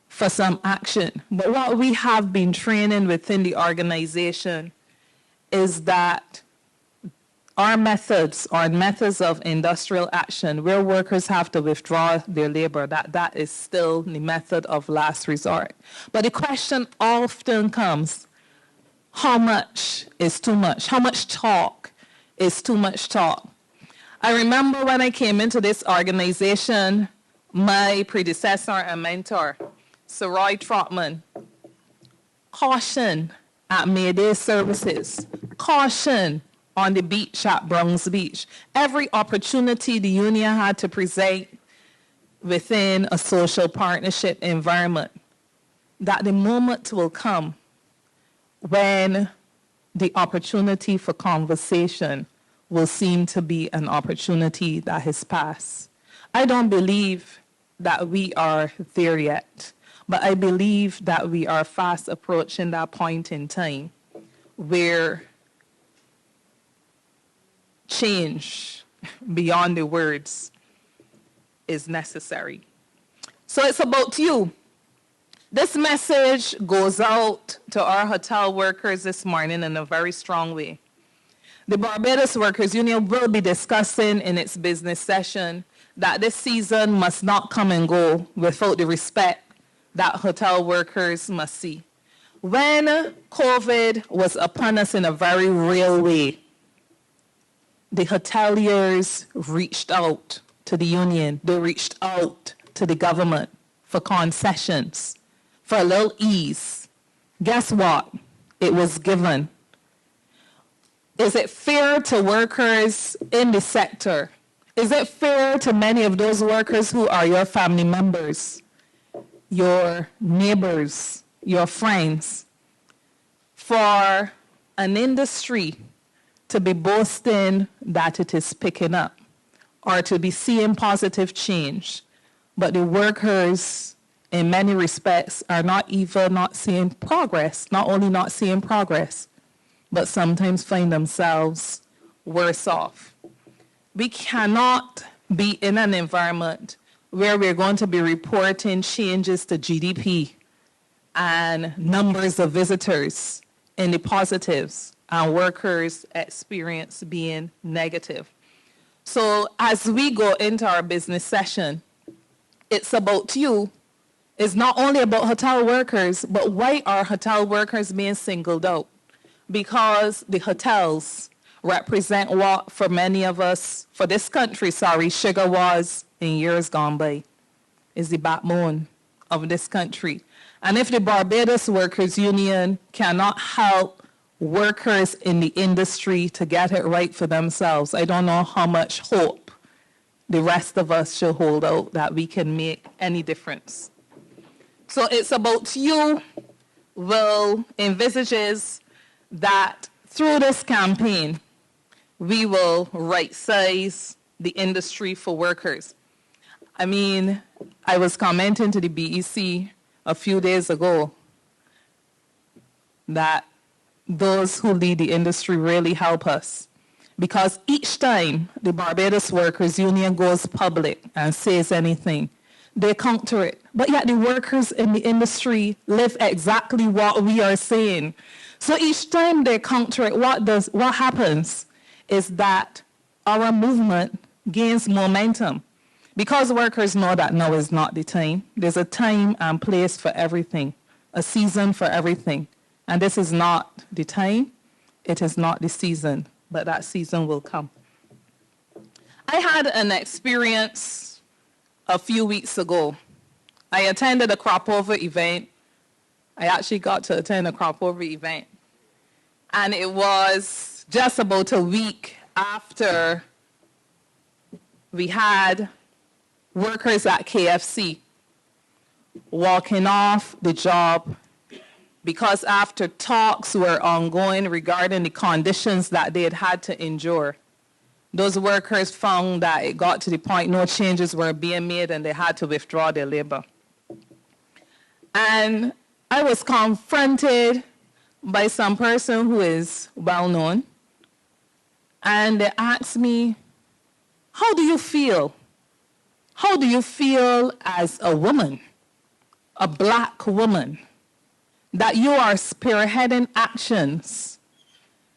for some action. But what we have been training within the organization is that our methods are methods of industrial action where workers have to withdraw their labor, that is still the method of last resort. But the question often comes, how much is too much? How much talk is too much talk? I remember when I came into this organization, my predecessor and mentor, Sir Roy Trotman, caution at Mayday services, caution on the beach at Browns Beach. Every opportunity the union had to present within a social partnership environment, that the moment will come when the opportunity for conversation will seem to be an opportunity that has passed. I don't believe that we are there yet, but I believe that we are fast approaching that point in time where change beyond the words is necessary. So it's about you. This message goes out to our hotel workers this morning in a very strong way. The Barbados Workers Union will be discussing in its business session that this season must not come and go without the respect that hotel workers must see. When COVID was upon us in a very real way, the hoteliers reached out to the union. They reached out to the government for concessions, for a little ease. Guess what? It was given. Is it fair to workers in the sector? Is it fair to many of those workers who are your family members, your neighbors, your friends, for an industry to be boasting that it is picking up or to be seeing positive change, but the workers in many respects are not seeing progress, not only not seeing progress, but sometimes find themselves worse off. We cannot be in an environment where we're going to be reporting changes to GDP and numbers of visitors in the positives and workers' experience being negative. So as we go into our business session, it's about you. It's not only about hotel workers, but why are hotel workers being singled out? Because the hotels represent what, for many of us, for this country, sugar was in years gone by, is the backbone of this country. And if the Barbados Workers Union cannot help workers in the industry to get it right for themselves, I don't know how much hope the rest of us should hold out that we can make any difference. So it's about you. Will envisages that through this campaign, we will right-size the industry for workers. I mean, I was commenting to the BEC a few days ago that those who lead the industry really help us, because each time the Barbados Workers Union goes public and says anything, they counter it. But yet the workers in the industry live exactly what we are saying. So each time they counter it, what happens is that our movement gains momentum. Because workers know that now is not the time. There's a time and place for everything, a season for everything. And this is not the time, it is not the season, but that season will come. I had an experience a few weeks ago. I attended a crop over event. I actually got to attend a crop over event. And it was just about a week after we had workers at KFC walking off the job because after talks were ongoing regarding the conditions that they had had to endure, those workers found that it got to the point no changes were being made and they had to withdraw their labor. And I was confronted by some person who is well known, and they asked me, how do you feel? How do you feel as a woman, a black woman, that you are spearheading actions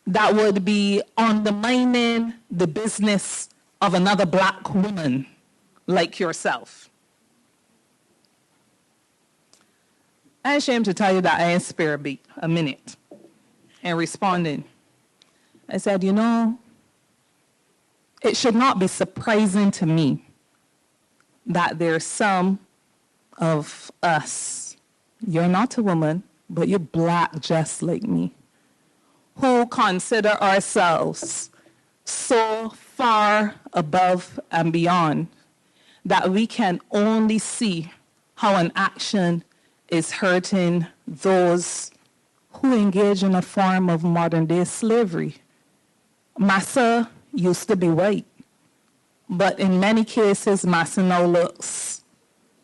that would be undermining the business of another black woman like yourself? I'm ashamed to tell you that I ain't spare a minute in responding. I said, you know, it should not be surprising to me that there's some of us, you're not a woman, but you're black just like me, who consider ourselves so far above and beyond that we can only see how an action is hurting those who engage in a form of modern-day slavery. Massa used to be white, but in many cases, Massa now looks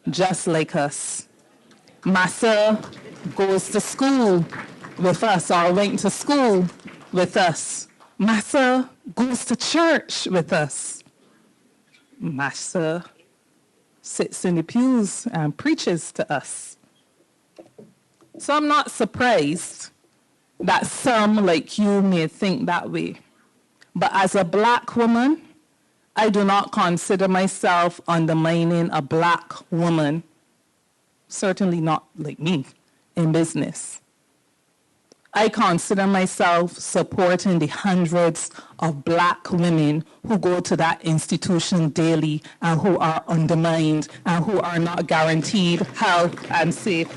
just like us. Massa goes to school with us or went to school with us. Massa goes to church with us. Massa sits in the pews and preaches to us. So I'm not surprised that some like you may think that way. But as a black woman, I do not consider myself undermining a black woman, certainly not like me, in business. I consider myself supporting the hundreds of Black women who go to that institution daily and who are undermined and who are not guaranteed health and safe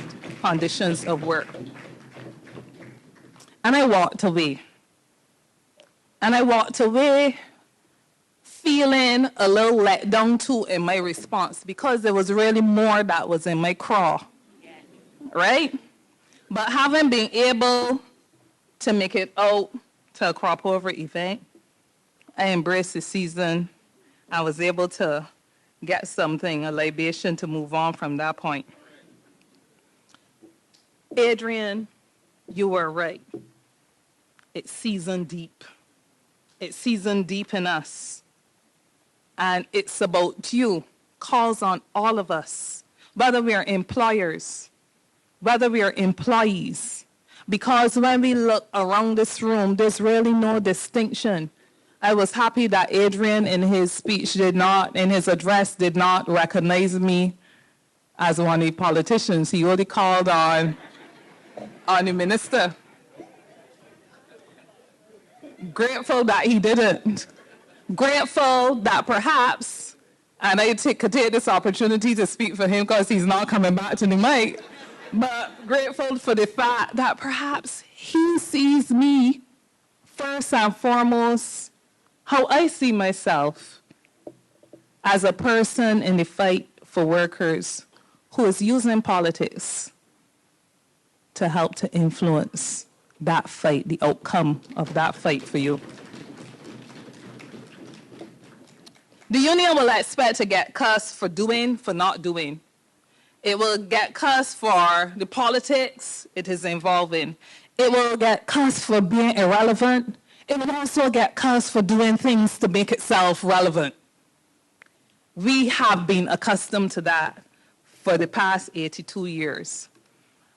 conditions of work. And I walked away. And I walked away feeling a little let down too in my response because there was really more that was in my craw, right? But having been able to make it out to a crop over event, I embraced the season. I was able to get something, a libation, to move on from that point. Adrian, you were right. It's seasoned deep. It's seasoned deep in us. And it's about you, calls on all of us, whether we are employers, whether we are employees. Because when we look around this room, there's really no distinction. I was happy that Adrian in his speech in his address did not recognize me as one of the politicians. He only called on the minister. Grateful that he didn't. Grateful that perhaps, and I could take this opportunity to speak for him because he's not coming back to the mic, but grateful for the fact that perhaps he sees me first and foremost how I see myself as a person in the fight for workers who is using politics to help to influence that fight, the outcome of that fight for you. The union will expect to get cussed for doing, for not doing. It will get cussed for the politics it is involved in. It will get cussed for being irrelevant. It will also get cussed for doing things to make itself relevant. We have been accustomed to that for the past 82 years.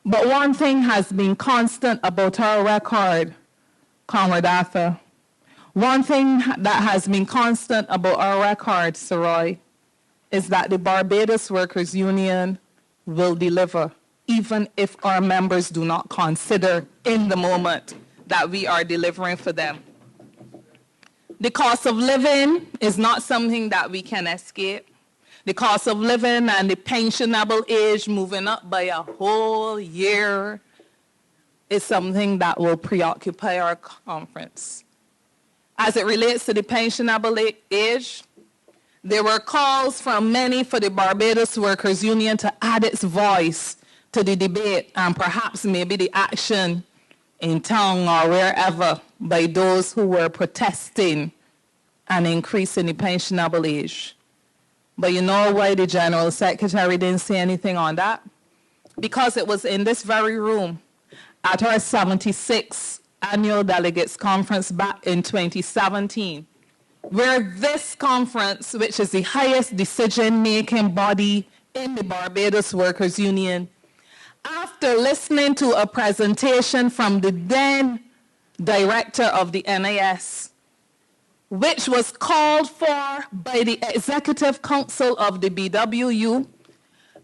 But one thing has been constant about our record, Comrade Arthur. One thing that has been constant about our record, Saroy, is that the Barbados Workers Union will deliver, even if our members do not consider in the moment that we are delivering for them. The cost of living is not something that we can escape. The cost of living and the pensionable age moving up by a whole year is something that will preoccupy our conference. As it relates to the pensionable age, there were calls from many for the Barbados Workers Union to add its voice to the debate and perhaps maybe the action in town or wherever by those who were protesting an increase in the pensionable age. But you know why the General Secretary didn't say anything on that? Because it was in this very room at our 76th Annual Delegates Conference back in 2017, where this conference, which is the highest decision-making body in the Barbados Workers Union, after listening to a presentation from the then director of the NIS, which was called for by the Executive Council of the BWU,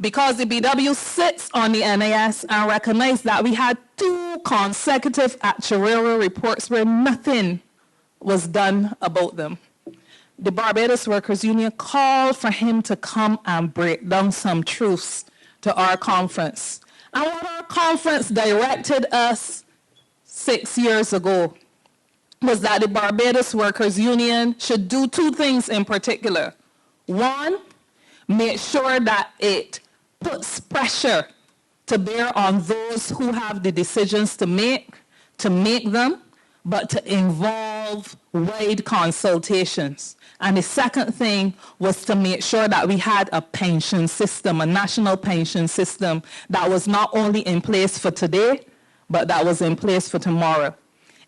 because the BW sits on the NIS and recognized that we had 2 consecutive actuarial reports where nothing was done about them. The Barbados Workers Union called for him to come and break down some truths to our conference. And what our conference directed us 6 years ago was that the Barbados Workers Union should do 2 things in particular. One, make sure that it puts pressure to bear on those who have the decisions to make them, but to involve wide consultations. And the second thing was to make sure that we had a pension system, a national pension system that was not only in place for today, but that was in place for tomorrow.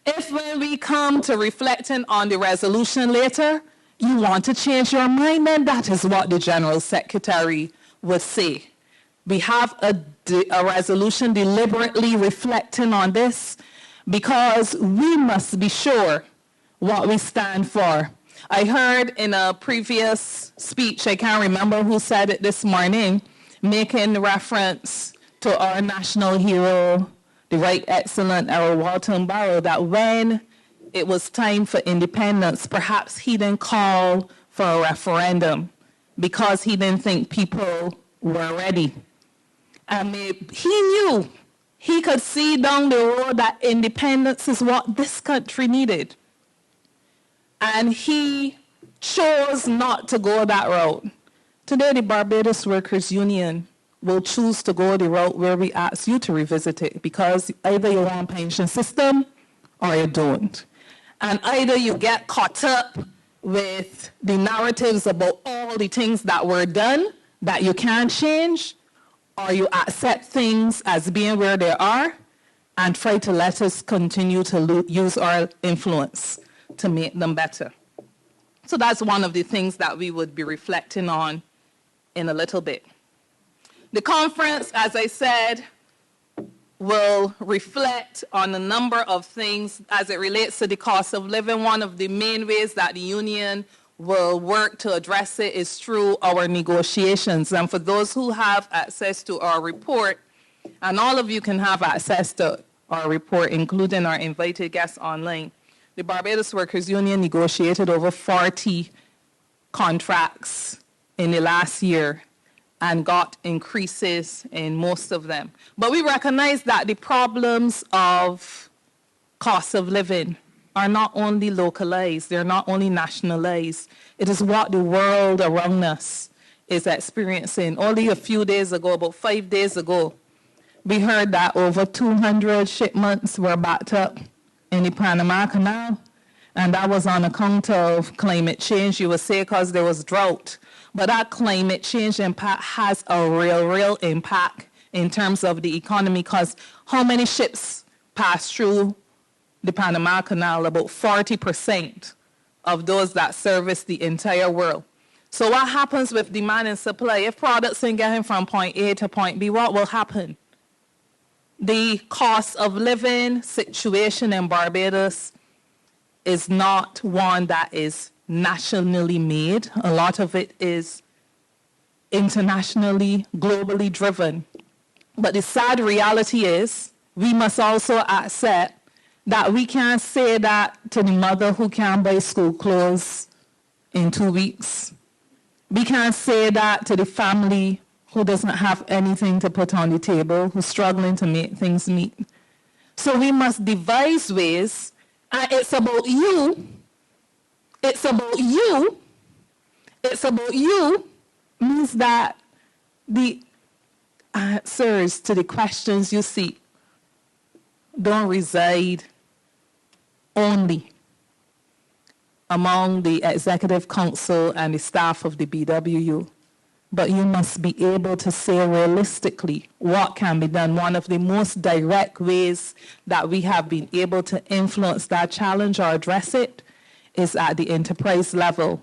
If when we come to reflecting on the resolution later, you want to change your mind, then that is what the General Secretary would say. We have a resolution deliberately reflecting on this because we must be sure what we stand for. I heard in a previous speech, I can't remember who said it this morning, making reference to our national hero, the Right Excellent Errol Walton Barrow, that when it was time for independence, perhaps he didn't call for a referendum because he didn't think people were ready. And he knew, he could see down the road that independence is what this country needed. And he chose not to go that route. Today, the Barbados Workers Union will choose to go the route where we ask you to revisit it, because either you want a pension system or you don't. And either you get caught up with the narratives about all the things that were done that you can't change, or you accept things as being where they are and try to let us continue to use our influence to make them better. So that's one of the things that we would be reflecting on in a little bit. The conference, as I said, will reflect on a number of things as it relates to the cost of living. One of the main ways that the union will work to address it is through our negotiations. And for those who have access to our report, and all of you can have access to our report, including our invited guests online, the Barbados Workers Union negotiated over 40 contracts in the last year and got increases in most of them. But we recognize that the problems of cost of living are not only localized, they're not only nationalized. It is what the world around us is experiencing. Only a few days ago, about 5 days ago, we heard that over 200 shipments were backed up in the Panama Canal, and that was on account of climate change. You would say because there was drought, but that climate change impact has a real impact in terms of the economy, because how many ships pass through the Panama Canal? About 40% of those that service the entire world. So what happens with demand and supply? If products ain't getting from point A to point B, what will happen? The cost of living situation in Barbados is not one that is nationally made. A lot of it is internationally, globally driven. But the sad reality is we must also accept that we can't say that to the mother who can't buy school clothes in 2 weeks. We can't say that to the family who doesn't have anything to put on the table, who's struggling to make things meet. So we must devise ways, and it's about you. It's about you. It's about you means that the answers to the questions you seek don't reside only among the Executive Council and the staff of the BWU, but you must be able to say realistically what can be done. One of the most direct ways that we have been able to influence that challenge or address it is at the enterprise level,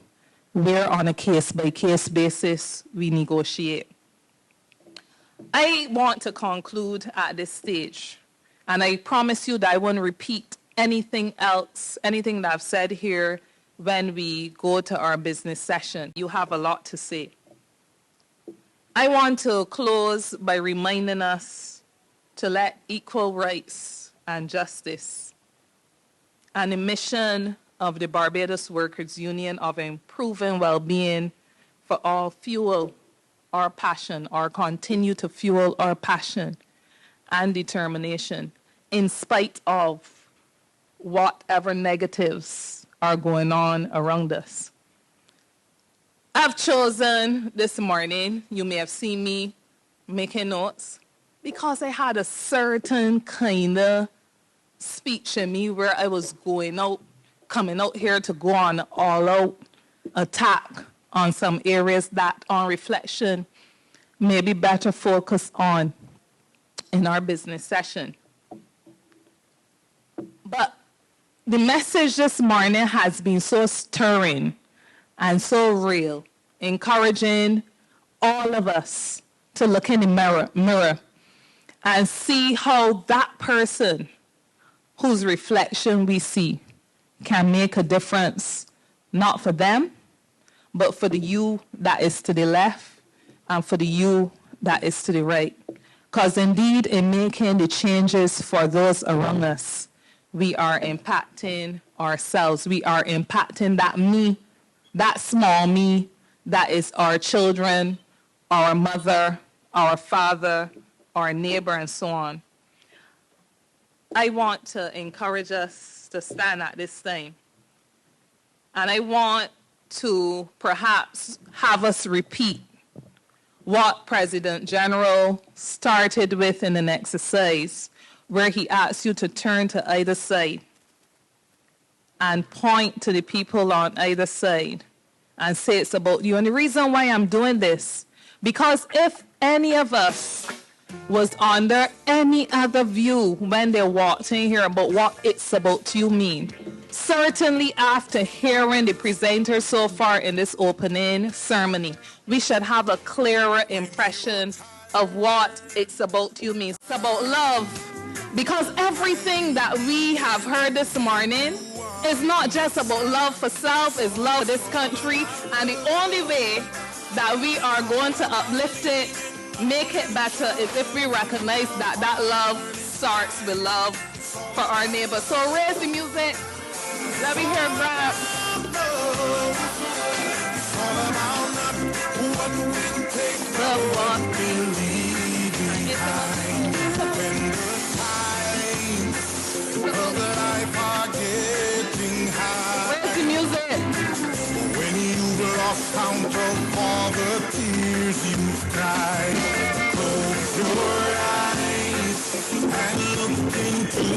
where on a case-by-case basis we negotiate. I want to conclude at this stage, and I promise you that I won't repeat anything else, anything that I've said here when we go to our business session. You have a lot to say. I want to close by reminding us to let equal rights and justice and the mission of the Barbados Workers Union of improving well-being for all fuel our passion, or continue to fuel our passion and determination in spite of whatever negatives are going on around us. I've chosen this morning, you may have seen me making notes, because I had a certain kind of speech in me where I was coming out here to go on all-out attack on some areas that, on reflection, may be better focused on in our business session. But the message this morning has been so stirring and so real, encouraging all of us to look in the mirror and see how that person whose reflection we see can make a difference, not for them, but for the you that is to the left and for the you that is to the right. Because indeed, in making the changes for those around us, we are impacting ourselves. We are impacting that me, that small me, that is our children, our mother, our father, our neighbor, and so on. I want to encourage us to stand at this time. And I want to perhaps have us repeat what President General started with in an exercise where he asked you to turn to either side and point to the people on either side and say it's about you. And the reason why I'm doing this, because if any of us was under any other view when they walked in here about what it's about you mean, certainly after hearing the presenters so far in this opening ceremony, we should have a clearer impression of what it's about you means. It's about love, because everything that we have heard this morning is not just about love for self, it's love for this country, and the only way that we are going to uplift it, make it better, is if we recognize that that love starts with love for our neighbor. So raise the music. Let me hear rap. Where's the music? When you've lost count of all the tears you've cried, close your eyes and look into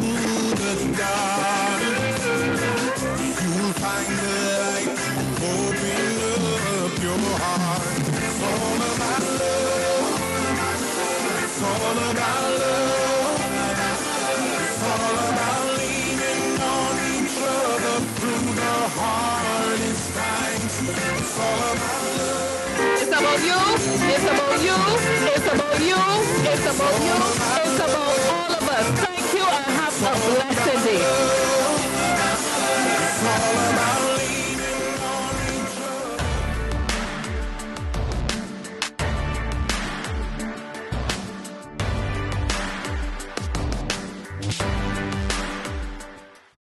the dark. You'll find the light, open up your heart. It's all about love. It's all about love. It's all about leaning on each other through the hardest times. It's all about love. It's about you. It's about you. It's about you. It's about you.